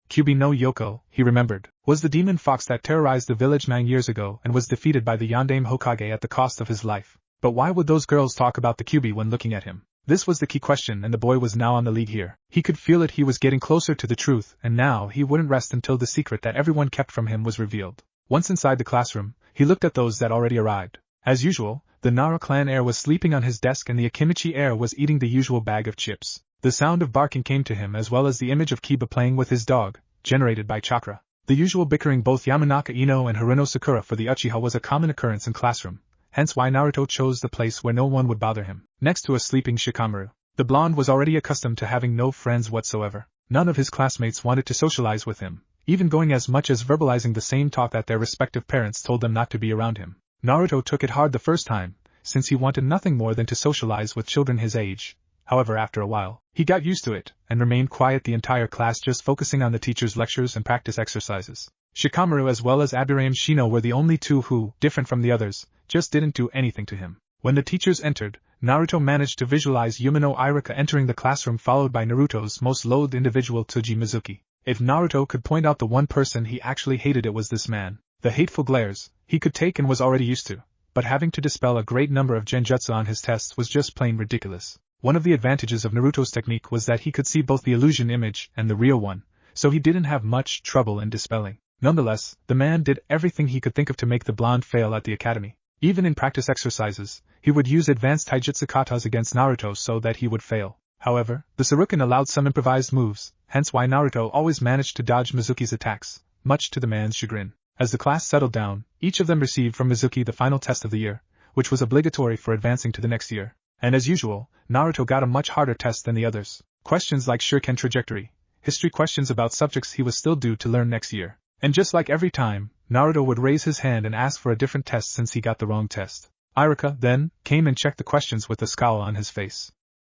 Kyubi no Yoko, he remembered, was the demon fox that terrorized the village 9 years ago and was defeated by the Yondaime Hokage at the cost of his life. But why would those girls talk about the Kyubi when looking at him? This was the key question, and the boy was now on the lead here. He could feel it, he was getting closer to the truth, and now he wouldn't rest until the secret that everyone kept from him was revealed. Once inside the classroom, he looked at those that already arrived. As usual, the Nara clan heir was sleeping on his desk and the Akimichi heir was eating the usual bag of chips. The sound of barking came to him as well as the image of Kiba playing with his dog, generated by chakra. The usual bickering both Yamanaka Ino and Haruno Sakura for the Uchiha was a common occurrence in classroom, hence why Naruto chose the place where no one would bother him, next to a sleeping Shikamaru. The blonde was already accustomed to having no friends whatsoever. None of his classmates wanted to socialize with him, even going as much as verbalizing the same talk that their respective parents told them not to be around him. Naruto took it hard the first time, since he wanted nothing more than to socialize with children his age. However, after a while, he got used to it, and remained quiet the entire class, just focusing on the teacher's lectures and practice exercises. Shikamaru as well as Aburame Shino were the only two who, different from the others, just didn't do anything to him. When the teachers entered, Naruto managed to visualize Yumino Irika entering the classroom followed by Naruto's most loathed individual Tsuji Mizuki. If Naruto could point out the one person he actually hated, it was this man. The hateful glares, he could take and was already used to, but having to dispel a great number of genjutsu on his tests was just plain ridiculous. One of the advantages of Naruto's technique was that he could see both the illusion image and the real one, so he didn't have much trouble in dispelling. Nonetheless, the man did everything he could think of to make the blonde fail at the academy. Even in practice exercises, he would use advanced taijutsu katas against Naruto so that he would fail. However, the Shuriken allowed some improvised moves, hence why Naruto always managed to dodge Mizuki's attacks, much to the man's chagrin. As the class settled down, each of them received from Mizuki the final test of the year, which was obligatory for advancing to the next year. And as usual, Naruto got a much harder test than the others. Questions like Shuriken trajectory, history questions about subjects he was still due to learn next year. And just like every time, Naruto would raise his hand and ask for a different test since he got the wrong test. Irika, then, came and checked the questions with a scowl on his face.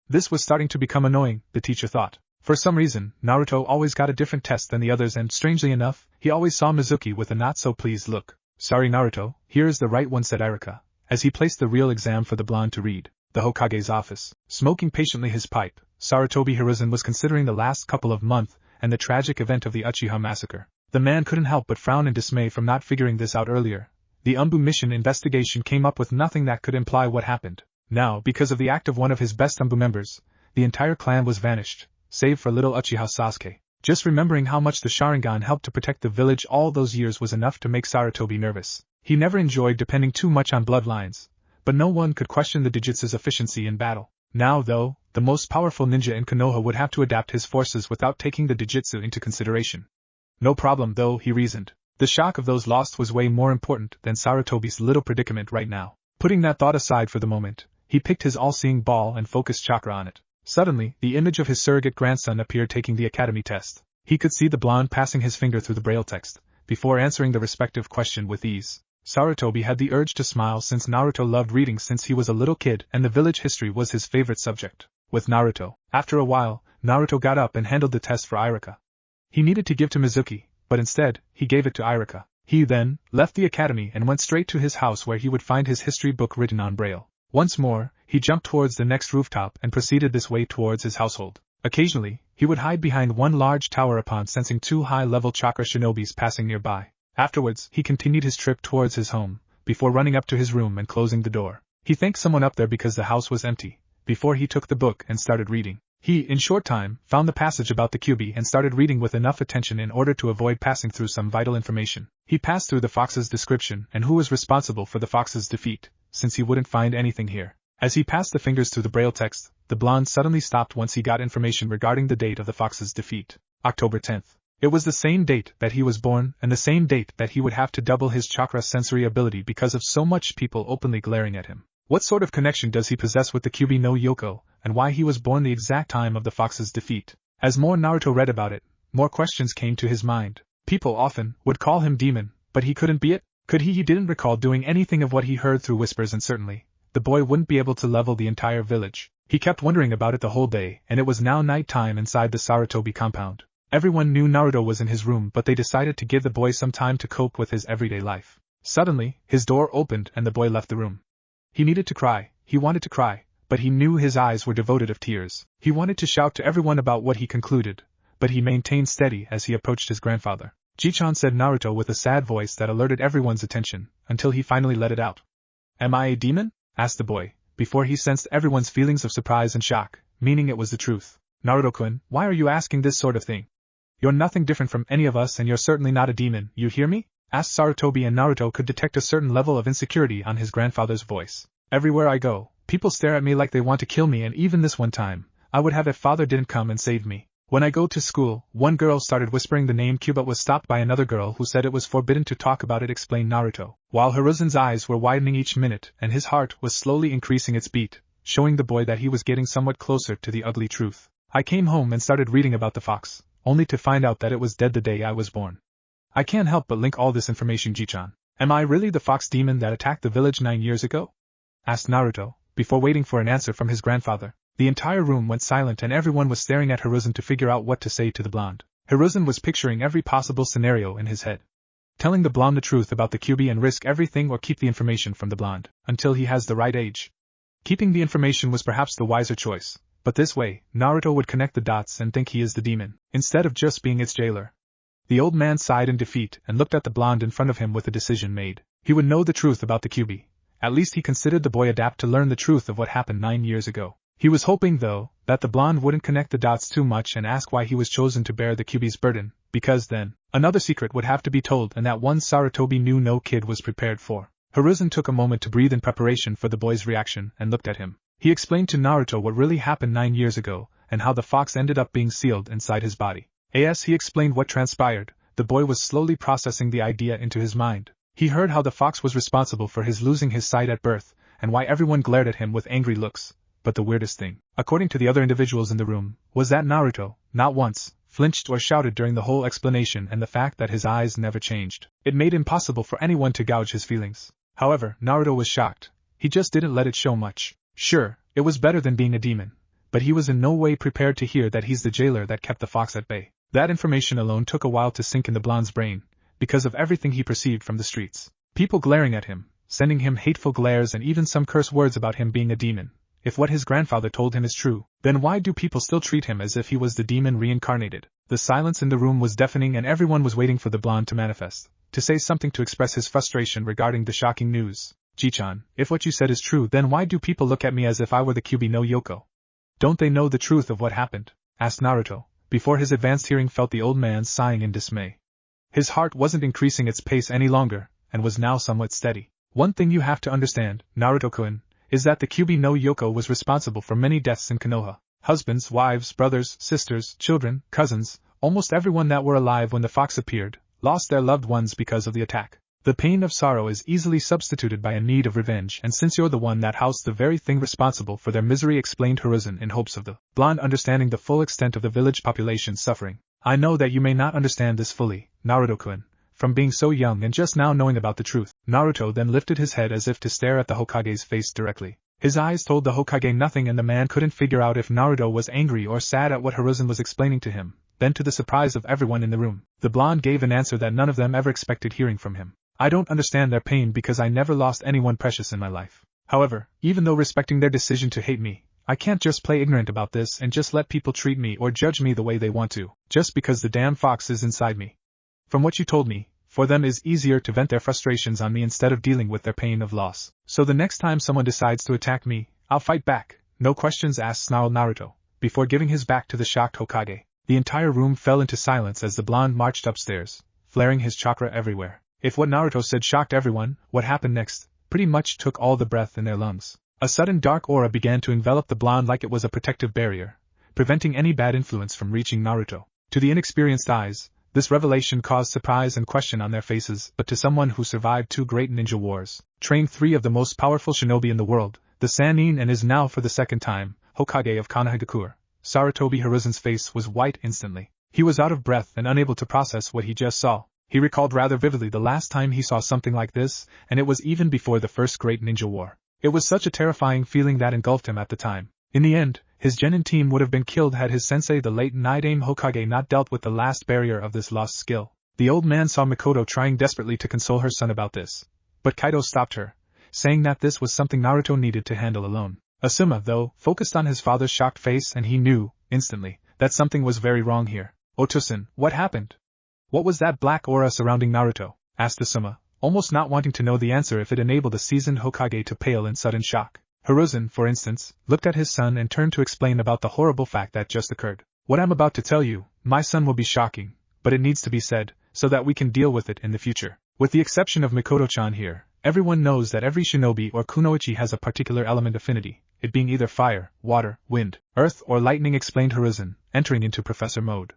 This was starting to become annoying, the teacher thought. For some reason, Naruto always got a different test than the others, and strangely enough, he always saw Mizuki with a not-so-pleased look. "Sorry Naruto, here is the right one," said Irika, as he placed the real exam for the blonde to read. The Hokage's office. Smoking patiently his pipe, Sarutobi Hiruzen was considering the last couple of months and the tragic event of the Uchiha massacre. The man couldn't help but frown in dismay from not figuring this out earlier. The Umbu mission investigation came up with nothing that could imply what happened. Now, because of the act of one of his best Umbu members, the entire clan was vanished, save for little Uchiha Sasuke. Just remembering how much the Sharingan helped to protect the village all those years was enough to make Sarutobi nervous. He never enjoyed depending too much on bloodlines, but no one could question the Dijutsu's efficiency in battle. Now, though, the most powerful ninja in Konoha would have to adapt his forces without taking the Dijutsu into consideration. No problem, though, he reasoned. The shock of those lost was way more important than Sarutobi's little predicament right now. Putting that thought aside for the moment, he picked his all-seeing ball and focused chakra on it. Suddenly, the image of his surrogate grandson appeared taking the academy test. He could see the blonde passing his finger through the braille text, before answering the respective question with ease. Sarutobi had the urge to smile since Naruto loved reading since he was a little kid and the village history was his favorite subject. With Naruto. After a while, Naruto got up and handled the test for Irika. He needed to give to Mizuki, but instead, he gave it to Irika. He then left the academy and went straight to his house where he would find his history book written on braille. Once more, he jumped towards the next rooftop and proceeded this way towards his household. Occasionally, he would hide behind one large tower upon sensing two high-level chakra shinobis passing nearby. Afterwards, he continued his trip towards his home, before running up to his room and closing the door. He thanked someone up there because the house was empty, before he took the book and started reading. He, in short time, found the passage about the Kyuubi and started reading with enough attention in order to avoid passing through some vital information. He passed through the fox's description and who was responsible for the fox's defeat, since he wouldn't find anything here. As he passed the fingers through the braille text, the blonde suddenly stopped once he got information regarding the date of the fox's defeat. October 10th. It was the same date that he was born and the same date that he would have to double his chakra sensory ability because of so much people openly glaring at him. What sort of connection does he possess with the Kyuubi no Yoko, and why he was born the exact time of the fox's defeat? As more Naruto read about it, more questions came to his mind. People often would call him demon, but he couldn't be it? Could he? He didn't recall doing anything of what he heard through whispers, and certainly, the boy wouldn't be able to level the entire village. He kept wondering about it the whole day, and it was now night time inside the Sarutobi compound. Everyone knew Naruto was in his room, but they decided to give the boy some time to cope with his everyday life. Suddenly, his door opened and the boy left the room. He needed to cry, he wanted to cry, but he knew his eyes were devoid of tears. He wanted to shout to everyone about what he concluded, but he maintained steady as he approached his grandfather. Ji-chan, said Naruto with a sad voice that alerted everyone's attention, until he finally let it out. Am I a demon? Asked the boy, before he sensed everyone's feelings of surprise and shock, meaning it was the truth. Naruto-kun, why are you asking this sort of thing? You're nothing different from any of us and you're certainly not a demon, you hear me? Asked Sarutobi, and Naruto could detect a certain level of insecurity on his grandfather's voice. Everywhere I go, people stare at me like they want to kill me, and even this one time, I would have if father didn't come and save me. When I go to school, one girl started whispering the name Q but was stopped by another girl who said it was forbidden to talk about it, explained Naruto, while Hiruzen's eyes were widening each minute and his heart was slowly increasing its beat, showing the boy that he was getting somewhat closer to the ugly truth. I came home and started reading about the fox, only to find out that it was dead the day I was born. I can't help but link all this information, Ji-chan. Am I really the fox demon that attacked the village 9 years ago? Asked Naruto, before waiting for an answer from his grandfather. The entire room went silent and everyone was staring at Hiruzen to figure out what to say to the blonde. Hiruzen was picturing every possible scenario in his head. Telling the blonde the truth about the Kyuubi and risk everything, or keep the information from the blonde until he has the right age. Keeping the information was perhaps the wiser choice, but this way, Naruto would connect the dots and think he is the demon, instead of just being its jailer. The old man sighed in defeat and looked at the blonde in front of him with a decision made. He would know the truth about the Kyuubi. At least he considered the boy adapt to learn the truth of what happened 9 years ago. He was hoping, though, that the blonde wouldn't connect the dots too much and ask why he was chosen to bear the Kyuubi's burden, because then, another secret would have to be told, and that one Sarutobi knew no kid was prepared for. Hiruzen took a moment to breathe in preparation for the boy's reaction and looked at him. He explained to Naruto what really happened 9 years ago, and how the fox ended up being sealed inside his body. As he explained what transpired, the boy was slowly processing the idea into his mind. He heard how the fox was responsible for his losing his sight at birth, and why everyone glared at him with angry looks. But the weirdest thing, according to the other individuals in the room, was that Naruto, not once, flinched or shouted during the whole explanation, and the fact that his eyes never changed. It made it impossible for anyone to gauge his feelings. However, Naruto was shocked. He just didn't let it show much. Sure, it was better than being a demon, but he was in no way prepared to hear that he's the jailer that kept the fox at bay. That information alone took a while to sink in the blonde's brain, because of everything he perceived from the streets. People glaring at him, sending him hateful glares, and even some curse words about him being a demon. If what his grandfather told him is true, then why do people still treat him as if he was the demon reincarnated? The silence in the room was deafening and everyone was waiting for the blonde to manifest, to say something to express his frustration regarding the shocking news. Ji-chan, if what you said is true, then why do people look at me as if I were the Kyuubi no Yoko? Don't they know the truth of what happened? Asked Naruto, before his advanced hearing felt the old man sighing in dismay. His heart wasn't increasing its pace any longer, and was now somewhat steady. One thing you have to understand, Naruto-kun, is that the Kyuubi no Yoko was responsible for many deaths in Konoha. Husbands, wives, brothers, sisters, children, cousins, almost everyone that were alive when the fox appeared, lost their loved ones because of the attack. The pain of sorrow is easily substituted by a need of revenge, and since you're the one that housed the very thing responsible for their misery, explained Hiruzen in hopes of the blonde understanding the full extent of the village population's suffering. I know that you may not understand this fully, Naruto-kun, from being so young and just now knowing about the truth. Naruto then lifted his head as if to stare at the Hokage's face directly. His eyes told the Hokage nothing, and the man couldn't figure out if Naruto was angry or sad at what Hiruzen was explaining to him. Then, to the surprise of everyone in the room, the blonde gave an answer that none of them ever expected hearing from him. I don't understand their pain because I never lost anyone precious in my life. However, even though respecting their decision to hate me, I can't just play ignorant about this and just let people treat me or judge me the way they want to, just because the damn fox is inside me. From what you told me, for them is easier to vent their frustrations on me instead of dealing with their pain of loss. So the next time someone decides to attack me, I'll fight back, no questions asked, snarled Naruto, before giving his back to the shocked Hokage. The entire room fell into silence as the blonde marched upstairs, flaring his chakra everywhere. If what Naruto said shocked everyone, what happened next pretty much took all the breath in their lungs. A sudden dark aura began to envelop the blonde like it was a protective barrier, preventing any bad influence from reaching Naruto. To the inexperienced eyes, this revelation caused surprise and question on their faces, but to someone who survived 2 great ninja wars, trained 3 of the most powerful shinobi in the world, the Sannin and is now for the second time, Hokage of Konohagakure, Sarutobi Hiruzen's face was white instantly. He was out of breath and unable to process what he just saw. He recalled rather vividly the last time he saw something like this, and it was even before the first great ninja war. It was such a terrifying feeling that engulfed him at the time. In the end, his genin team would have been killed had his sensei, the late Naidame Hokage, not dealt with the last barrier of this lost skill. The old man saw Mikoto trying desperately to console her son about this, but Kaido stopped her, saying that this was something Naruto needed to handle alone. Asuma, though, focused on his father's shocked face, and he knew, instantly, that something was very wrong here. Otosan, what happened? What was that black aura surrounding Naruto? Asked Asuma, almost not wanting to know the answer if it enabled a seasoned Hokage to pale in sudden shock. Hiruzen, for instance, looked at his son and turned to explain about the horrible fact that just occurred. What I'm about to tell you, my son, will be shocking, but it needs to be said, so that we can deal with it in the future. With the exception of Mikoto-chan here, everyone knows that every shinobi or kunoichi has a particular element affinity, it being either fire, water, wind, earth, or lightning, explained Hiruzen, entering into professor mode.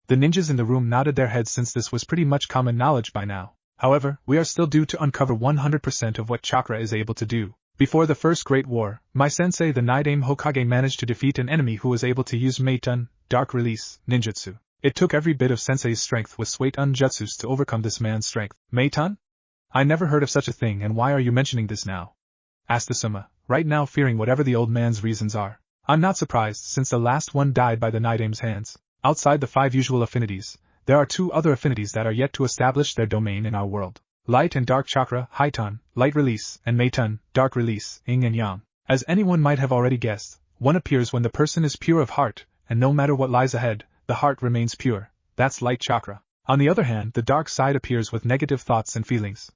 The ninjas in the room nodded their heads since this was pretty much common knowledge by now. However, we are still due to uncover 100% of what chakra is able to do. Before the First Great War, my sensei, the Naidame Hokage, managed to defeat an enemy who was able to use Meitun, Dark Release, ninjutsu. It took every bit of sensei's strength with Suetun jutsus to overcome this man's strength. Meitun? I never heard of such a thing, and why are you mentioning this now? Asked Asuma, right now fearing whatever the old man's reasons are. I'm not surprised, since the last one died by the Naidame's hands. Outside the 5 usual affinities, there are 2 other affinities that are yet to establish their domain in our world. Light and Dark Chakra, Haitan, Light Release, and Meitun, Dark Release, Yin and Yang. As anyone might have already guessed, one appears when the person is pure of heart, and no matter what lies ahead, the heart remains pure. That's Light Chakra. On the other hand, the dark side appears with negative thoughts and feelings.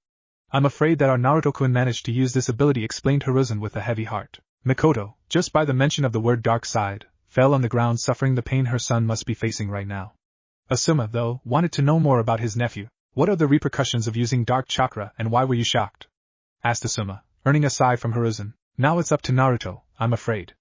I'm afraid that our Naruto-kun managed to use this ability, explained Hiruzen with a heavy heart. Mikoto, just by the mention of the word dark side, fell on the ground, suffering the pain her son must be facing right now. Asuma, though, wanted to know more about his nephew. What are the repercussions of using Dark Chakra, and why were you shocked? Asked Asuma, earning a sigh from Hiruzen. Now it's up to Naruto, I'm afraid.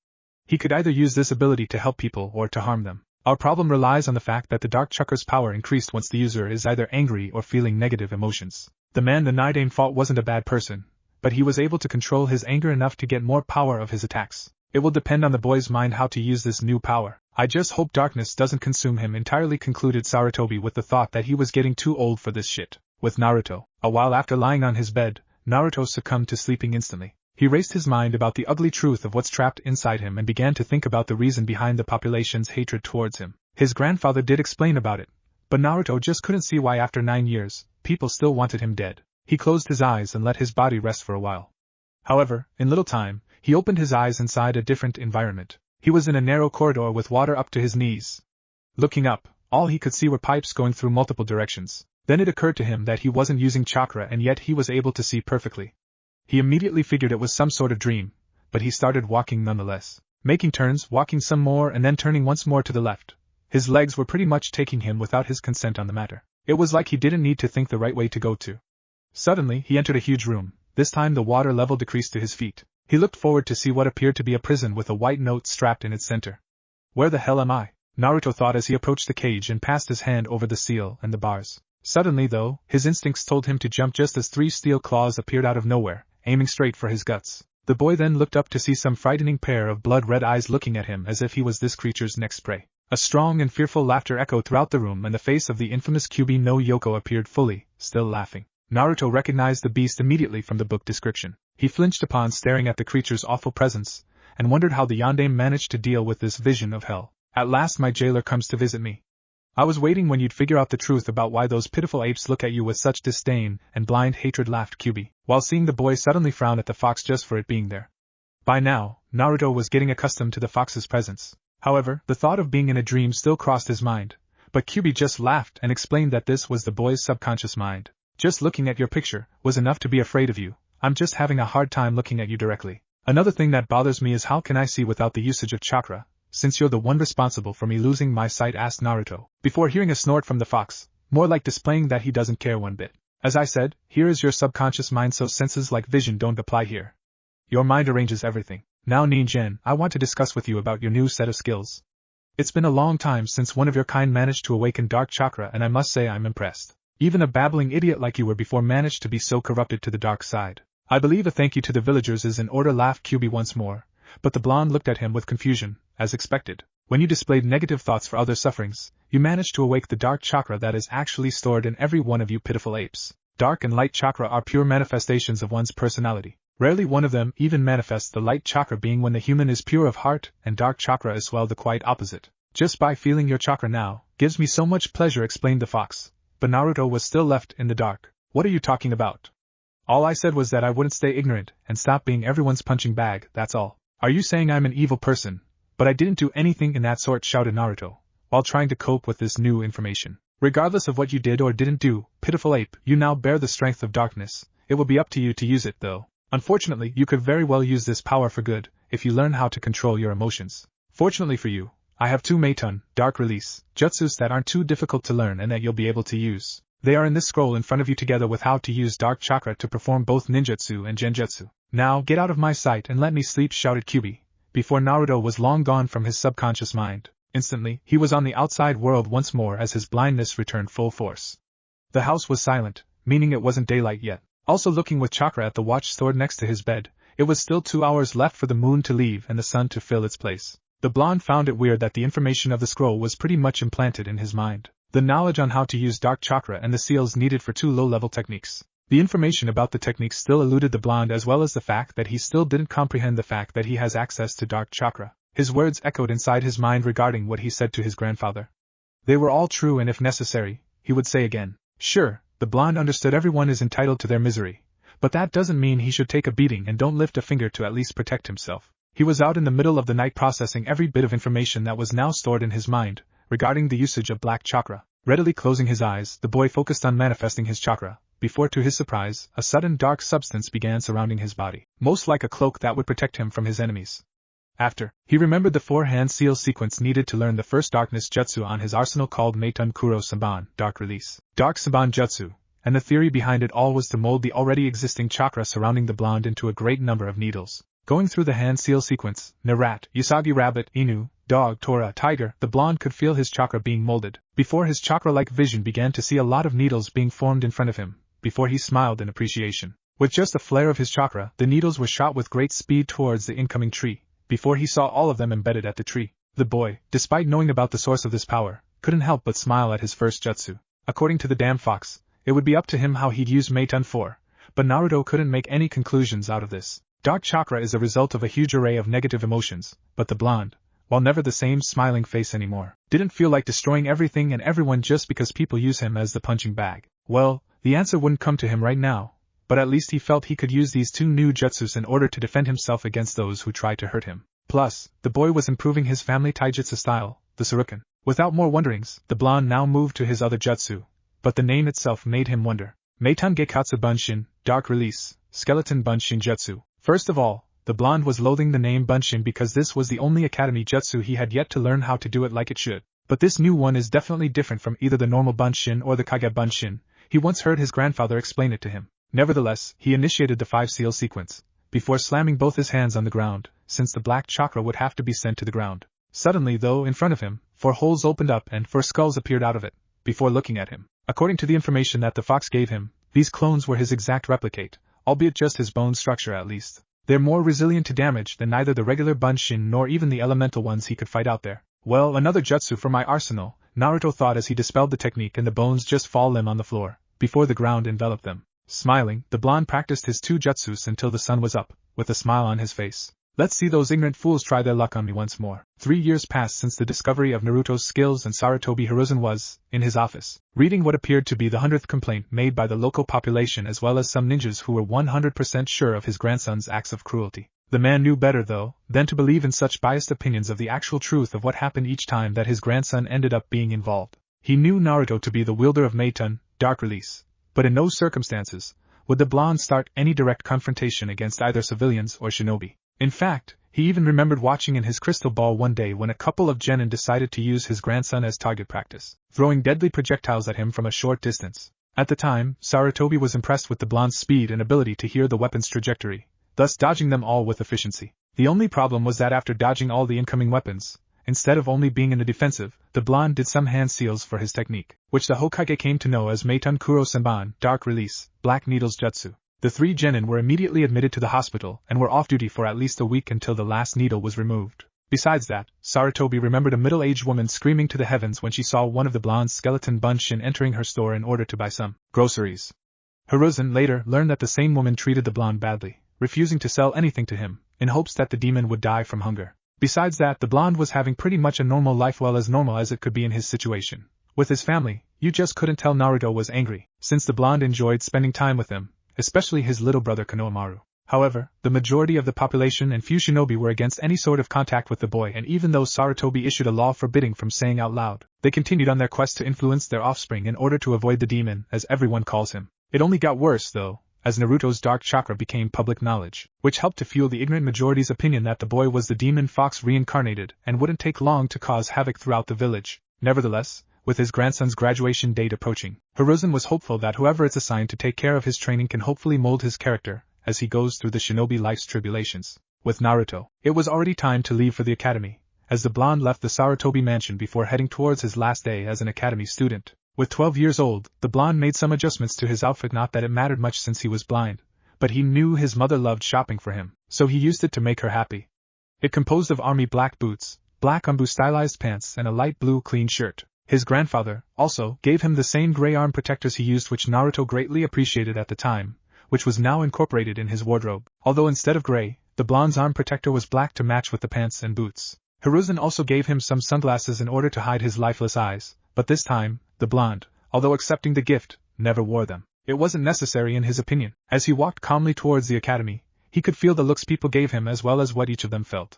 He could either use this ability to help people or to harm them. Our problem relies on the fact that the Dark Chakra's power increased once the user is either angry or feeling negative emotions. The man the Naidame fought wasn't a bad person, but he was able to control his anger enough to get more power of his attacks. It will depend on the boy's mind how to use this new power. I just hope darkness doesn't consume him entirely, concluded Sarutobi with the thought that he was getting too old for this shit. With Naruto, a while after lying on his bed, Naruto succumbed to sleeping instantly. He raced his mind about the ugly truth of what's trapped inside him and began to think about the reason behind the population's hatred towards him. His grandfather did explain about it, but Naruto just couldn't see why after 9 years, people still wanted him dead. He closed his eyes and let his body rest for a while. However, in little time, he opened his eyes inside a different environment. He was in a narrow corridor with water up to his knees. Looking up, all he could see were pipes going through multiple directions. Then it occurred to him that he wasn't using chakra, and yet he was able to see perfectly. He immediately figured it was some sort of dream, but he started walking nonetheless. Making turns, walking some more, and then turning once more to the left. His legs were pretty much taking him without his consent on the matter. It was like he didn't need to think the right way to go to. Suddenly, he entered a huge room. This time the water level decreased to his feet. He looked forward to see what appeared to be a prison with a white note strapped in its center. Where the hell am I? Naruto thought as he approached the cage and passed his hand over the seal and the bars. Suddenly, though, his instincts told him to jump just as 3 steel claws appeared out of nowhere, aiming straight for his guts. The boy then looked up to see some frightening pair of blood-red eyes looking at him as if he was this creature's next prey. A strong and fearful laughter echoed throughout the room, and the face of the infamous Kyubi no Yoko appeared fully, still laughing. Naruto recognized the beast immediately from the book description. He flinched upon staring at the creature's awful presence, and wondered how the Yondaime managed to deal with this vision of hell. At last my jailer comes to visit me. I was waiting when you'd figure out the truth about why those pitiful apes look at you with such disdain and blind hatred, laughed Kyubi, while seeing the boy suddenly frown at the fox just for it being there. By now, Naruto was getting accustomed to the fox's presence. However, the thought of being in a dream still crossed his mind, but Kyubi just laughed and explained that this was the boy's subconscious mind. Just looking at your picture was enough to be afraid of you. I'm just having a hard time looking at you directly. Another thing that bothers me is how can I see without the usage of chakra, since you're the one responsible for me losing my sight, asked Naruto, before hearing a snort from the fox, more like displaying that he doesn't care one bit. As I said, here is your subconscious mind, so senses like vision don't apply here. Your mind arranges everything. Now Ninjen, I want to discuss with you about your new set of skills. It's been a long time since one of your kind managed to awaken dark chakra, and I must say I'm impressed. Even a babbling idiot like you were before managed to be so corrupted to the dark side. I believe a thank you to the villagers is in order, laughed Kyubi once more, but the blonde looked at him with confusion, as expected. When you displayed negative thoughts for others' sufferings, you managed to awake the dark chakra that is actually stored in every one of you pitiful apes. Dark and light chakra are pure manifestations of one's personality. Rarely one of them even manifests, the light chakra being when the human is pure of heart, and dark chakra is the quite opposite. Just by feeling your chakra now, gives me so much pleasure, explained the fox. But Naruto was still left in the dark. What are you talking about? All I said was that I wouldn't stay ignorant and stop being everyone's punching bag, that's all. Are you saying I'm an evil person? But I didn't do anything in that sort, shouted Naruto, while trying to cope with this new information. Regardless of what you did or didn't do, pitiful ape, you now bear the strength of darkness. It will be up to you to use it, though. Unfortunately, you could very well use this power for good, if you learn how to control your emotions. Fortunately for you, I have 2 Meiton, dark release, jutsus that aren't too difficult to learn and that you'll be able to use. They are in this scroll in front of you, together with how to use dark chakra to perform both ninjutsu and genjutsu. Now get out of my sight and let me sleep, shouted Kyubi, before Naruto was long gone from his subconscious mind. Instantly, he was on the outside world once more as his blindness returned full force. The house was silent, meaning it wasn't daylight yet. Also looking with chakra at the watch stored next to his bed, it was still 2 hours left for the moon to leave and the sun to fill its place. The blonde found it weird that the information of the scroll was pretty much implanted in his mind. The knowledge on how to use dark chakra and the seals needed for 2 low-level techniques. The information about the techniques still eluded the blonde, as well as the fact that he still didn't comprehend the fact that he has access to dark chakra. His words echoed inside his mind regarding what he said to his grandfather. They were all true, and if necessary, he would say again. Sure, the blonde understood everyone is entitled to their misery, but that doesn't mean he should take a beating and don't lift a finger to at least protect himself. He was out in the middle of the night processing every bit of information that was now stored in his mind, regarding the usage of black chakra. Readily closing his eyes, the boy focused on manifesting his chakra, before to his surprise, a sudden dark substance began surrounding his body, most like a cloak that would protect him from his enemies. After, he remembered the 4-hand seal sequence needed to learn the first darkness jutsu on his arsenal called Meitun Kuro Samban, dark release, dark Samban jutsu, and the theory behind it all was to mold the already existing chakra surrounding the blonde into a great number of needles. Going through the hand seal sequence, Narat, Usagi rabbit, Inu, dog, Tora, tiger, the blonde could feel his chakra being molded. Before his chakra-like vision began to see a lot of needles being formed in front of him, before he smiled in appreciation. With just a flare of his chakra, the needles were shot with great speed towards the incoming tree, before he saw all of them embedded at the tree. The boy, despite knowing about the source of this power, couldn't help but smile at his first jutsu. According to the damn fox, it would be up to him how he'd use Meitun 4, but Naruto couldn't make any conclusions out of this. Dark chakra is a result of a huge array of negative emotions, but the blonde, while never the same smiling face anymore, didn't feel like destroying everything and everyone just because people use him as the punching bag. Well, the answer wouldn't come to him right now, but at least he felt he could use these 2 new jutsus in order to defend himself against those who tried to hurt him. Plus, the boy was improving his family taijutsu style, the Suruken. Without more wonderings, the blonde now moved to his other jutsu, but the name itself made him wonder. Meitun Gekatsu Bunshin, dark release, skeleton Bunshin jutsu. First of all, the blonde was loathing the name Bunshin because this was the only academy jutsu he had yet to learn how to do it like it should. But this new one is definitely different from either the normal Bunshin or the Kage Bunshin. He once heard his grandfather explain it to him. Nevertheless, he initiated the 5 seal sequence, before slamming both his hands on the ground, since the black chakra would have to be sent to the ground. Suddenly, though, in front of him, 4 holes opened up and 4 skulls appeared out of it, before looking at him. According to the information that the fox gave him, these clones were his exact replicate, albeit just his bone structure at least. They're more resilient to damage than neither the regular Bunshin nor even the elemental ones he could fight out there. Well, another jutsu for my arsenal, Naruto thought as he dispelled the technique and the bones just fall limb on the floor, before the ground enveloped them. Smiling, the blonde practiced his 2 jutsus until the sun was up, with a smile on his face. Let's see those ignorant fools try their luck on me once more. 3 years passed since the discovery of Naruto's skills, and Sarutobi Hiruzen was, in his office, reading what appeared to be the 100th complaint made by the local population as well as some ninjas who were 100% sure of his grandson's acts of cruelty. The man knew better, though, than to believe in such biased opinions of the actual truth of what happened each time that his grandson ended up being involved. He knew Naruto to be the wielder of Meiton, Dark Release, but in no circumstances would the blonde start any direct confrontation against either civilians or shinobi. In fact, he even remembered watching in his crystal ball one day when a couple of genin decided to use his grandson as target practice, throwing deadly projectiles at him from a short distance. At the time, Sarutobi was impressed with the blonde's speed and ability to hear the weapon's trajectory, thus dodging them all with efficiency. The only problem was that after dodging all the incoming weapons, instead of only being in the defensive, the blonde did some hand seals for his technique, which the Hokage came to know as Meiton Kuro Senban, Dark Release, Black Needles Jutsu. The 3 genin were immediately admitted to the hospital and were off duty for at least a week until the last needle was removed. Besides that, Sarutobi remembered a middle-aged woman screaming to the heavens when she saw one of the blonde's skeleton bunshin entering her store in order to buy some groceries. Hiruzen later learned that the same woman treated the blonde badly, refusing to sell anything to him, in hopes that the demon would die from hunger. Besides that, the blonde was having pretty much a normal life, well as normal as it could be in his situation. With his family, you just couldn't tell Naruto was angry, since the blonde enjoyed spending time with him, especially his little brother Konohamaru. However, the majority of the population and few shinobi were against any sort of contact with the boy, and even though Sarutobi issued a law forbidding from saying out loud, they continued on their quest to influence their offspring in order to avoid the demon, as everyone calls him. It only got worse, though, as Naruto's dark chakra became public knowledge, which helped to fuel the ignorant majority's opinion that the boy was the demon fox reincarnated and wouldn't take long to cause havoc throughout the village. Nevertheless, with his grandson's graduation date approaching, Hiruzen was hopeful that whoever it's assigned to take care of his training can hopefully mold his character as he goes through the shinobi life's tribulations. With Naruto, it was already time to leave for the academy, as the blonde left the Sarutobi mansion before heading towards his last day as an academy student. With 12 years old, the blonde made some adjustments to his outfit, not that it mattered much since he was blind, but he knew his mother loved shopping for him, so he used it to make her happy. It composed of army black boots, black umbu stylized pants and a light blue clean shirt. His grandfather, also, gave him the same gray arm protectors he used, which Naruto greatly appreciated at the time, which was now incorporated in his wardrobe, although instead of gray, the blonde's arm protector was black to match with the pants and boots. Hiruzen also gave him some sunglasses in order to hide his lifeless eyes, but this time, the blonde, although accepting the gift, never wore them. It wasn't necessary in his opinion. As he walked calmly towards the academy, he could feel the looks people gave him as well as what each of them felt.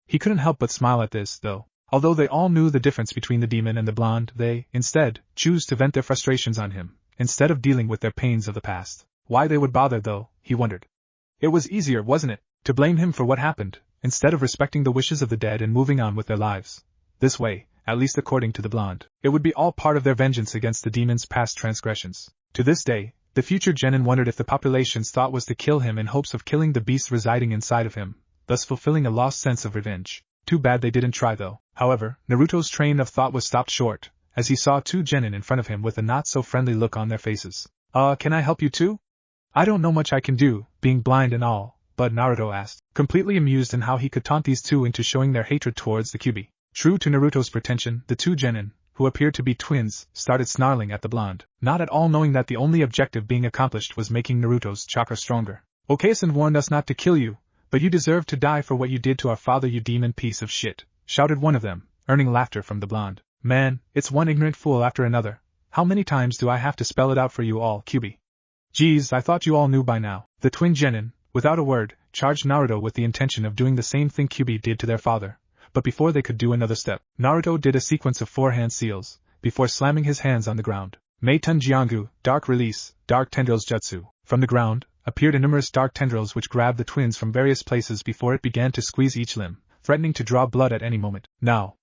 He couldn't help but smile at this, though. Although they all knew the difference between the demon and the blonde, they, instead, choose to vent their frustrations on him, instead of dealing with their pains of the past. Why they would bother, though, he wondered. It was easier, wasn't it, to blame him for what happened, instead of respecting the wishes of the dead and moving on with their lives. This way, at least according to the blonde, it would be all part of their vengeance against the demon's past transgressions. To this day, the future genin wondered if the population's thought was to kill him in hopes of killing the beast residing inside of him, thus fulfilling a lost sense of revenge. Too bad they didn't try, though. However, Naruto's train of thought was stopped short, as he saw 2 genin in front of him with a not-so-friendly look on their faces. Can I help you too? I don't know much I can do, being blind and all, but Naruto asked, completely amused in how he could taunt these 2 into showing their hatred towards the Kyuubi. True to Naruto's pretension, the 2 genin, who appeared to be twins, started snarling at the blonde, not at all knowing that the only objective being accomplished was making Naruto's chakra stronger. Okasan warned us not to kill you, but you deserve to die for what you did to our father, you demon piece of shit, shouted one of them, earning laughter from the blonde. Man, it's one ignorant fool after another. How many times do I have to spell it out for you all, Kyuubi? Geez, I thought you all knew by now. The twin genin, without a word, charged Naruto with the intention of doing the same thing Kyuubi did to their father. But before they could do another step, Naruto did a sequence of 4 hand seals, before slamming his hands on the ground. Meiton Jiangu, Dark Release, Dark Tendrils Jutsu. From the ground, appeared numerous dark tendrils which grabbed the twins from various places before it began to squeeze each limb, threatening to draw blood at any moment. Now,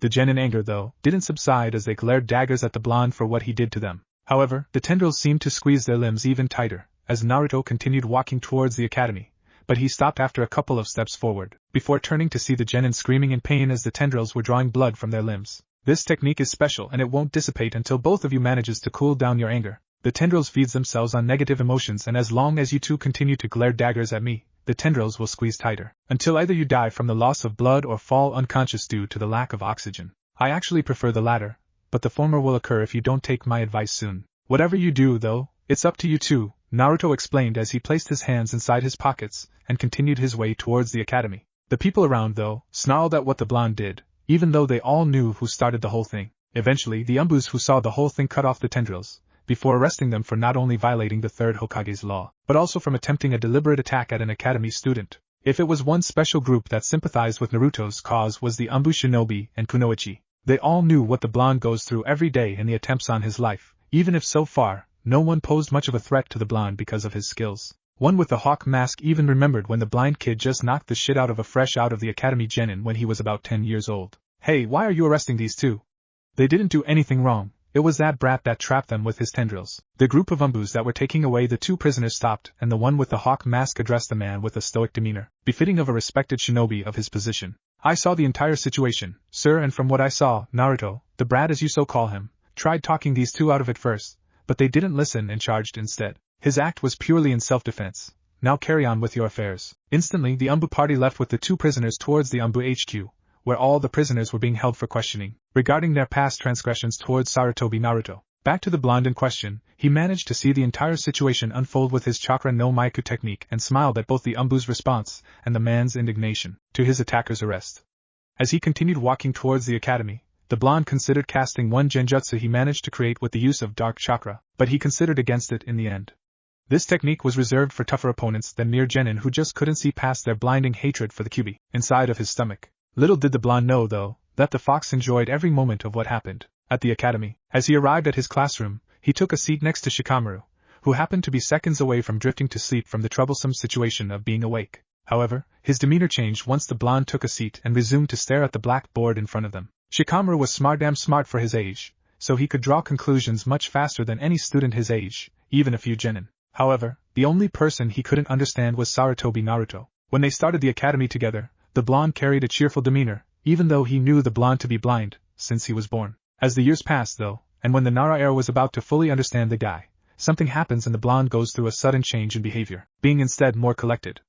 the genin anger, though, didn't subside as they glared daggers at the blonde for what he did to them. However, the tendrils seemed to squeeze their limbs even tighter, as Naruto continued walking towards the academy, but he stopped after a couple of steps forward, before turning to see the genin screaming in pain as the tendrils were drawing blood from their limbs. This technique is special and it won't dissipate until both of you manages to cool down your anger. The tendrils feeds themselves on negative emotions, and as long as you 2 continue to glare daggers at me, the tendrils will squeeze tighter, until either you die from the loss of blood or fall unconscious due to the lack of oxygen. I actually prefer the latter, but the former will occur if you don't take my advice soon. Whatever you do, though, it's up to you too, Naruto explained as he placed his hands inside his pockets and continued his way towards the academy. The people around, though, snarled at what the blonde did, even though they all knew who started the whole thing. Eventually, the Umbus who saw the whole thing cut off the tendrils, before arresting them for not only violating the third Hokage's law, but also from attempting a deliberate attack at an academy student. If it was one special group that sympathized with Naruto's cause was the Umbu Shinobi and Kunoichi. They all knew what the blonde goes through every day in the attempts on his life, even if so far, no one posed much of a threat to the blonde because of his skills. One with the hawk mask even remembered when the blind kid just knocked the shit out of a fresh out of the academy genin when he was about 10 years old. Hey, why are you arresting these two? They didn't do anything wrong. It was that brat that trapped them with his tendrils. The group of Umbus that were taking away the two prisoners stopped, and the one with the hawk mask addressed the man with a stoic demeanor, befitting of a respected shinobi of his position. I saw the entire situation, sir, and from what I saw, Naruto, the brat as you so call him, tried talking these two out of it first, but they didn't listen and charged instead. His act was purely in self-defense. Now carry on with your affairs. Instantly, the Umbu party left with the two prisoners towards the Umbu HQ, where all the prisoners were being held for questioning, regarding their past transgressions towards Sarutobi Naruto. Back to the blonde in question, he managed to see the entire situation unfold with his chakra no Maiku technique and smiled at both the Umbu's response and the man's indignation to his attacker's arrest. As he continued walking towards the academy, the blonde considered casting one genjutsu he managed to create with the use of dark chakra, but he considered against it in the end. This technique was reserved for tougher opponents than mere genin who just couldn't see past their blinding hatred for the Kyuubi inside of his stomach. Little did the blonde know, though, that the fox enjoyed every moment of what happened at the academy. As he arrived at his classroom, he took a seat next to Shikamaru, who happened to be seconds away from drifting to sleep from the troublesome situation of being awake. However, his demeanor changed once the blonde took a seat and resumed to stare at the black board in front of them. Shikamaru was damn smart for his age, so he could draw conclusions much faster than any student his age, even a few genin. However, the only person he couldn't understand was Sarutobi Naruto. When they started the academy together, the blonde carried a cheerful demeanor, even though he knew the blonde to be blind, since he was born. As the years passed, though, and when the Nara era was about to fully understand the guy, something happens and the blonde goes through a sudden change in behavior, being instead more collected.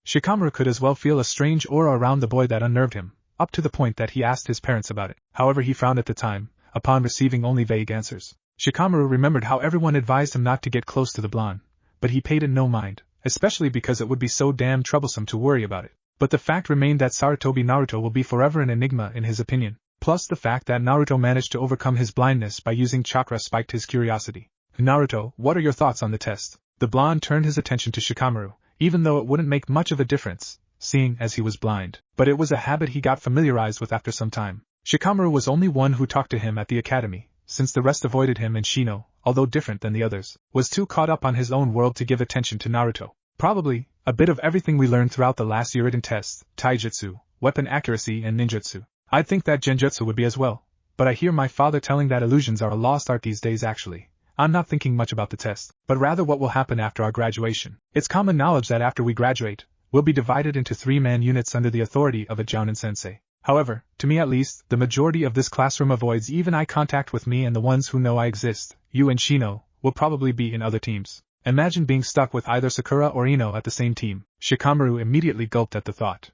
Shikamaru could as well feel a strange aura around the boy that unnerved him, up to the point that he asked his parents about it. However, he frowned at the time, upon receiving only vague answers. Shikamaru remembered how everyone advised him not to get close to the blonde, but he paid it no mind, especially because it would be so damn troublesome to worry about it. But the fact remained that Sarutobi Naruto will be forever an enigma in his opinion, plus the fact that Naruto managed to overcome his blindness by using chakra spiked his curiosity. Naruto, what are your thoughts on the test? The blonde turned his attention to Shikamaru, even though it wouldn't make much of a difference, seeing as he was blind, but it was a habit he got familiarized with after some time. Shikamaru was only one who talked to him at the academy, since the rest avoided him, and Shino, although different than the others, was too caught up on his own world to give attention to Naruto. Probably a bit of everything we learned throughout the last year written tests, taijutsu, weapon accuracy and ninjutsu. I'd think that genjutsu would be as well, but I hear my father telling that illusions are a lost art these days. Actually, I'm not thinking much about the test, but rather what will happen after our graduation. It's common knowledge that after we graduate, we'll be divided into 3-man units under the authority of a jounin sensei. However, to me at least, the majority of this classroom avoids even eye contact with me, and the ones who know I exist, you and Shino, will probably be in other teams. Imagine being stuck with either Sakura or Ino at the same team. Shikamaru immediately gulped at the thought.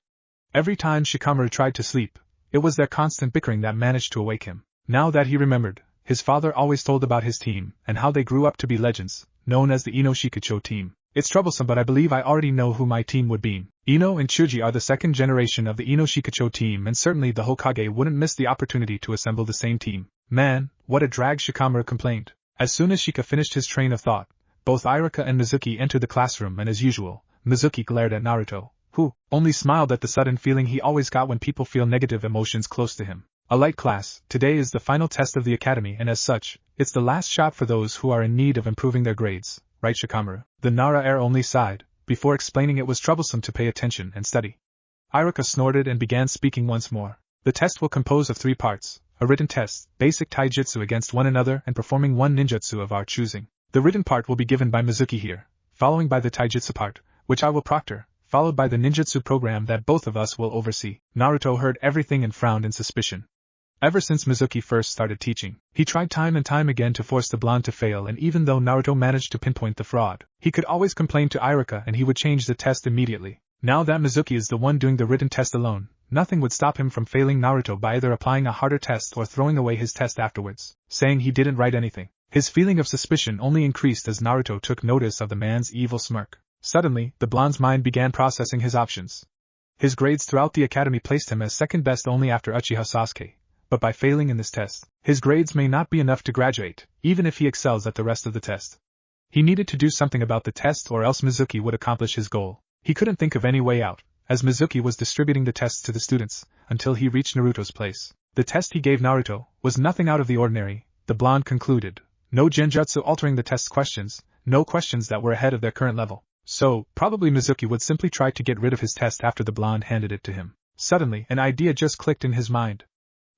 Every time Shikamaru tried to sleep, it was their constant bickering that managed to awake him. Now that he remembered, his father always told about his team, and how they grew up to be legends, known as the Ino Shikucho team. It's troublesome, but I believe I already know who my team would be. Ino and Chuji are the second generation of the Ino Shikucho team, and certainly the Hokage wouldn't miss the opportunity to assemble the same team. Man, what a drag, Shikamaru complained. As soon as Shika finished his train of thought, both Iruka and Mizuki entered the classroom, and as usual, Mizuki glared at Naruto, who only smiled at the sudden feeling he always got when people feel negative emotions close to him. A light class, today is the final test of the academy, and as such, it's the last shot for those who are in need of improving their grades, right, Shikamaru? The Nara heir only sighed, before explaining it was troublesome to pay attention and study. Iruka snorted and began speaking once more. The test will compose of 3 parts, a written test, basic taijutsu against one another, and performing one ninjutsu of our choosing. The written part will be given by Mizuki here, following by the taijutsu part, which I will proctor, followed by the ninjutsu program that both of us will oversee. Naruto heard everything and frowned in suspicion. Ever since Mizuki first started teaching, he tried time and time again to force the blonde to fail, and even though Naruto managed to pinpoint the fraud, he could always complain to Iruka and he would change the test immediately. Now that Mizuki is the one doing the written test alone, nothing would stop him from failing Naruto by either applying a harder test or throwing away his test afterwards, saying he didn't write anything. His feeling of suspicion only increased as Naruto took notice of the man's evil smirk. Suddenly, the blonde's mind began processing his options. His grades throughout the academy placed him as second best only after Uchiha Sasuke, but by failing in this test, his grades may not be enough to graduate, even if he excels at the rest of the test. He needed to do something about the test or else Mizuki would accomplish his goal. He couldn't think of any way out, as Mizuki was distributing the tests to the students, until he reached Naruto's place. The test he gave Naruto was nothing out of the ordinary, the blonde concluded. No genjutsu altering the test's questions, no questions that were ahead of their current level. So, probably Mizuki would simply try to get rid of his test after the blonde handed it to him. Suddenly, an idea just clicked in his mind.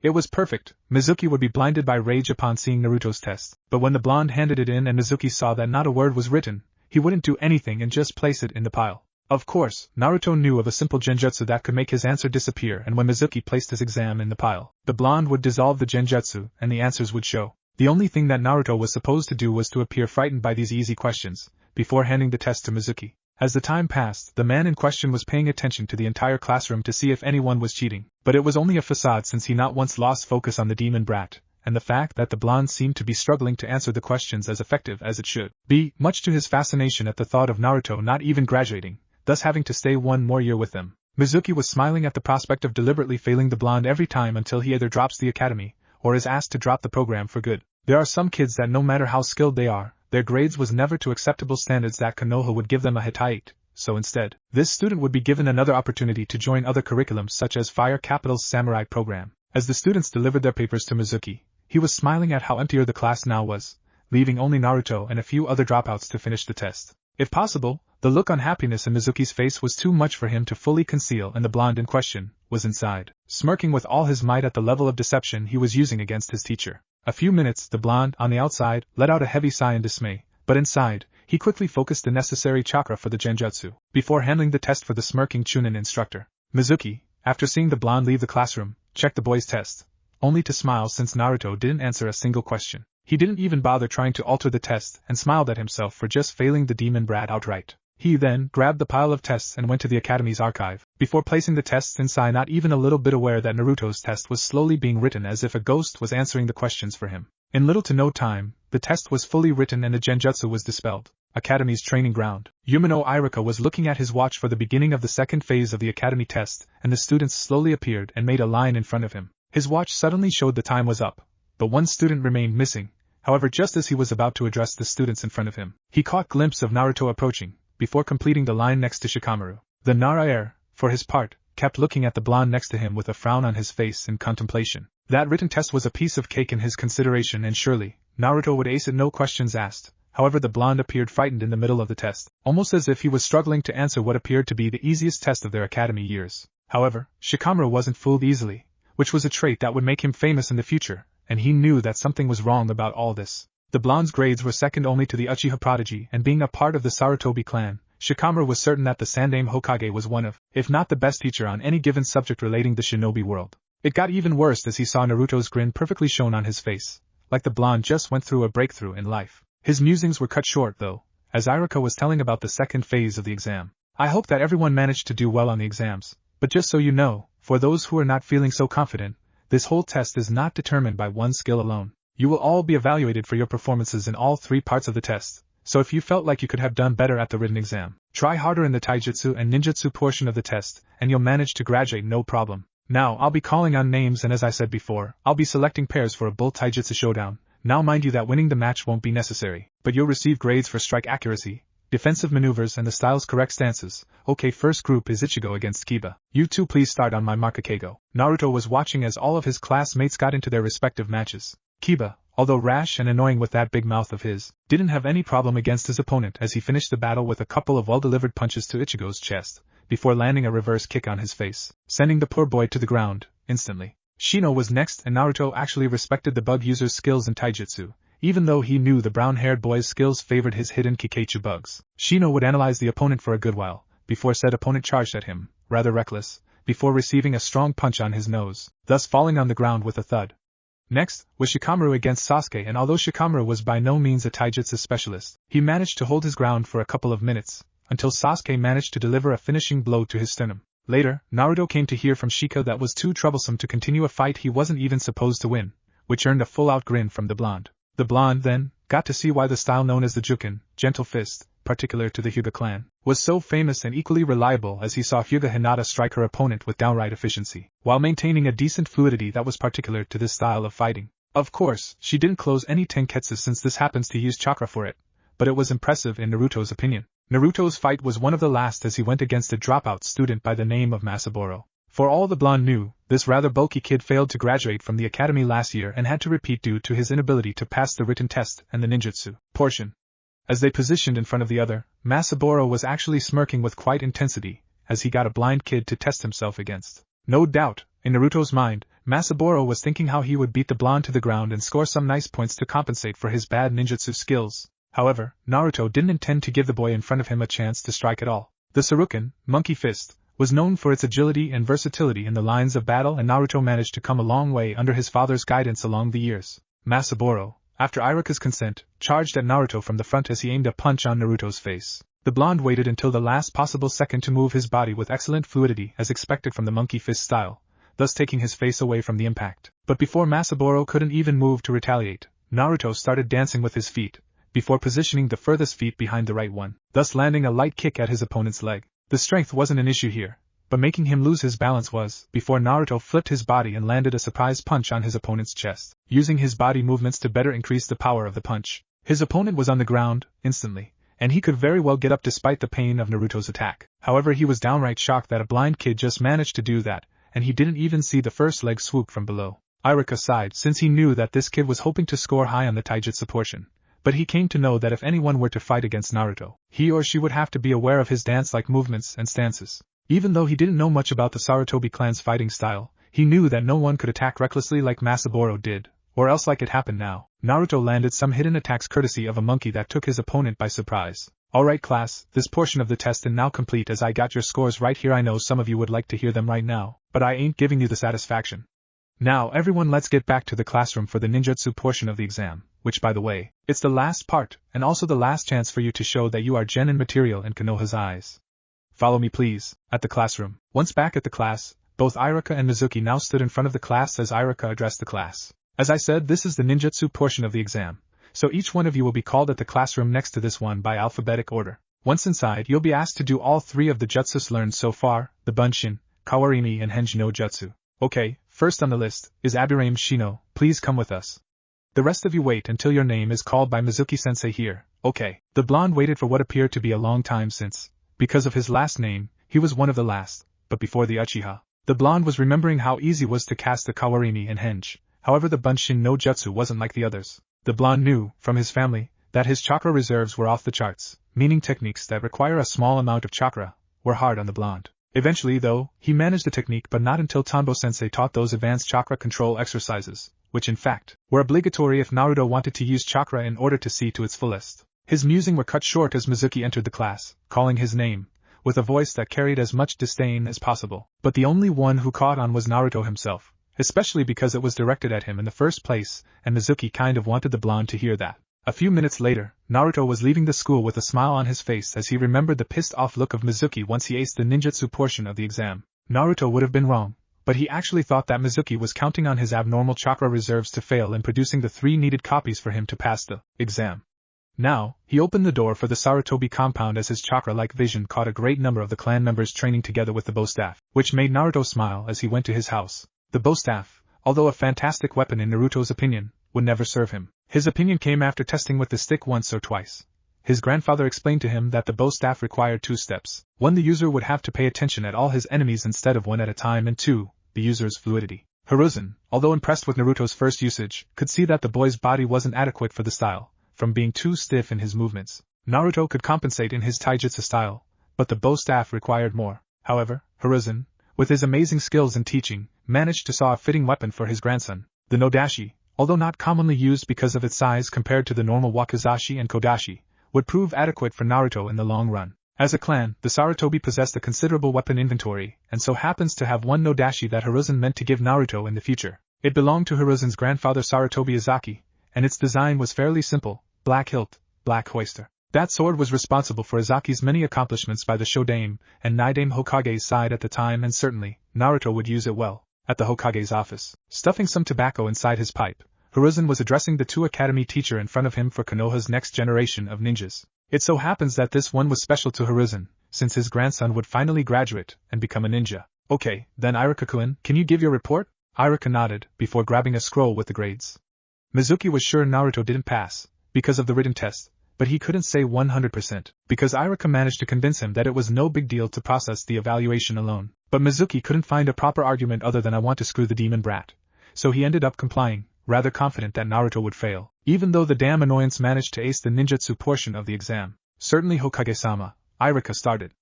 It was perfect. Mizuki would be blinded by rage upon seeing Naruto's test, but when the blonde handed it in and Mizuki saw that not a word was written, he wouldn't do anything and just place it in the pile. Of course, Naruto knew of a simple genjutsu that could make his answer disappear, and when Mizuki placed his exam in the pile, the blonde would dissolve the genjutsu and the answers would show. The only thing that Naruto was supposed to do was to appear frightened by these easy questions, before handing the test to Mizuki. As the time passed, the man in question was paying attention to the entire classroom to see if anyone was cheating, but it was only a facade since he not once lost focus on the demon brat, and the fact that the blonde seemed to be struggling to answer the questions as effective as it should be, much to his fascination at the thought of Naruto not even graduating, thus having to stay one more year with them. Mizuki was smiling at the prospect of deliberately failing the blonde every time until he either drops the academy, or is asked to drop the program for good. There are some kids that no matter how skilled they are, their grades was never to acceptable standards that Konoha would give them a Hittite, so instead, this student would be given another opportunity to join other curriculums such as Fire Capital's Samurai program. As the students delivered their papers to Mizuki, he was smiling at how emptier the class now was, leaving only Naruto and a few other dropouts to finish the test. If possible, the look on happiness in Mizuki's face was too much for him to fully conceal, and the blonde in question was inside, smirking with all his might at the level of deception he was using against his teacher. A few minutes, the blonde, on the outside, let out a heavy sigh in dismay, but inside, he quickly focused the necessary chakra for the genjutsu, before handling the test for the smirking Chunin instructor. Mizuki, after seeing the blonde leave the classroom, checked the boy's test, only to smile since Naruto didn't answer a single question. He didn't even bother trying to alter the test and smiled at himself for just failing the demon brat outright. He then grabbed the pile of tests and went to the academy's archive, before placing the tests inside, not even a little bit aware that Naruto's test was slowly being written as if a ghost was answering the questions for him. In little to no time, the test was fully written and the genjutsu was dispelled. Academy's training ground. Yumino Irika was looking at his watch for the beginning of the second phase of the academy test, and the students slowly appeared and made a line in front of him. His watch suddenly showed the time was up, but one student remained missing. However, just as he was about to address the students in front of him, he caught a glimpse of Naruto approaching, before completing the line next to Shikamaru. The Nara-heir, for his part, kept looking at the blonde next to him with a frown on his face in contemplation. That written test was a piece of cake in his consideration, and surely, Naruto would ace it, no questions asked. However, the blonde appeared frightened in the middle of the test, almost as if he was struggling to answer what appeared to be the easiest test of their academy years. However, Shikamaru wasn't fooled easily, which was a trait that would make him famous in the future, and he knew that something was wrong about all this. The blonde's grades were second only to the Uchiha prodigy, and being a part of the Sarutobi clan, Shikamaru was certain that the Sandaime Hokage was one of, if not the best teacher on any given subject relating the shinobi world. It got even worse as he saw Naruto's grin perfectly shown on his face, like the blonde just went through a breakthrough in life. His musings were cut short though, as Irika was telling about the second phase of the exam. I hope that everyone managed to do well on the exams, but just so you know, for those who are not feeling so confident, this whole test is not determined by one skill alone. You will all be evaluated for your performances in all three parts of the test, so if you felt like you could have done better at the written exam, try harder in the taijutsu and ninjutsu portion of the test, and you'll manage to graduate no problem. Now I'll be calling on names, and as I said before, I'll be selecting pairs for a bull taijutsu showdown. Now mind you that winning the match won't be necessary, but you'll receive grades for strike accuracy, defensive maneuvers and the style's correct stances. Okay, first group is Ichigo against Kiba. You two please start on my mark. Keigo. Naruto was watching as all of his classmates got into their respective matches. Kiba, although rash and annoying with that big mouth of his, didn't have any problem against his opponent as he finished the battle with a couple of well-delivered punches to Ichigo's chest, before landing a reverse kick on his face, sending the poor boy to the ground, instantly. Shino was next, and Naruto actually respected the bug user's skills in taijutsu, even though he knew the brown-haired boy's skills favored his hidden Kikeichu bugs. Shino would analyze the opponent for a good while, before said opponent charged at him, rather reckless, before receiving a strong punch on his nose, thus falling on the ground with a thud. Next was Shikamaru against Sasuke, and although Shikamaru was by no means a taijutsu specialist, he managed to hold his ground for a couple of minutes, until Sasuke managed to deliver a finishing blow to his sternum. Later, Naruto came to hear from Shika that was too troublesome to continue a fight he wasn't even supposed to win, which earned a full-out grin from the blonde. The blonde, then, got to see why the style known as the Jukin, gentle fist, particular to the Hyuga clan, was so famous and equally reliable as he saw Hyuga Hinata strike her opponent with downright efficiency, while maintaining a decent fluidity that was particular to this style of fighting. Of course, she didn't close any tenketsu since this happens to use chakra for it, but it was impressive in Naruto's opinion. Naruto's fight was one of the last as he went against a dropout student by the name of Masaburo. For all the blonde knew, this rather bulky kid failed to graduate from the academy last year and had to repeat due to his inability to pass the written test and the ninjutsu portion. As they positioned in front of the other, Masaburo was actually smirking with quite intensity, as he got a blind kid to test himself against. No doubt, in Naruto's mind, Masaburo was thinking how he would beat the blonde to the ground and score some nice points to compensate for his bad ninjutsu skills. However, Naruto didn't intend to give the boy in front of him a chance to strike at all. The Saruken, Monkey Fist, was known for its agility and versatility in the lines of battle, and Naruto managed to come a long way under his father's guidance along the years. Masaburo, after Iruka's consent, charged at Naruto from the front as he aimed a punch on Naruto's face. The blonde waited until the last possible second to move his body with excellent fluidity as expected from the Monkey Fist style, thus taking his face away from the impact. But before Masaburo couldn't even move to retaliate, Naruto started dancing with his feet, before positioning the furthest feet behind the right one, thus landing a light kick at his opponent's leg. The strength wasn't an issue here, but making him lose his balance was, before Naruto flipped his body and landed a surprise punch on his opponent's chest, using his body movements to better increase the power of the punch. His opponent was on the ground, instantly, and he could very well get up despite the pain of Naruto's attack. However, he was downright shocked that a blind kid just managed to do that, and he didn't even see the first leg swoop from below. Iruka sighed since he knew that this kid was hoping to score high on the taijutsu portion. But he came to know that if anyone were to fight against Naruto, he or she would have to be aware of his dance-like movements and stances. Even though he didn't know much about the Sarutobi clan's fighting style, he knew that no one could attack recklessly like Masaburo did, or else like it happened now. Naruto landed some hidden attacks courtesy of a monkey that took his opponent by surprise. Alright class, this portion of the test is now complete as I got your scores right here. I know some of you would like to hear them right now, but I ain't giving you the satisfaction. Now everyone, let's get back to the classroom for the ninjutsu portion of the exam, which by the way, it's the last part, and also the last chance for you to show that you are genin material in Konoha's eyes. Follow me please. At the classroom. Once back at the class, both Iruka and Mizuki now stood in front of the class as Iruka addressed the class. As I said, this is the ninjutsu portion of the exam, so each one of you will be called at the classroom next to this one by alphabetic order. Once inside, you'll be asked to do all three of the jutsus learned so far, the Bunshin, Kawarimi and Henji no Jutsu. Okay, first on the list is Abirame Shino. Please come with us. The rest of you wait until your name is called by Mizuki-sensei here. Okay. The blonde waited for what appeared to be a long time since, because of his last name, he was one of the last, but before the Uchiha. The blonde was remembering how easy it was to cast the Kawarimi and Henji. However, the Bunshin no Jutsu wasn't like the others. The blonde knew, from his family, that his chakra reserves were off the charts, meaning techniques that require a small amount of chakra were hard on the blonde. Eventually, though, he managed the technique, but not until Tanbo-sensei taught those advanced chakra control exercises, which in fact, were obligatory if Naruto wanted to use chakra in order to see to its fullest. His musings were cut short as Mizuki entered the class, calling his name, with a voice that carried as much disdain as possible. But the only one who caught on was Naruto himself, especially because it was directed at him in the first place, and Mizuki kind of wanted the blonde to hear that. A few minutes later, Naruto was leaving the school with a smile on his face as he remembered the pissed-off look of Mizuki once he aced the ninjutsu portion of the exam. Naruto would have been wrong, but he actually thought that Mizuki was counting on his abnormal chakra reserves to fail in producing the 3 needed copies for him to pass the exam. Now, he opened the door for the Sarutobi compound as his chakra-like vision caught a great number of the clan members training together with the bow staff, which made Naruto smile as he went to his house. The bow staff, although a fantastic weapon in Naruto's opinion, would never serve him. His opinion came after testing with the stick once or twice. His grandfather explained to him that the bow staff required 2 steps. 1, the user would have to pay attention at all his enemies instead of one at a time, and 2, the user's fluidity. Hiruzen, although impressed with Naruto's first usage, could see that the boy's body wasn't adequate for the style, from being too stiff in his movements. Naruto could compensate in his taijutsu style, but the bow staff required more. However, Hiruzen, with his amazing skills in teaching, managed to saw a fitting weapon for his grandson. The Nodashi, although not commonly used because of its size compared to the normal wakizashi and kodashi, would prove adequate for Naruto in the long run. As a clan, the Sarutobi possessed a considerable weapon inventory, and so happens to have one Nodashi that Hiruzen meant to give Naruto in the future. It belonged to Hiruzen's grandfather Sarutobi Izaki, and its design was fairly simple: black hilt, black hoister. That sword was responsible for Izaki's many accomplishments by the Shodame and Naidame Hokage's side at the time, and certainly, Naruto would use it well. At the Hokage's office, stuffing some tobacco inside his pipe, Hiruzen was addressing the 2 academy teacher in front of him for Konoha's next generation of ninjas. It so happens that this one was special to Hiruzen, since his grandson would finally graduate and become a ninja. Okay, then Iruka-kun, can you give your report? Iruka nodded, before grabbing a scroll with the grades. Mizuki was sure Naruto didn't pass, because of the written test, but he couldn't say 100%, because Iruka managed to convince him that it was no big deal to process the evaluation alone. But Mizuki couldn't find a proper argument other than "I want to screw the demon brat." So he ended up complying, rather confident that Naruto would fail, even though the damn annoyance managed to ace the ninjutsu portion of the exam. Certainly Hokage-sama, Iruka started.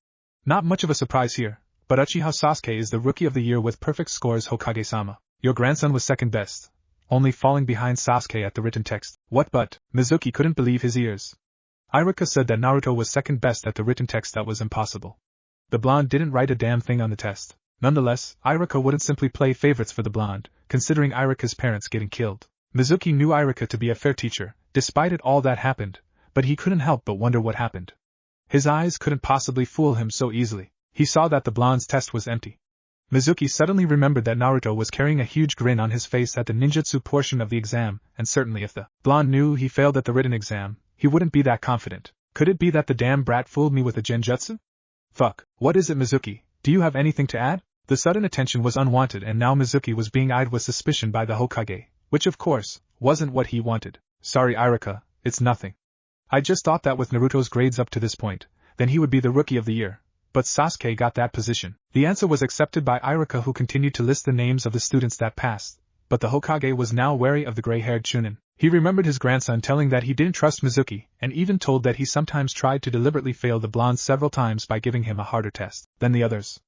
Not much of a surprise here, but Uchiha Sasuke is the Rookie of the Year with perfect scores. Hokage-sama, your grandson was second best, only falling behind Sasuke at the written text. What but? Mizuki couldn't believe his ears. Iruka said that Naruto was second best at the written text. That was impossible. The blonde didn't write a damn thing on the test. Nonetheless, Iruka wouldn't simply play favorites for the blonde, considering Iruka's parents getting killed. Mizuki knew Iruka to be a fair teacher, despite it all that happened, but he couldn't help but wonder what happened. His eyes couldn't possibly fool him so easily. He saw that the blonde's test was empty. Mizuki suddenly remembered that Naruto was carrying a huge grin on his face at the ninjutsu portion of the exam, and certainly if the blonde knew he failed at the written exam, he wouldn't be that confident. Could it be that the damn brat fooled me with a genjutsu? Fuck, what is it, Mizuki? Do you have anything to add? The sudden attention was unwanted, and now Mizuki was being eyed with suspicion by the Hokage, which of course, wasn't what he wanted. Sorry Iruka, it's nothing. I just thought that with Naruto's grades up to this point, then he would be the Rookie of the Year. But Sasuke got that position. The answer was accepted by Iruka, who continued to list the names of the students that passed, but the Hokage was now wary of the gray-haired Chunin. He remembered his grandson telling that he didn't trust Mizuki, and even told that he sometimes tried to deliberately fail the blonde several times by giving him a harder test than the others.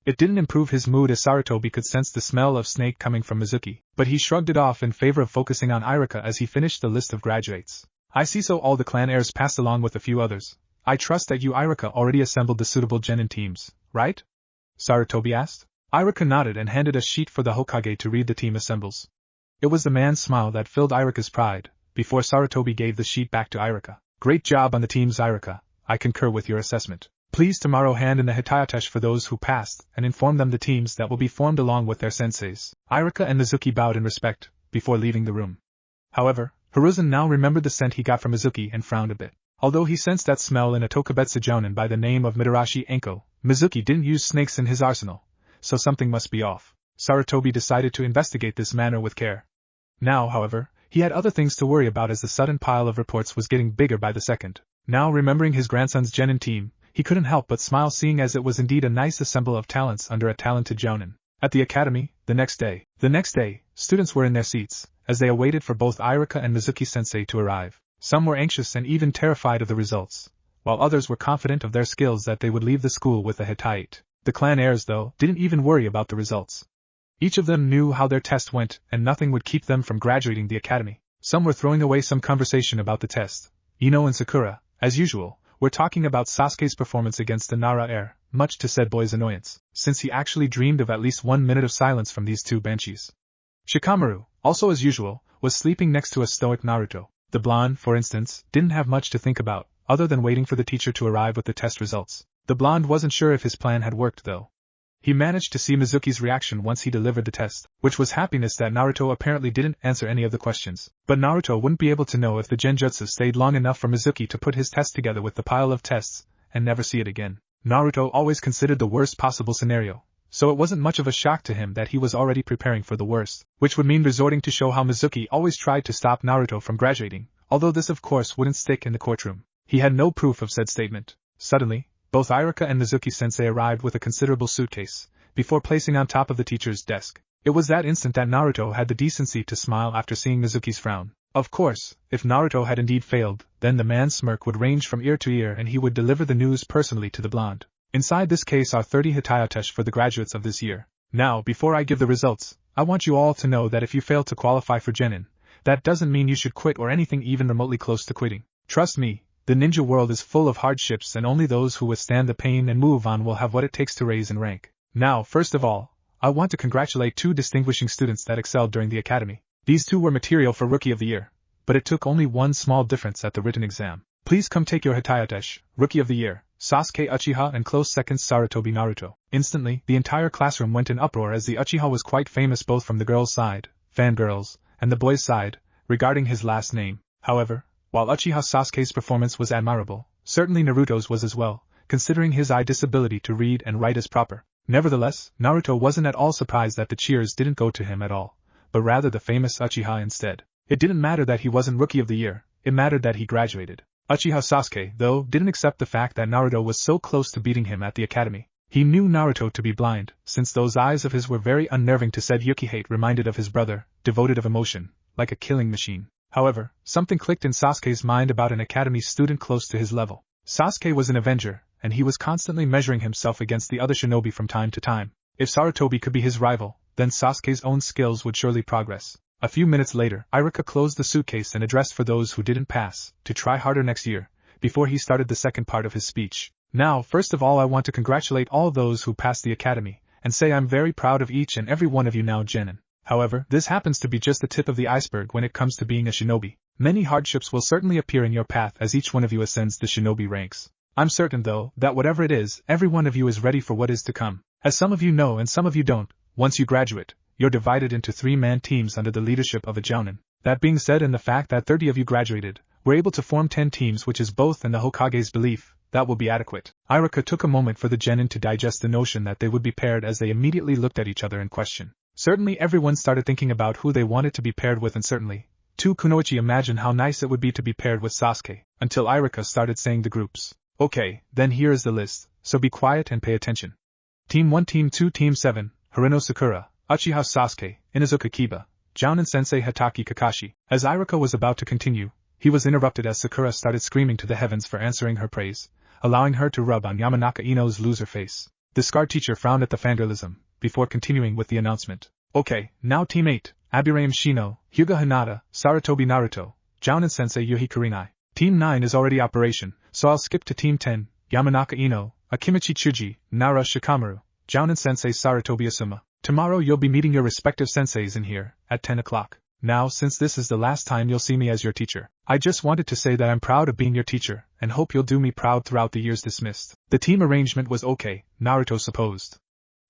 It didn't improve his mood as Sarutobi could sense the smell of snake coming from Mizuki, but he shrugged it off in favor of focusing on Iruka as he finished the list of graduates. I see, so all the clan heirs passed along with a few others. I trust that you, Iruka, already assembled the suitable genin teams, right? Sarutobi asked. Iruka nodded and handed a sheet for the Hokage to read the team assembles. It was the man's smile that filled Iruka's pride, before Sarutobi gave the sheet back to Iruka. Great job on the teams, Iruka. I concur with your assessment. Please tomorrow hand in the Hitayatesh for those who passed, and inform them the teams that will be formed along with their senseis. Iruka and Mizuki bowed in respect, before leaving the room. However, Hiruzen now remembered the scent he got from Mizuki and frowned a bit. Although he sensed that smell in a Tokubetsu jounin by the name of Midarashi Enko, Mizuki didn't use snakes in his arsenal, so something must be off. Sarutobi decided to investigate this matter with care. Now, however, he had other things to worry about as the sudden pile of reports was getting bigger by the second. Now remembering his grandson's genin team, he couldn't help but smile, seeing as it was indeed a nice assemble of talents under a talented jounin. At the academy, the next day, students were in their seats, as they awaited for both Iruka and Mizuki-sensei to arrive. Some were anxious and even terrified of the results, while others were confident of their skills that they would leave the school with a Hittite. The clan heirs, though, didn't even worry about the results. Each of them knew how their test went, and nothing would keep them from graduating the academy. Some were throwing away some conversation about the test. Ino and Sakura, as usual, were talking about Sasuke's performance against the Nara heir, much to said boy's annoyance, since he actually dreamed of at least 1 minute of silence from these two banshees. Shikamaru, also as usual, was sleeping next to a stoic Naruto. The blonde, for instance, didn't have much to think about, other than waiting for the teacher to arrive with the test results. The blonde wasn't sure if his plan had worked, though. He managed to see Mizuki's reaction once he delivered the test, which was happiness that Naruto apparently didn't answer any of the questions. But Naruto wouldn't be able to know if the genjutsu stayed long enough for Mizuki to put his test together with the pile of tests, and never see it again. Naruto always considered the worst possible scenario, so it wasn't much of a shock to him that he was already preparing for the worst, which would mean resorting to show how Mizuki always tried to stop Naruto from graduating, although this of course wouldn't stick in the courtroom. He had no proof of said statement. Suddenly, both Iruka and Mizuki-sensei arrived with a considerable suitcase, before placing on top of the teacher's desk. It was that instant that Naruto had the decency to smile after seeing Mizuki's frown. Of course, if Naruto had indeed failed, then the man's smirk would range from ear to ear and he would deliver the news personally to the blonde. Inside this case are 30 Hitayatesh for the graduates of this year. Now, before I give the results, I want you all to know that if you fail to qualify for genin, that doesn't mean you should quit or anything even remotely close to quitting. Trust me, the ninja world is full of hardships and only those who withstand the pain and move on will have what it takes to raise in rank. Now, first of all, I want to congratulate 2 distinguishing students that excelled during the academy. These 2 were material for Rookie of the Year, but it took only one small difference at the written exam. Please come take your Hitayatesh, Rookie of the Year, Sasuke Uchiha, and close seconds Sarutobi Naruto. Instantly, the entire classroom went in uproar as the Uchiha was quite famous both from the girls' side, fangirls, and the boys' side, regarding his last name. However, while Uchiha Sasuke's performance was admirable, Certainly Naruto's was as well, considering his eye disability to read and write as proper. Nevertheless, Naruto wasn't at all surprised that the cheers didn't go to him at all, but rather the famous Uchiha instead. It didn't matter that he wasn't Rookie of the Year, it mattered that he graduated. Uchiha Sasuke, though, didn't accept the fact that Naruto was so close to beating him at the academy. He knew Naruto to be blind, since those eyes of his were very unnerving to said Yukihate, reminded of his brother, devoted of emotion, like a killing machine. However, something clicked in Sasuke's mind about an academy student close to his level. Sasuke was an Avenger, and he was constantly measuring himself against the other shinobi from time to time. If Sarutobi could be his rival, then Sasuke's own skills would surely progress. A few minutes later, Iruka closed the suitcase and addressed for those who didn't pass, to try harder next year, before he started the second part of his speech. Now, first of all, I want to congratulate all those who passed the academy, and say I'm very proud of each and every one of you now, Genin. However, this happens to be just the tip of the iceberg when it comes to being a shinobi. Many hardships will certainly appear in your path as each one of you ascends the shinobi ranks. I'm certain, though, that whatever it is, every one of you is ready for what is to come. As some of you know and some of you don't, once you graduate, you're divided into 3-man teams under the leadership of a jounin. That being said, and the fact that 30 of you graduated, were able to form 10 teams, which is both in the Hokage's belief, that will be adequate. Iruka took a moment for the genin to digest the notion that they would be paired as they immediately looked at each other in question. Certainly everyone started thinking about who they wanted to be paired with, and certainly, too, Kunoichi imagined how nice it would be to be paired with Sasuke, until Iruka started saying the groups. Okay, then here is the list, so be quiet and pay attention. Team 1, Team 2, Team 7, Harino Sakura, Uchiha Sasuke, Inuzuka Kiba, Jounin Sensei Hataki Kakashi. As Iruka was about to continue, he was interrupted as Sakura started screaming to the heavens for answering her praise, allowing her to rub on Yamanaka Ino's loser face. The scarred teacher frowned at the fangirlism, before continuing with the announcement. Okay, now Team 8, Aburaim Shino, Hyuga Hinata, Sarutobi Naruto, Jounin Sensei Yuhi Kurinai. Team 9 is already operation, so I'll skip to Team 10, Yamanaka Ino, Akimichi Chuji, Nara Shikamaru, Jounin Sensei Sarutobi Asuma. Tomorrow you'll be meeting your respective senseis in here, at 10 o'clock. Now, since this is the last time you'll see me as your teacher, I just wanted to say that I'm proud of being your teacher, and hope you'll do me proud throughout the years dismissed. The team arrangement was okay, Naruto supposed.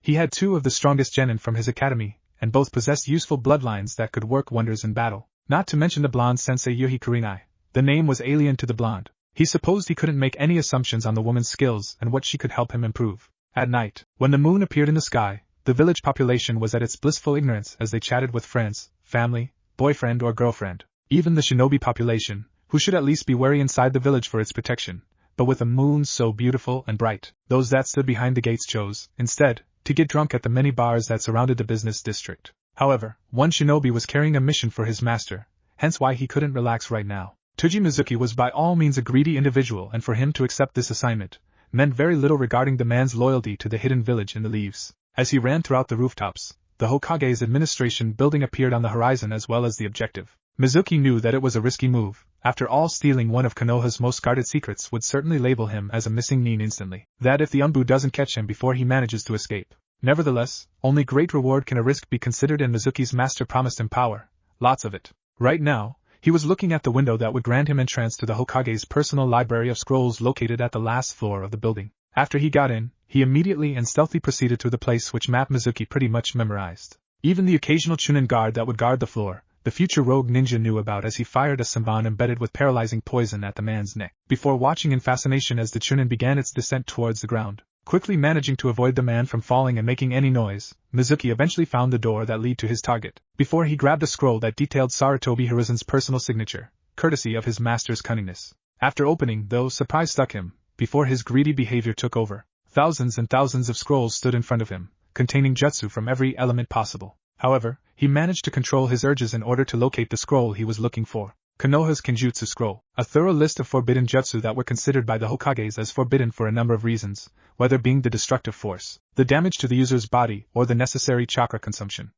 He had 2 of the strongest genin from his academy, and both possessed useful bloodlines that could work wonders in battle. Not to mention the blonde sensei Yuhi Kurinai. The name was alien to the blonde. He supposed he couldn't make any assumptions on the woman's skills and what she could help him improve. At night, when the moon appeared in the sky, the village population was at its blissful ignorance as they chatted with friends, family, boyfriend or girlfriend. Even the shinobi population, who should at least be wary inside the village for its protection, but with a moon so beautiful and bright, those that stood behind the gates chose, instead, to get drunk at the many bars that surrounded the business district. However, one shinobi was carrying a mission for his master, hence why he couldn't relax right now. Toji Mizuki was by all means a greedy individual, and for him to accept this assignment meant very little regarding the man's loyalty to the hidden village in the leaves. As he ran throughout the rooftops, the Hokage's administration building appeared on the horizon as well as the objective. Mizuki knew that it was a risky move. After all, stealing one of Konoha's most guarded secrets would certainly label him as a missing nin instantly. That if the Umbu doesn't catch him before he manages to escape. Nevertheless, only great reward can a risk be considered, and Mizuki's master promised him power. Lots of it. Right now, he was looking at the window that would grant him entrance to the Hokage's personal library of scrolls located at the last floor of the building. After he got in, he immediately and stealthily proceeded through the place, which map Mizuki pretty much memorized. Even the occasional Chunin guard that would guard the floor, the future rogue ninja knew about as he fired a Senbon embedded with paralyzing poison at the man's neck, before watching in fascination as the Chunin began its descent towards the ground. Quickly managing to avoid the man from falling and making any noise, Mizuki eventually found the door that led to his target, before he grabbed a scroll that detailed Sarutobi Hiruzen's personal signature, courtesy of his master's cunningness. After opening, though, surprise struck him, before his greedy behavior took over. Thousands and thousands of scrolls stood in front of him, containing jutsu from every element possible. However, he managed to control his urges in order to locate the scroll he was looking for. Konoha's Kenjutsu Scroll, a thorough list of forbidden jutsu that were considered by the Hokages as forbidden for a number of reasons, whether being the destructive force, the damage to the user's body, or the necessary chakra consumption.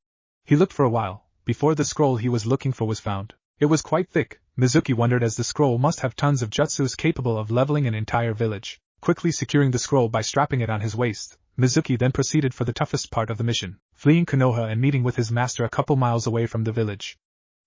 He looked for a while, before the scroll he was looking for was found. It was quite thick, Mizuki wondered, as the scroll must have tons of jutsus capable of leveling an entire village. Quickly securing the scroll by strapping it on his waist, Mizuki then proceeded for the toughest part of the mission, fleeing Konoha and meeting with his master a couple miles away from the village.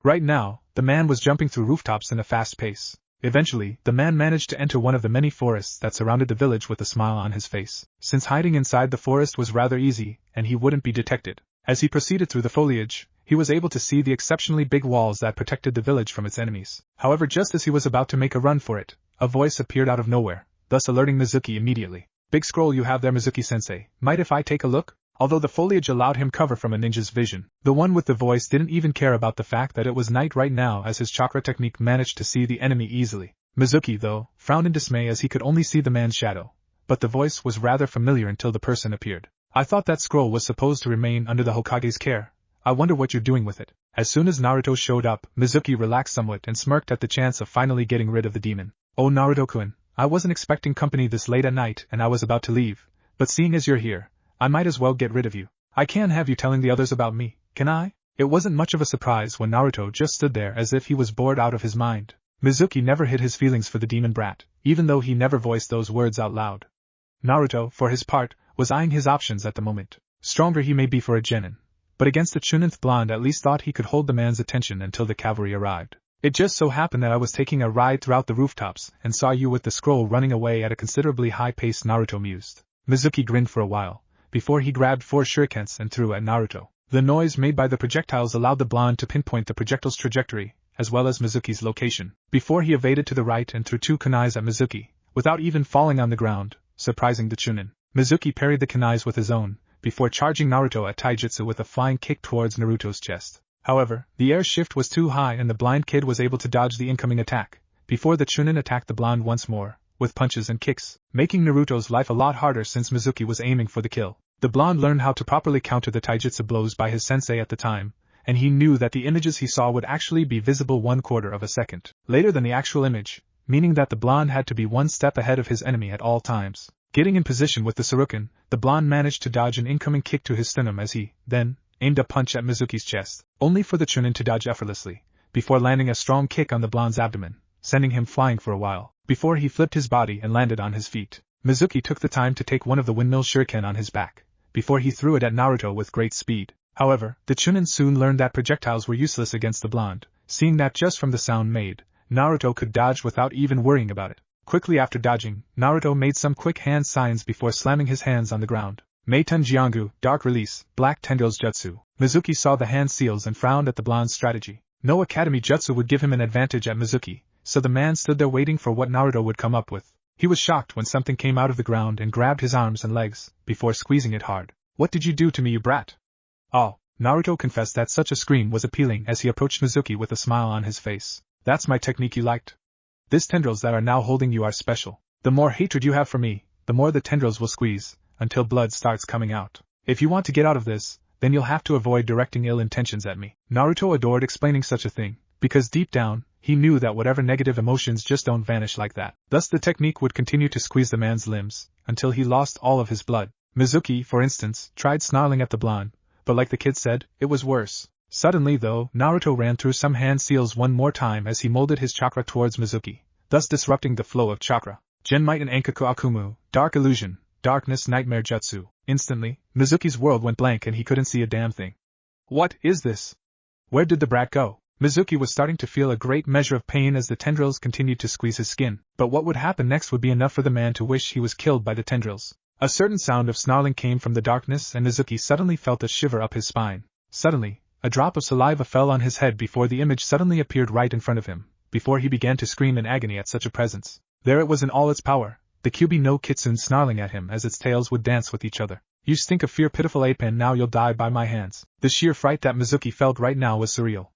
Right now, the man was jumping through rooftops in a fast pace. Eventually, the man managed to enter one of the many forests that surrounded the village with a smile on his face, since hiding inside the forest was rather easy, and he wouldn't be detected. As he proceeded through the foliage, he was able to see the exceptionally big walls that protected the village from its enemies. However, just as he was about to make a run for it, a voice appeared out of nowhere, thus alerting Mizuki immediately. Big scroll you have there, Mizuki-sensei, might if I take a look? Although the foliage allowed him cover from a ninja's vision, the one with the voice didn't even care about the fact that it was night right now, as his chakra technique managed to see the enemy easily. Mizuki, though, frowned in dismay as he could only see the man's shadow, but the voice was rather familiar until the person appeared. I thought that scroll was supposed to remain under the Hokage's care. I wonder what you're doing with it. As soon as Naruto showed up, Mizuki relaxed somewhat and smirked at the chance of finally getting rid of the demon. Oh Naruto-kun, I wasn't expecting company this late at night and I was about to leave, but seeing as you're here, I might as well get rid of you. I can't have you telling the others about me, can I? It wasn't much of a surprise when Naruto just stood there as if he was bored out of his mind. Mizuki never hid his feelings for the demon brat, even though he never voiced those words out loud. Naruto, for his part, was eyeing his options at the moment. Stronger he may be for a genin, but against the Chuninth blonde at least thought he could hold the man's attention until the cavalry arrived. It just so happened that I was taking a ride throughout the rooftops and saw you with the scroll running away at a considerably high pace, Naruto mused. Mizuki grinned for a while, before he grabbed 4 shurikens and threw at Naruto. The noise made by the projectiles allowed the blonde to pinpoint the projectile's trajectory, as well as Mizuki's location. Before he evaded to the right and threw 2 kunais at Mizuki, without even falling on the ground, surprising the Chunin. Mizuki parried the kunais with his own, before charging Naruto at taijutsu with a flying kick towards Naruto's chest. However, the air shift was too high and the blind kid was able to dodge the incoming attack, before the Chunin attacked the blonde once more, with punches and kicks, making Naruto's life a lot harder since Mizuki was aiming for the kill. The blonde learned how to properly counter the taijutsu blows by his sensei at the time, and he knew that the images he saw would actually be visible 1/4 of a second later than the actual image, meaning that the blonde had to be one step ahead of his enemy at all times. Getting in position with the Suruken, the blonde managed to dodge an incoming kick to his sternum as he, then, aimed a punch at Mizuki's chest, only for the Chunin to dodge effortlessly, before landing a strong kick on the blonde's abdomen, sending him flying for a while, before he flipped his body and landed on his feet. Mizuki took the time to take one of the windmill shuriken on his back, before he threw it at Naruto with great speed. However, the Chunin soon learned that projectiles were useless against the blonde, seeing that just from the sound made, Naruto could dodge without even worrying about it. Quickly after dodging, Naruto made some quick hand signs before slamming his hands on the ground. Meitun Jiangu, Dark Release, Black Tendrils Jutsu. Mizuki saw the hand seals and frowned at the blonde's strategy. No Academy Jutsu would give him an advantage at Mizuki, so the man stood there waiting for what Naruto would come up with. He was shocked when something came out of the ground and grabbed his arms and legs, before squeezing it hard. What did you do to me, you brat? Oh, Naruto confessed that such a scream was appealing as he approached Mizuki with a smile on his face. That's my technique you liked? These tendrils that are now holding you are special. The more hatred you have for me, the more the tendrils will squeeze, until blood starts coming out. If you want to get out of this, then you'll have to avoid directing ill intentions at me. Naruto adored explaining such a thing, because deep down, he knew that whatever negative emotions just don't vanish like that. Thus the technique would continue to squeeze the man's limbs, until he lost all of his blood. Mizuki, for instance, tried snarling at the blonde, but like the kid said, it was worse. Suddenly though, Naruto ran through some hand seals one more time as he molded his chakra towards Mizuki, thus disrupting the flow of chakra. Genmite and Ankaku Akumu, Dark Illusion, Darkness Nightmare Jutsu. Instantly, Mizuki's world went blank and he couldn't see a damn thing. What is this? Where did the brat go? Mizuki was starting to feel a great measure of pain as the tendrils continued to squeeze his skin, but what would happen next would be enough for the man to wish he was killed by the tendrils. A certain sound of snarling came from the darkness and Mizuki suddenly felt a shiver up his spine. Suddenly, a drop of saliva fell on his head before the image suddenly appeared right in front of him, before he began to scream in agony at such a presence. There it was in all its power, the Kyubi no Kitsune snarling at him as its tails would dance with each other. You stink of fear, pitiful ape, and now you'll die by my hands. The sheer fright that Mizuki felt right now was surreal.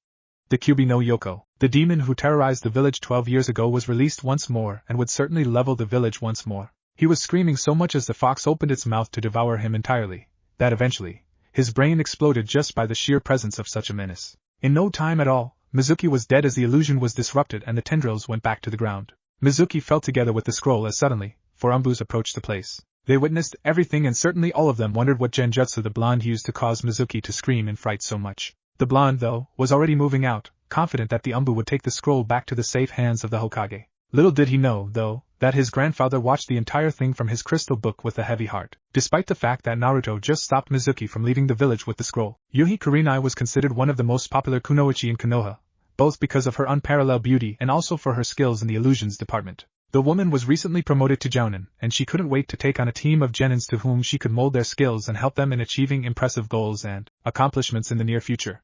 The Kyubi no Yoko, the demon who terrorized the village 12 years ago, was released once more and would certainly level the village once more. He was screaming so much as the fox opened its mouth to devour him entirely, that eventually, his brain exploded just by the sheer presence of such a menace. In no time at all, Mizuki was dead as the illusion was disrupted and the tendrils went back to the ground. Mizuki fell together with the scroll as suddenly, 4 Umbus approached the place. They witnessed everything and certainly all of them wondered what genjutsu the blonde used to cause Mizuki to scream in fright so much. The blonde, though, was already moving out, confident that the Umbu would take the scroll back to the safe hands of the Hokage. Little did he know, though, that his grandfather watched the entire thing from his crystal book with a heavy heart. Despite the fact that Naruto just stopped Mizuki from leaving the village with the scroll, Yuhi Kurenai was considered one of the most popular kunoichi in Konoha, both because of her unparalleled beauty and also for her skills in the illusions department. The woman was recently promoted to jounin, and she couldn't wait to take on a team of genins to whom she could mold their skills and help them in achieving impressive goals and accomplishments in the near future.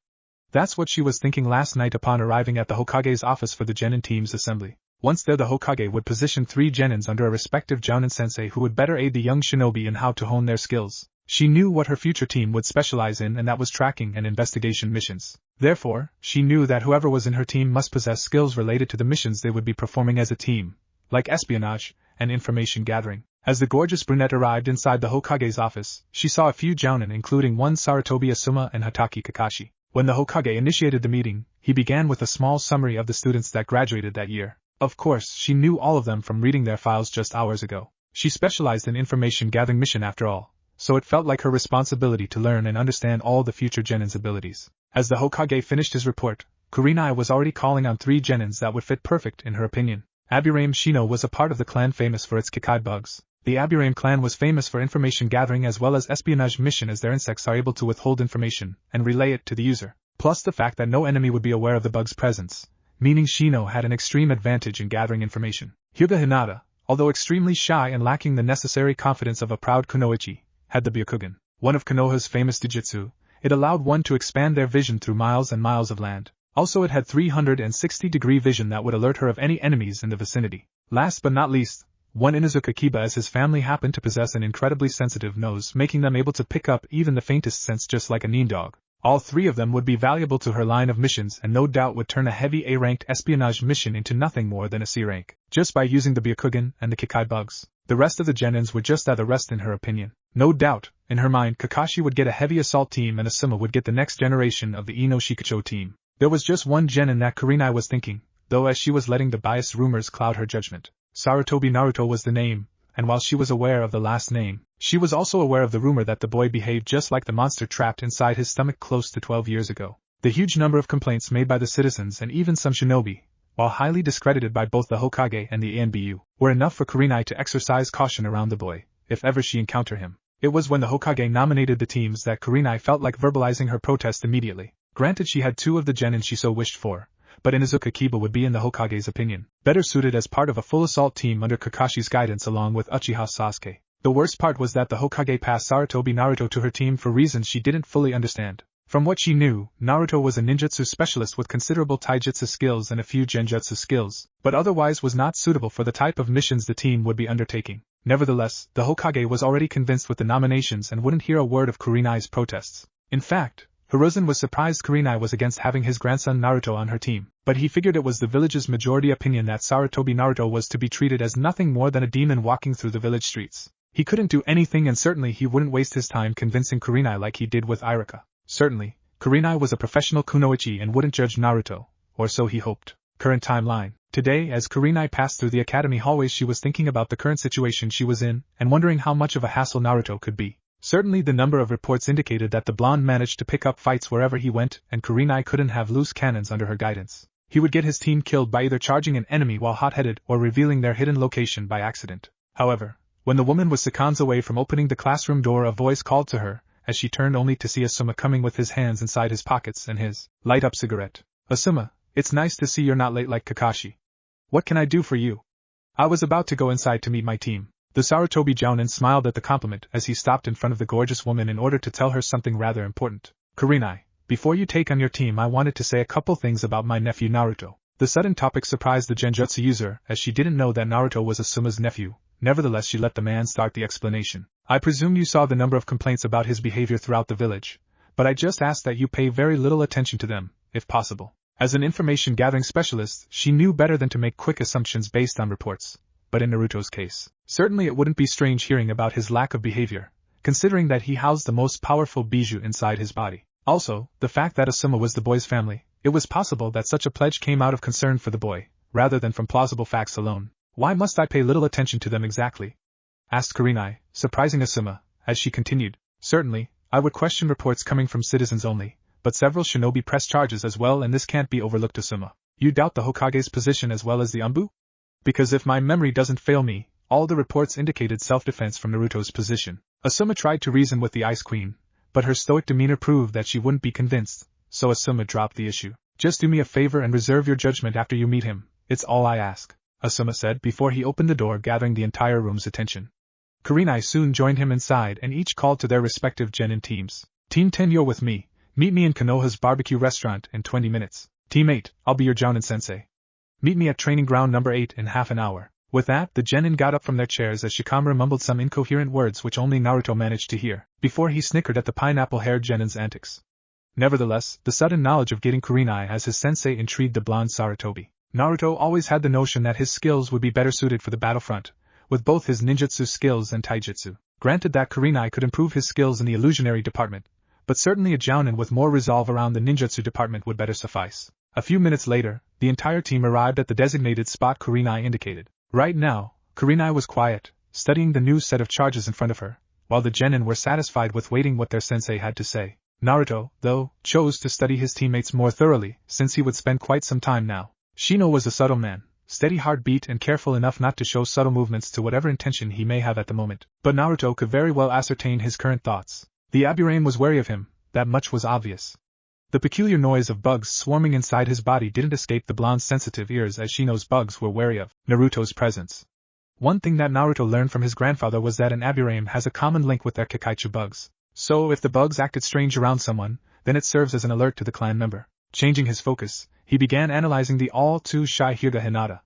That's what she was thinking last night upon arriving at the Hokage's office for the genin team's assembly. Once there, the Hokage would position 3 genins under a respective jounin sensei who would better aid the young shinobi in how to hone their skills. She knew what her future team would specialize in, and that was tracking and investigation missions. Therefore, she knew that whoever was in her team must possess skills related to the missions they would be performing as a team, like espionage and information gathering. As the gorgeous brunette arrived inside the Hokage's office, she saw a few jounin, including one Sarutobi Asuma and Hatake Kakashi. When the Hokage initiated the meeting, he began with a small summary of the students that graduated that year. Of course, she knew all of them from reading their files just hours ago. She specialized in information gathering mission after all, so it felt like her responsibility to learn and understand all the future genins' abilities. As the Hokage finished his report, Kurenai was already calling on 3 genins that would fit perfect in her opinion. Aburame Shino was a part of the clan famous for its Kikai bugs. The Aburame clan was famous for information gathering as well as espionage mission, as their insects are able to withhold information and relay it to the user, plus the fact that no enemy would be aware of the bug's presence, meaning Shino had an extreme advantage in gathering information. Hyuga Hinata, although extremely shy and lacking the necessary confidence of a proud kunoichi, had the Byakugan, one of Konoha's famous jujutsu. It allowed one to expand their vision through miles and miles of land. Also, it had 360-degree vision that would alert her of any enemies in the vicinity. Last but not least, one Inuzuka Kiba, as his family happened to possess an incredibly sensitive nose, making them able to pick up even the faintest sense just like a nin dog. All 3 of them would be valuable to her line of missions and no doubt would turn a heavy A-ranked espionage mission into nothing more than a C rank, just by using the Byakugan and the Kikai bugs. The rest of the genins were just at the rest in her opinion. No doubt, in her mind, Kakashi would get a heavy assault team and Asuma would get the next generation of the Ino Shikucho team. There was just one genin that Kurenai was thinking, though, as she was letting the biased rumors cloud her judgment. Sarutobi Naruto was the name, and while she was aware of the last name, she was also aware of the rumor that the boy behaved just like the monster trapped inside his stomach close to 12 years ago. The huge number of complaints made by the citizens and even some shinobi, while highly discredited by both the Hokage and the ANBU, were enough for Kurenai to exercise caution around the boy, if ever she encountered him. It was when the Hokage nominated the teams that Kurenai felt like verbalizing her protest immediately. Granted, she had 2 of the genin she so wished for, but Inuzuka Kiba would be, in the Hokage's opinion, better suited as part of a full assault team under Kakashi's guidance along with Uchiha Sasuke. The worst part was that the Hokage passed Sarutobi Naruto to her team for reasons she didn't fully understand. From what she knew, Naruto was a ninjutsu specialist with considerable taijutsu skills and a few genjutsu skills, but otherwise was not suitable for the type of missions the team would be undertaking. Nevertheless, the Hokage was already convinced with the nominations and wouldn't hear a word of Kurenai's protests. In fact, Hiruzen was surprised Kurenai was against having his grandson Naruto on her team, but he figured it was the village's majority opinion that Sarutobi Naruto was to be treated as nothing more than a demon walking through the village streets. He couldn't do anything, and certainly he wouldn't waste his time convincing Kurenai like he did with Iruka. Certainly, Kurenai was a professional kunoichi and wouldn't judge Naruto, or so he hoped. Current timeline. Today, as Kurenai passed through the academy hallways, she was thinking about the current situation she was in, and wondering how much of a hassle Naruto could be. Certainly the number of reports indicated that the blonde managed to pick up fights wherever he went, and Kurenai couldn't have loose cannons under her guidance. He would get his team killed by either charging an enemy while hot-headed or revealing their hidden location by accident. However, when the woman was seconds away from opening the classroom door, a voice called to her, as she turned only to see Asuma coming with his hands inside his pockets and his light-up cigarette. "Asuma, it's nice to see you're not late like Kakashi. What can I do for you?" I was about to go inside to meet my team. The Sarutobi Jounin smiled at the compliment as he stopped in front of the gorgeous woman in order to tell her something rather important. "Kurenai, before you take on your team, I wanted to say a couple things about my nephew Naruto." The sudden topic surprised the genjutsu user, as she didn't know that Naruto was Asuma's nephew. Nevertheless, she let the man start the explanation. "I presume you saw the number of complaints about his behavior throughout the village, but I just ask that you pay very little attention to them, if possible." As an information-gathering specialist, she knew better than to make quick assumptions based on reports. But in Naruto's case, certainly it wouldn't be strange hearing about his lack of behavior, considering that he housed the most powerful bijou inside his body. Also, the fact that Asuma was the boy's family, it was possible that such a pledge came out of concern for the boy, rather than from plausible facts alone. "Why must I pay little attention to them exactly?" asked Kurenai, surprising Asuma, as she continued. "Certainly, I would question reports coming from citizens only, but several shinobi press charges as well, and this can't be overlooked." "Asuma, you doubt the Hokage's position as well as the Anbu?" "Because if my memory doesn't fail me, all the reports indicated self-defense from Naruto's position." Asuma tried to reason with the Ice Queen, but her stoic demeanor proved that she wouldn't be convinced, so Asuma dropped the issue. "Just do me a favor and reserve your judgment after you meet him, it's all I ask," Asuma said before he opened the door, gathering the entire room's attention. Kurenai soon joined him inside and each called to their respective genin teams. "Team 10, you're with me. Meet me in Konoha's barbecue restaurant in 20 minutes. Team 8, I'll be your Jounin sensei." Meet me at training ground number 8 in half an hour. With that, the genin got up from their chairs as Shikamaru mumbled some incoherent words which only Naruto managed to hear, before he snickered at the pineapple-haired genin's antics. Nevertheless, the sudden knowledge of getting Kurenai as his sensei intrigued the blonde Sarutobi. Naruto always had the notion that his skills would be better suited for the battlefront, with both his ninjutsu skills and taijutsu. Granted that Kurenai could improve his skills in the illusionary department, but certainly a jounin with more resolve around the ninjutsu department would better suffice. A few minutes later, the entire team arrived at the designated spot Kurenai indicated. Right now, Kurenai was quiet, studying the new set of charges in front of her, while the genin were satisfied with waiting what their sensei had to say. Naruto, though, chose to study his teammates more thoroughly, since he would spend quite some time now. Shino was a subtle man, steady heartbeat and careful enough not to show subtle movements to whatever intention he may have at the moment, but Naruto could very well ascertain his current thoughts. The Aburame was wary of him, that much was obvious. The peculiar noise of bugs swarming inside his body didn't escape the blonde's sensitive ears as Shino's bugs were wary of Naruto's presence. One thing that Naruto learned from his grandfather was that an Aburame has a common link with their Kakaichu bugs. So if the bugs acted strange around someone, then it serves as an alert to the clan member. Changing his focus, he began analyzing the all-too-shy Hyuga Hinata.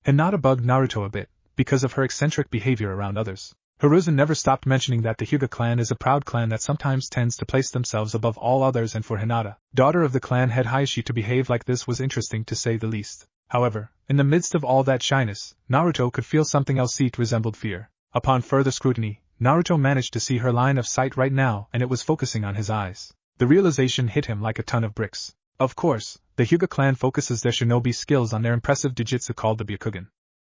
Hinata bugged Naruto a bit, because of her eccentric behavior around others. Hiruzen never stopped mentioning that the Hyuga clan is a proud clan that sometimes tends to place themselves above all others, and for Hinata, daughter of the clan head Hayashi, to behave like this was interesting to say the least. However, in the midst of all that shyness, Naruto could feel something else that resembled fear. Upon further scrutiny, Naruto managed to see her line of sight right now, and it was focusing on his eyes. The realization hit him like a ton of bricks. Of course, the Hyuga clan focuses their shinobi skills on their impressive dijutsu called the Byakugan.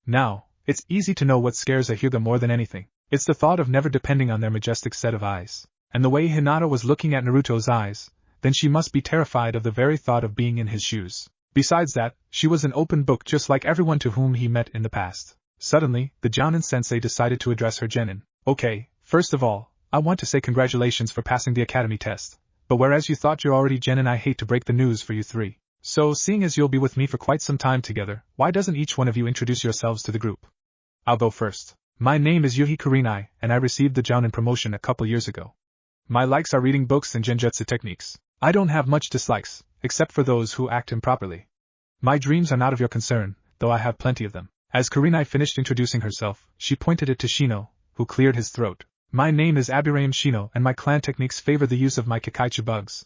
Now, it's easy to know what scares a Hyuga more than anything. It's the thought of never depending on their majestic set of eyes. And the way Hinata was looking at Naruto's eyes, then she must be terrified of the very thought of being in his shoes. Besides that, she was an open book just like everyone to whom he met in the past. Suddenly, the Jounin sensei decided to address her genin. Okay, first of all, I want to say congratulations for passing the academy test. But whereas you thought you're already genin, I hate to break the news for you three. So seeing as you'll be with me for quite some time together, why doesn't each one of you introduce yourselves to the group? I'll go first. My name is Yuhi Kurenai, and I received the Jounin promotion a couple years ago. My likes are reading books and genjutsu techniques. I don't have much dislikes, except for those who act improperly. My dreams are not of your concern, though I have plenty of them. As Kurenai finished introducing herself, she pointed it to Shino, who cleared his throat. My name is Aburame Shino, and my clan techniques favor the use of my Kakaichu bugs.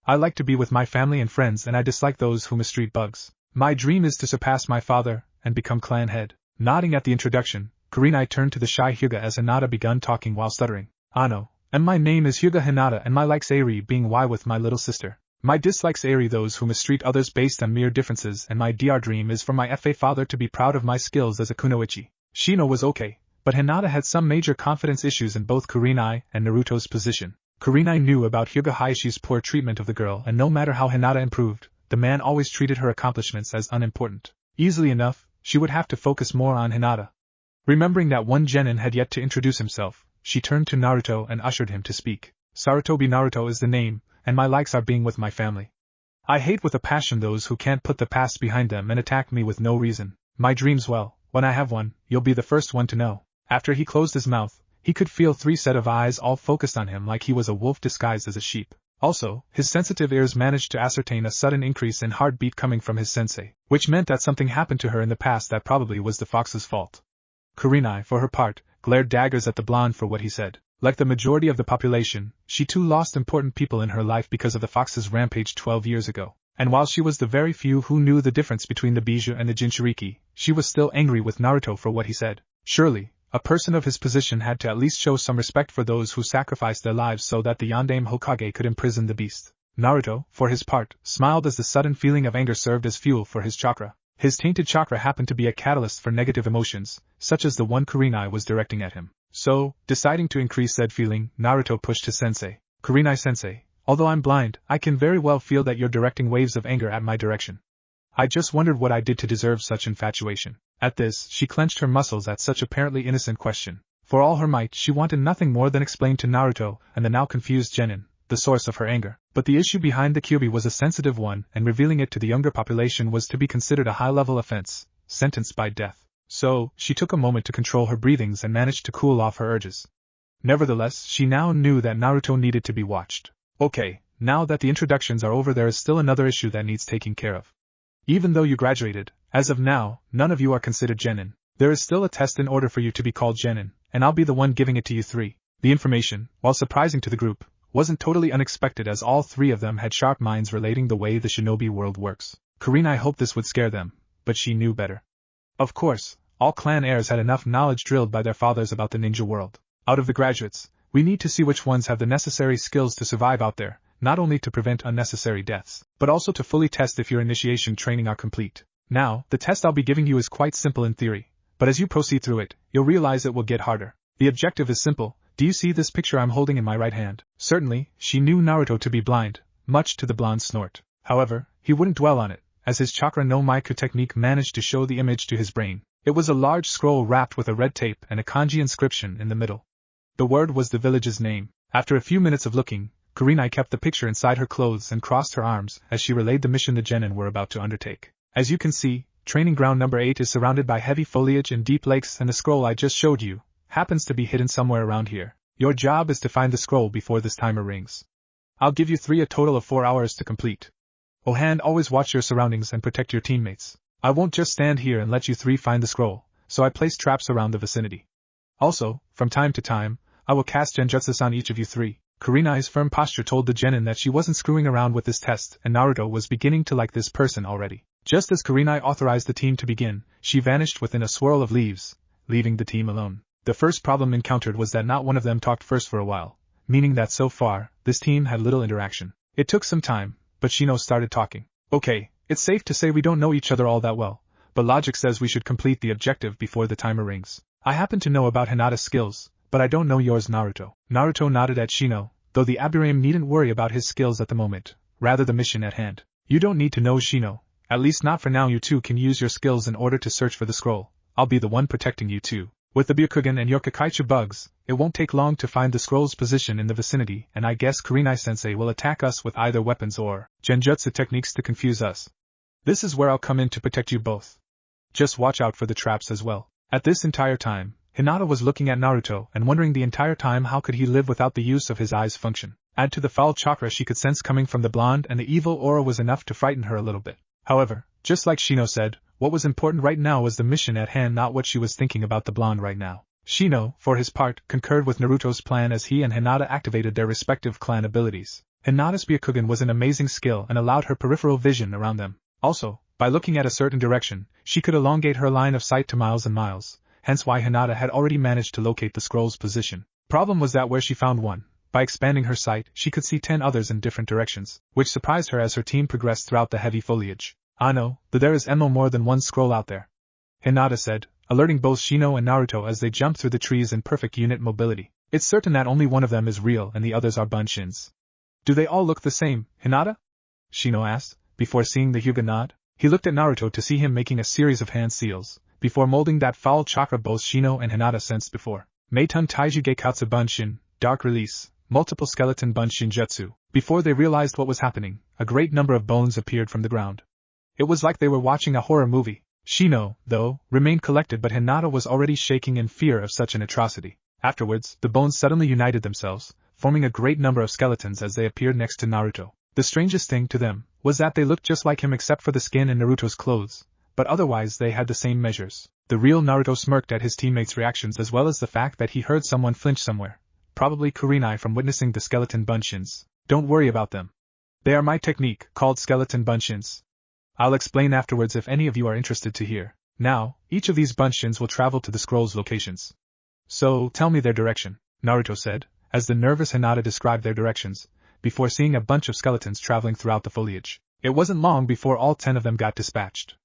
I like to be with my family and friends, and I dislike those who mistreat bugs. My dream is to surpass my father, and become clan head. Nodding at the introduction, Kurenai turned to the shy Hyuga as Hinata begun talking while stuttering. Ano, and my name is Hyuga Hinata, and my likes Eri being Y with my little sister. My dislikes Eri those who mistreat others based on mere differences, and my DR dream is for my FA father to be proud of my skills as a kunoichi. Shino was okay, but Hinata had some major confidence issues in both Kurenai and Naruto's position. Kurenai knew about Hyuga Hayashi's poor treatment of the girl, and no matter how Hinata improved, the man always treated her accomplishments as unimportant. Easily enough, she would have to focus more on Hinata. Remembering that one genin had yet to introduce himself, she turned to Naruto and ushered him to speak. Sarutobi Naruto is the name, and my likes are being with my family. I hate with a passion those who can't put the past behind them and attack me with no reason. My dreams, well, when I have one, you'll be the first one to know. After he closed his mouth, he could feel 3 sets of eyes all focused on him like he was a wolf disguised as a sheep. Also, his sensitive ears managed to ascertain a sudden increase in heartbeat coming from his sensei, which meant that something happened to her in the past that probably was the fox's fault. Kurenai, for her part, glared daggers at the blonde for what he said. Like the majority of the population, she too lost important people in her life because of the fox's rampage 12 years ago. And while she was the very few who knew the difference between the Bijou and the Jinchuriki, she was still angry with Naruto for what he said. Surely, a person of his position had to at least show some respect for those who sacrificed their lives so that the Yondaime Hokage could imprison the beast. Naruto, for his part, smiled as the sudden feeling of anger served as fuel for his chakra. His tainted chakra happened to be a catalyst for negative emotions, such as the one Kurenai was directing at him. So, deciding to increase said feeling, Naruto pushed his sensei. Kurenai-sensei, although I'm blind, I can very well feel that you're directing waves of anger at my direction. I just wondered what I did to deserve such infatuation. At this, she clenched her muscles at such apparently innocent question. For all her might, she wanted nothing more than explain to Naruto and the now confused genin the source of her anger. But the issue behind the Kyuubi was a sensitive one, and revealing it to the younger population was to be considered a high-level offense, sentenced by death. So, she took a moment to control her breathings and managed to cool off her urges. Nevertheless, she now knew that Naruto needed to be watched. Okay, now that the introductions are over, there is still another issue that needs taking care of. Even though you graduated, As of now, none of you are considered genin. There is still a test in order for you to be called genin, and I'll be the one giving it to you three. The information, while surprising to the group, wasn't totally unexpected as all three of them had sharp minds relating the way the shinobi world works. Kurenai hoped this would scare them, but she knew better. Of course, all clan heirs had enough knowledge drilled by their fathers about the ninja world. Out of the graduates, we need to see which ones have the necessary skills to survive out there, not only to prevent unnecessary deaths, but also to fully test if your initiation training are complete. Now, the test I'll be giving you is quite simple in theory, but as you proceed through it, you'll realize it will get harder. The objective is simple. Do you see this picture I'm holding in my right hand? Certainly, she knew Naruto to be blind, much to the blonde's snort. However, he wouldn't dwell on it, as his chakra no Maiku technique managed to show the image to his brain. It was a large scroll wrapped with a red tape and a kanji inscription in the middle. The word was the village's name. After a few minutes of looking, Kurenai kept the picture inside her clothes and crossed her arms as she relayed the mission the genin were about to undertake. As you can see, training ground number 8 is surrounded by heavy foliage and deep lakes, and the scroll I just showed you happens to be hidden somewhere around here. Your job is to find the scroll before this timer rings. I'll give you a total of 4 hours to complete. Oh, and always watch your surroundings and protect your teammates. I won't just stand here and let you three find the scroll, so I place traps around the vicinity. Also, from time to time, I will cast genjutsus on each of you three. Kurenai's firm posture told the genin that she wasn't screwing around with this test, and Naruto was beginning to like this person already. Just as Kurenai authorized the team to begin, she vanished within a swirl of leaves, leaving the team alone. The first problem encountered was that not one of them talked first for a while, meaning that so far, this team had little interaction. It took some time, but Shino started talking. Okay, it's safe to say we don't know each other all that well, but logic says we should complete the objective before the timer rings. I happen to know about Hinata's skills, but I don't know yours, Naruto. Naruto nodded at Shino, though the Aburame needn't worry about his skills at the moment, rather the mission at hand. You don't need to know Shino, at least not for now. You two can use your skills in order to search for the scroll. I'll be the one protecting you two. With the Byakugan and your Kakaichu bugs, it won't take long to find the scroll's position in the vicinity, and I guess Kurenai-sensei will attack us with either weapons or genjutsu techniques to confuse us. This is where I'll come in to protect you both. Just watch out for the traps as well. At this entire time, Hinata was looking at Naruto and wondering the entire time how could he live without the use of his eyes function. Add to the foul chakra she could sense coming from the blonde, and the evil aura was enough to frighten her a little bit. However, just like Shino said, what was important right now was the mission at hand, not what she was thinking about the blonde right now. Shino, for his part, concurred with Naruto's plan as he and Hinata activated their respective clan abilities. Hinata's Byakugan was an amazing skill and allowed her peripheral vision around them. Also, by looking at a certain direction, she could elongate her line of sight to miles and miles, hence why Hinata had already managed to locate the scroll's position. Problem was that where she found one, by expanding her sight, she could see 10 others in different directions, which surprised her as her team progressed throughout the heavy foliage. I know, that there is more than one scroll out there, Hinata said, alerting both Shino and Naruto as they jumped through the trees in perfect unit mobility. It's certain that only one of them is real and the others are bunshins. Do they all look the same, Hinata? Shino asked, before seeing the Hyuga nod. He looked at Naruto to see him making a series of hand seals, before molding that foul chakra both Shino and Hinata sensed before. Meitun Taiju Geikatsu Bunshin, Dark Release, Multiple Skeleton Bunshin Jutsu. Before they realized what was happening, a great number of bones appeared from the ground. It was like they were watching a horror movie. Shino, though, remained collected, but Hinata was already shaking in fear of such an atrocity. Afterwards, the bones suddenly united themselves, forming a great number of skeletons as they appeared next to Naruto. The strangest thing to them was that they looked just like him except for the skin and Naruto's clothes, but otherwise they had the same measures. The real Naruto smirked at his teammates' reactions as well as the fact that he heard someone flinch somewhere. Probably Kurenai from witnessing the skeleton bunshins. Don't worry about them. They are my technique, called skeleton bunshins. I'll explain afterwards if any of you are interested to hear. Now, each of these bunshins will travel to the scroll's locations. So, tell me their direction, Naruto said, as the nervous Hinata described their directions, before seeing a bunch of skeletons traveling throughout the foliage. It wasn't long before all 10 of them got dispatched.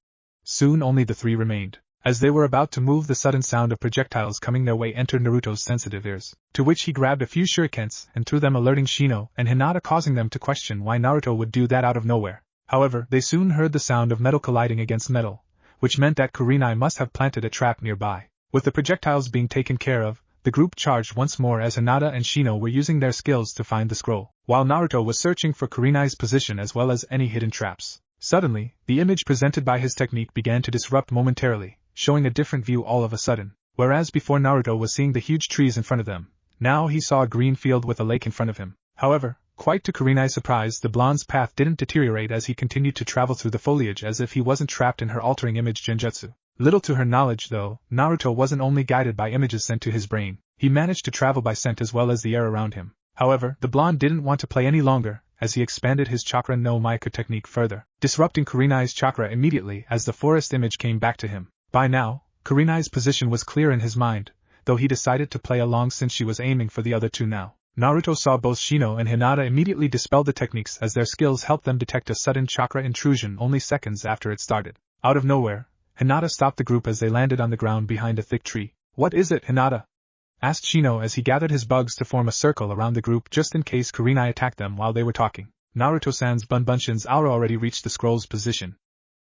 Soon only the 3 remained. As they were about to move, the sudden sound of projectiles coming their way entered Naruto's sensitive ears, to which he grabbed a few shurikens and threw them, alerting Shino and Hinata, causing them to question why Naruto would do that out of nowhere. However, they soon heard the sound of metal colliding against metal, which meant that Kurenai must have planted a trap nearby. With the projectiles being taken care of, the group charged once more as Hinata and Shino were using their skills to find the scroll, while Naruto was searching for Kurenai's position as well as any hidden traps. Suddenly, the image presented by his technique began to disrupt momentarily, showing a different view all of a sudden. Whereas before Naruto was seeing the huge trees in front of them, now he saw a green field with a lake in front of him. However, Quite to Kurenai's surprise, the blonde's path didn't deteriorate as he continued to travel through the foliage as if he wasn't trapped in her altering image genjutsu. Little to her knowledge though, Naruto wasn't only guided by images sent to his brain, he managed to travel by scent as well as the air around him. However, the blonde didn't want to play any longer, as he expanded his chakra no Maika technique further, disrupting Kurenai's chakra immediately as the forest image came back to him. By now, Kurenai's position was clear in his mind, though he decided to play along since she was aiming for the other two now. Naruto saw both Shino and Hinata immediately dispel the techniques as their skills helped them detect a sudden chakra intrusion only seconds after it started. Out of nowhere, Hinata stopped the group as they landed on the ground behind a thick tree. "What is it, Hinata?" asked Shino as he gathered his bugs to form a circle around the group just in case Kurenai attacked them while they were talking. Naruto-san's Bunbunshin's aura already reached the scroll's position.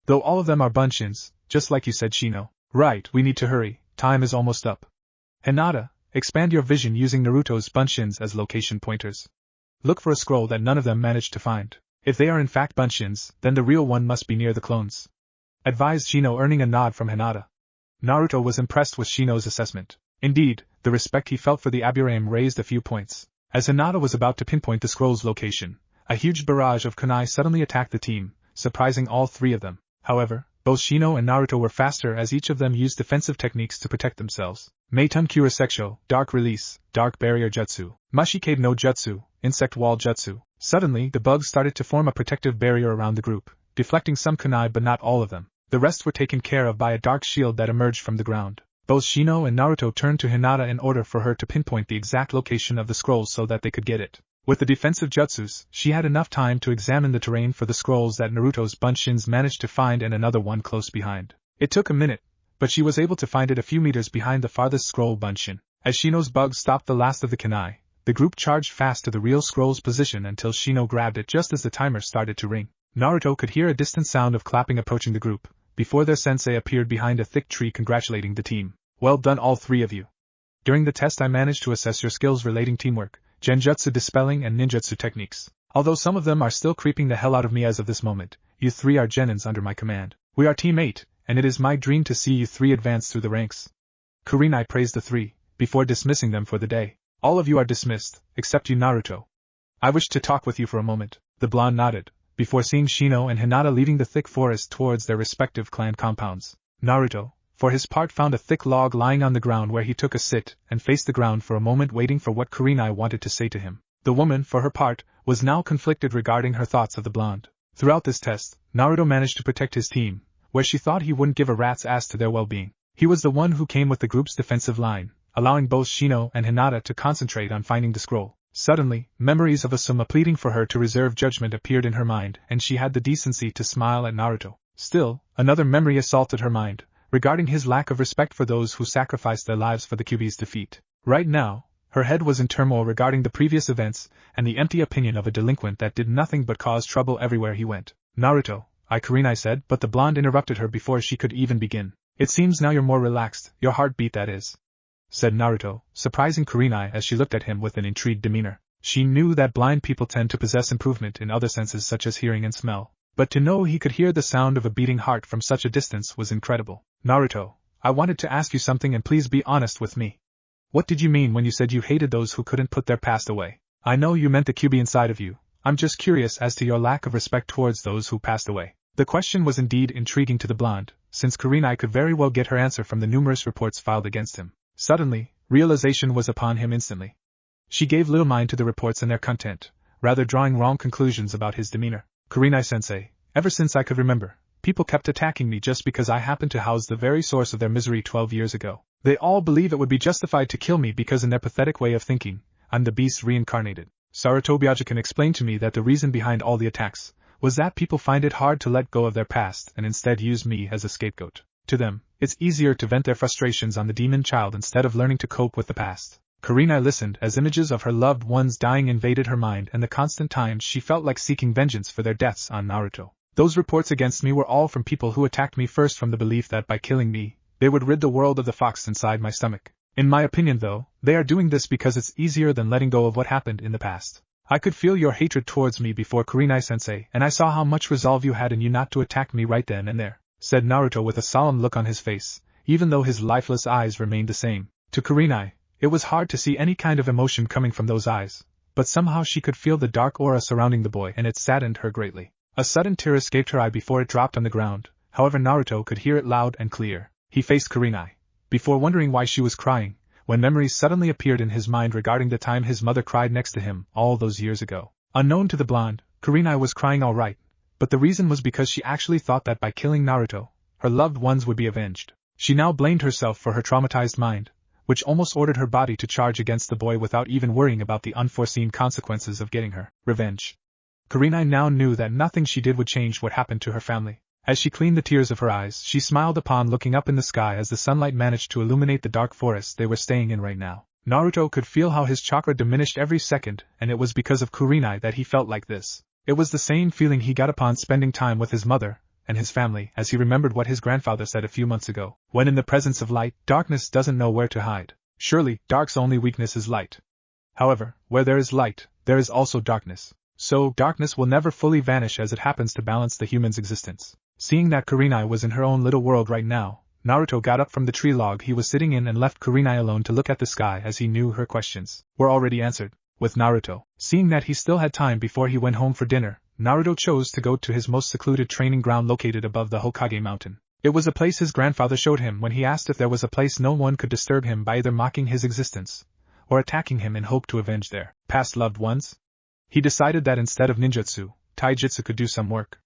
"Though all of them are Bunshins, just like you said, Shino." "Right, we need to hurry, time is almost up." "Hinata, expand your vision using Naruto's Bunshins as location pointers. Look for a scroll that none of them managed to find. If they are in fact Bunshins, then the real one must be near the clones," advised Shino, earning a nod from Hinata. Naruto was impressed with Shino's assessment. Indeed, the respect he felt for the Aburame raised a few points. As Hinata was about to pinpoint the scroll's location, a huge barrage of kunai suddenly attacked the team, surprising all three of them. However, both Shino and Naruto were faster as each of them used defensive techniques to protect themselves. Meitun Kura Seksho, Dark Release, Dark Barrier Jutsu, Mashikade no Jutsu, Insect Wall Jutsu. Suddenly, the bugs started to form a protective barrier around the group, deflecting some kunai but not all of them. The rest were taken care of by a dark shield that emerged from the ground. Both Shino and Naruto turned to Hinata in order for her to pinpoint the exact location of the scrolls so that they could get it. With the defensive jutsus, she had enough time to examine the terrain for the scrolls that Naruto's Bunshins managed to find and another one close behind. It took a minute, but she was able to find it a few meters behind the farthest scroll Bunshin. As Shino's bug stopped the last of the kunai, the group charged fast to the real scroll's position until Shino grabbed it just as the timer started to ring. Naruto could hear a distant sound of clapping approaching the group, before their sensei appeared behind a thick tree congratulating the team. "Well done all three of you. During the test I managed to assess your skills relating teamwork, genjutsu dispelling and ninjutsu techniques. Although some of them are still creeping the hell out of me as of this moment, you three are genins under my command. We are Team 8, and it is my dream to see you three advance through the ranks." Kurenai praised the three, before dismissing them for the day. "All of you are dismissed, except you, Naruto. I wish to talk with you for a moment." The blonde nodded, before seeing Shino and Hinata leaving the thick forest towards their respective clan compounds. Naruto, for his part, found a thick log lying on the ground where he took a sit and faced the ground for a moment waiting for what Kurenai wanted to say to him. The woman, for her part, was now conflicted regarding her thoughts of the blonde. Throughout this test, Naruto managed to protect his team, where she thought he wouldn't give a rat's ass to their well-being. He was the one who came with the group's defensive line, allowing both Shino and Hinata to concentrate on finding the scroll. Suddenly, memories of Asuma pleading for her to reserve judgment appeared in her mind, and she had the decency to smile at Naruto. Still, another memory assaulted her mind, regarding his lack of respect for those who sacrificed their lives for the Kyuubi's defeat. Right now, her head was in turmoil regarding the previous events and the empty opinion of a delinquent that did nothing but cause trouble everywhere he went. "Naruto," Kurenai said, but the blonde interrupted her before she could even begin. "It seems now you're more relaxed, your heartbeat that is," said Naruto, surprising Kurenai as she looked at him with an intrigued demeanor. She knew that blind people tend to possess improvement in other senses such as hearing and smell, but to know he could hear the sound of a beating heart from such a distance was incredible. "Naruto, I wanted to ask you something and please be honest with me. What did you mean when you said you hated those who couldn't put their past away? I know you meant the Kyuubi inside of you, I'm just curious as to your lack of respect towards those who passed away." The question was indeed intriguing to the blonde, since Kurenai could very well get her answer from the numerous reports filed against him. Suddenly, realization was upon him instantly. She gave little mind to the reports and their content, rather drawing wrong conclusions about his demeanor. "Kurenai-sensei, ever since I could remember, people kept attacking me just because I happened to house the very source of their misery 12 years ago. They all believe it would be justified to kill me because in their pathetic way of thinking, I'm the beast reincarnated. Sarutobiaja explained to me that the reason behind all the attacks was that people find it hard to let go of their past and instead use me as a scapegoat. To them, it's easier to vent their frustrations on the demon child instead of learning to cope with the past." Kurenai listened as images of her loved ones dying invaded her mind and the constant times she felt like seeking vengeance for their deaths on Naruto. "Those reports against me were all from people who attacked me first from the belief that by killing me, they would rid the world of the fox inside my stomach. In my opinion though, they are doing this because it's easier than letting go of what happened in the past. I could feel your hatred towards me before, Kurenai-sensei, and I saw how much resolve you had in you not to attack me right then and there," said Naruto with a solemn look on his face, even though his lifeless eyes remained the same. To Kurenai, it was hard to see any kind of emotion coming from those eyes, but somehow she could feel the dark aura surrounding the boy and it saddened her greatly. A sudden tear escaped her eye before it dropped on the ground, however Naruto could hear it loud and clear. He faced Kurenai, before wondering why she was crying, when memories suddenly appeared in his mind regarding the time his mother cried next to him, all those years ago. Unknown to the blonde, Kurenai was crying alright, but the reason was because she actually thought that by killing Naruto, her loved ones would be avenged. She now blamed herself for her traumatized mind, which almost ordered her body to charge against the boy without even worrying about the unforeseen consequences of getting her revenge. Kurenai now knew that nothing she did would change what happened to her family. As she cleaned the tears of her eyes, she smiled upon looking up in the sky as the sunlight managed to illuminate the dark forest they were staying in right now. Naruto could feel how his chakra diminished every second, and it was because of Kurenai that he felt like this. It was the same feeling he got upon spending time with his mother and his family, as he remembered what his grandfather said a few months ago. When in the presence of light, darkness doesn't know where to hide. Surely, dark's only weakness is light. However, where there is light, there is also darkness. So, darkness will never fully vanish as it happens to balance the human's existence. Seeing that Kurenai was in her own little world right now, Naruto got up from the tree log he was sitting in and left Kurenai alone to look at the sky as he knew her questions were already answered. With Naruto, seeing that he still had time before he went home for dinner, Naruto chose to go to his most secluded training ground located above the Hokage mountain. It was a place his grandfather showed him when he asked if there was a place no one could disturb him by either mocking his existence or attacking him in hope to avenge their past loved ones. He decided that instead of ninjutsu, taijutsu could do some work.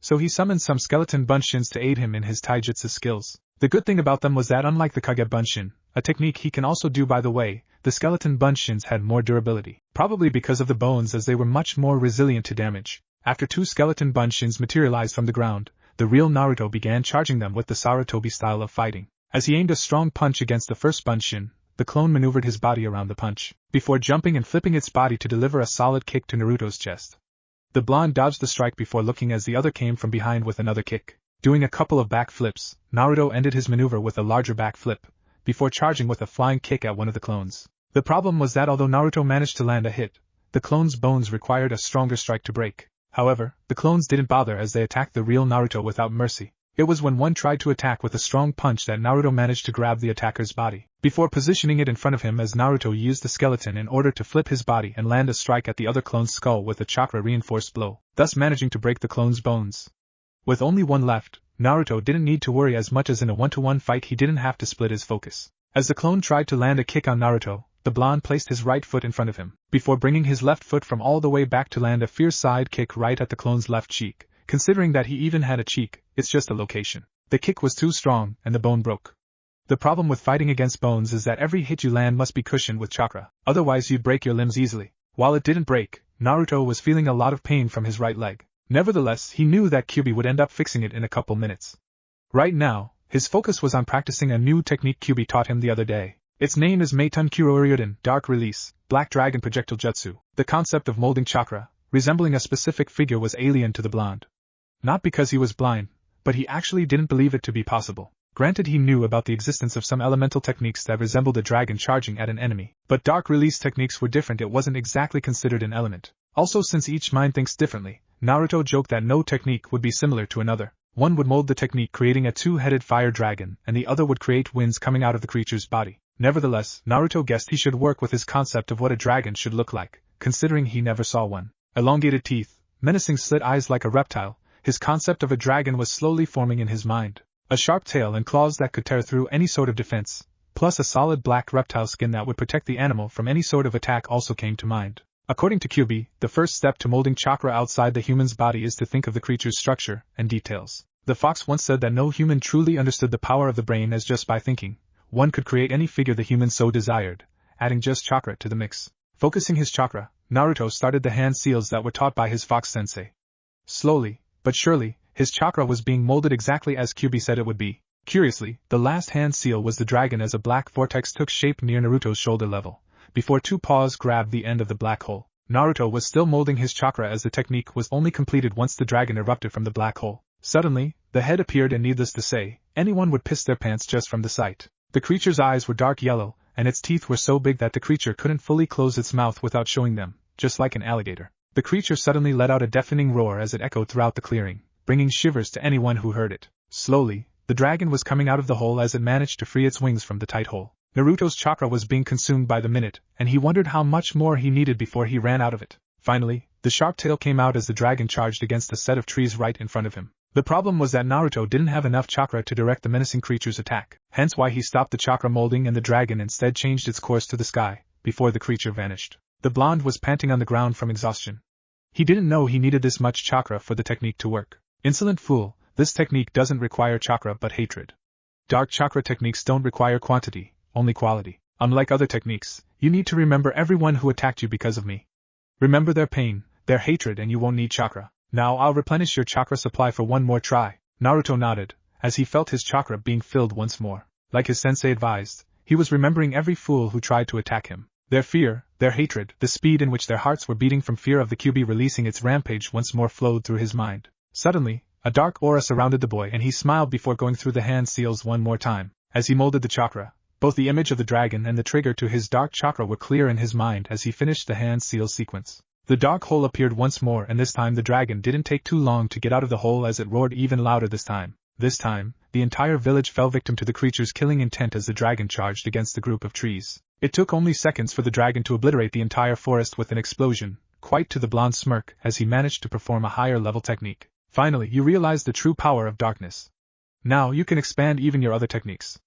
So he summoned some skeleton bunshins to aid him in his taijutsu skills. The good thing about them was that unlike the Kage bunshin, a technique he can also do by the way, the skeleton bunshins had more durability, probably because of the bones as they were much more resilient to damage. After two skeleton bunshins materialized from the ground, the real Naruto began charging them with the Sarutobi style of fighting. As he aimed a strong punch against the first bunshin, the clone maneuvered his body around the punch, before jumping and flipping its body to deliver a solid kick to Naruto's chest. The blonde dodged the strike before looking as the other came from behind with another kick. Doing a couple of back flips, Naruto ended his maneuver with a larger back flip, before charging with a flying kick at one of the clones. The problem was that although Naruto managed to land a hit, the clone's bones required a stronger strike to break. However, the clones didn't bother as they attacked the real Naruto without mercy. It was when one tried to attack with a strong punch that Naruto managed to grab the attacker's body, before positioning it in front of him as Naruto used the skeleton in order to flip his body and land a strike at the other clone's skull with a chakra-reinforced blow, thus managing to break the clone's bones. With only one left, Naruto didn't need to worry as much as in a one-to-one fight he didn't have to split his focus. As the clone tried to land a kick on Naruto, the blonde placed his right foot in front of him, before bringing his left foot from all the way back to land a fierce side kick right at the clone's left cheek. Considering that he even had a cheek, it's just a location. The kick was too strong, and the bone broke. The problem with fighting against bones is that every hit you land must be cushioned with chakra, otherwise you'd break your limbs easily. While it didn't break, Naruto was feeling a lot of pain from his right leg. Nevertheless, he knew that Kyuubi would end up fixing it in a couple minutes. Right now, his focus was on practicing a new technique Kyuubi taught him the other day. Its name is Meitun Kyuryuden, Dark Release, Black Dragon Projectile Jutsu. The concept of molding chakra, resembling a specific figure, was alien to the blonde. Not because he was blind, but he actually didn't believe it to be possible. Granted, he knew about the existence of some elemental techniques that resembled a dragon charging at an enemy, but dark release techniques were different. It wasn't exactly considered an element. Also, since each mind thinks differently, Naruto joked that no technique would be similar to another. One would mold the technique creating a two-headed fire dragon, and the other would create winds coming out of the creature's body. Nevertheless, Naruto guessed he should work with his concept of what a dragon should look like, considering he never saw one. Elongated teeth, menacing slit eyes like a reptile, his concept of a dragon was slowly forming in his mind. A sharp tail and claws that could tear through any sort of defense, plus a solid black reptile skin that would protect the animal from any sort of attack also came to mind. According to Kyuubi, the first step to molding chakra outside the human's body is to think of the creature's structure and details. The fox once said that no human truly understood the power of the brain, as just by thinking, one could create any figure the human so desired, adding just chakra to the mix. Focusing his chakra, Naruto started the hand seals that were taught by his fox sensei. Slowly, but surely, his chakra was being molded exactly as Kyuubi said it would be. Curiously, the last hand seal was the dragon as a black vortex took shape near Naruto's shoulder level, before two paws grabbed the end of the black hole. Naruto was still molding his chakra as the technique was only completed once the dragon erupted from the black hole. Suddenly, the head appeared, and needless to say, anyone would piss their pants just from the sight. The creature's eyes were dark yellow, and its teeth were so big that the creature couldn't fully close its mouth without showing them, just like an alligator. The creature suddenly let out a deafening roar as it echoed throughout the clearing, bringing shivers to anyone who heard it. Slowly, the dragon was coming out of the hole as it managed to free its wings from the tight hole. Naruto's chakra was being consumed by the minute, and he wondered how much more he needed before he ran out of it. Finally, the sharp tail came out as the dragon charged against a set of trees right in front of him. The problem was that Naruto didn't have enough chakra to direct the menacing creature's attack, hence why he stopped the chakra molding and the dragon instead changed its course to the sky, before the creature vanished. The blonde was panting on the ground from exhaustion. He didn't know he needed this much chakra for the technique to work. Insolent fool, this technique doesn't require chakra but hatred. Dark chakra techniques don't require quantity, only quality. Unlike other techniques, you need to remember everyone who attacked you because of me. Remember their pain, their hatred, and you won't need chakra. Now I'll replenish your chakra supply for one more try. Naruto nodded, as he felt his chakra being filled once more. Like his sensei advised, he was remembering every fool who tried to attack him. Their fear, their hatred, the speed in which their hearts were beating from fear of the QB releasing its rampage once more flowed through his mind. Suddenly, a dark aura surrounded the boy and he smiled before going through the hand seals one more time. As he molded the chakra, both the image of the dragon and the trigger to his dark chakra were clear in his mind as he finished the hand seal sequence. The dark hole appeared once more and this time the dragon didn't take too long to get out of the hole as it roared even louder this time. This time, the entire village fell victim to the creature's killing intent as the dragon charged against the group of trees. It took only seconds for the dragon to obliterate the entire forest with an explosion, quite to the blonde's smirk as he managed to perform a higher level technique. Finally, you realize the true power of darkness. Now you can expand even your other techniques.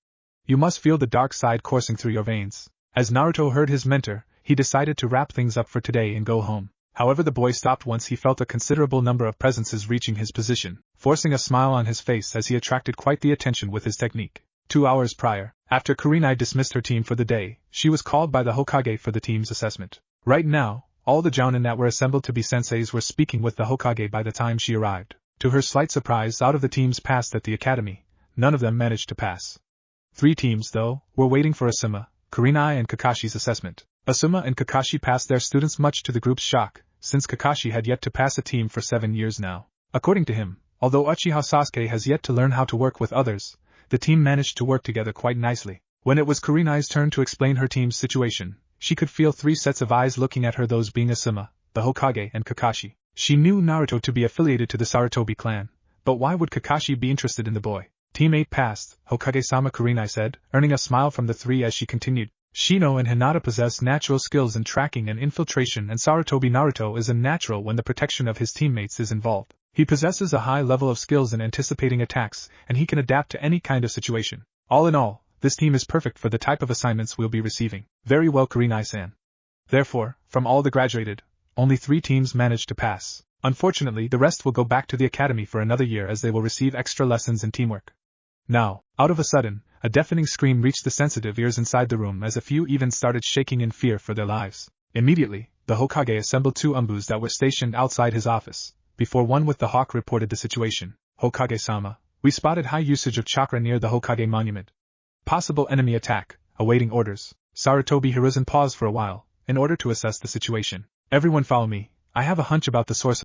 You must feel the dark side coursing through your veins. As Naruto heard his mentor, he decided to wrap things up for today and go home. However, the boy stopped once he felt a considerable number of presences reaching his position, forcing a smile on his face as he attracted quite the attention with his technique. 2 hours prior, after Kurenai dismissed her team for the day, she was called by the Hokage for the team's assessment. Right now, all the jounin that were assembled to be senseis were speaking with the Hokage by the time she arrived. To her slight surprise, out of the teams passed at the academy, none of them managed to pass. 3 teams, though, were waiting for Asuma, Kurenai and Kakashi's assessment. Asuma and Kakashi passed their students much to the group's shock, since Kakashi had yet to pass a team for 7 years now. According to him, although Uchiha Sasuke has yet to learn how to work with others, the team managed to work together quite nicely. When it was Kurenai's turn to explain her team's situation, she could feel 3 sets of eyes looking at her, those being Asuma, the Hokage and Kakashi. She knew Naruto to be affiliated to the Sarutobi clan, but why would Kakashi be interested in the boy? Team 8 passed, Hokage-sama, Kurenai said, earning a smile from the 3 as she continued. Shino and Hinata possess natural skills in tracking and infiltration, and Sarutobi Naruto is a natural when the protection of his teammates is involved. He possesses a high level of skills in anticipating attacks, and he can adapt to any kind of situation. All in all, this team is perfect for the type of assignments we'll be receiving. Very well, Kurenai-san. Therefore, from all the graduated, only 3 teams managed to pass. Unfortunately, the rest will go back to the academy for another year as they will receive extra lessons in teamwork. Now, out of a sudden, a deafening scream reached the sensitive ears inside the room as a few even started shaking in fear for their lives. Immediately, the Hokage assembled 2 umbus that were stationed outside his office, before one with the hawk reported the situation. Hokage-sama, we spotted high usage of chakra near the Hokage monument. Possible enemy attack, awaiting orders. Sarutobi Hiruzen paused for a while, in order to assess the situation. Everyone follow me, I have a hunch about the source.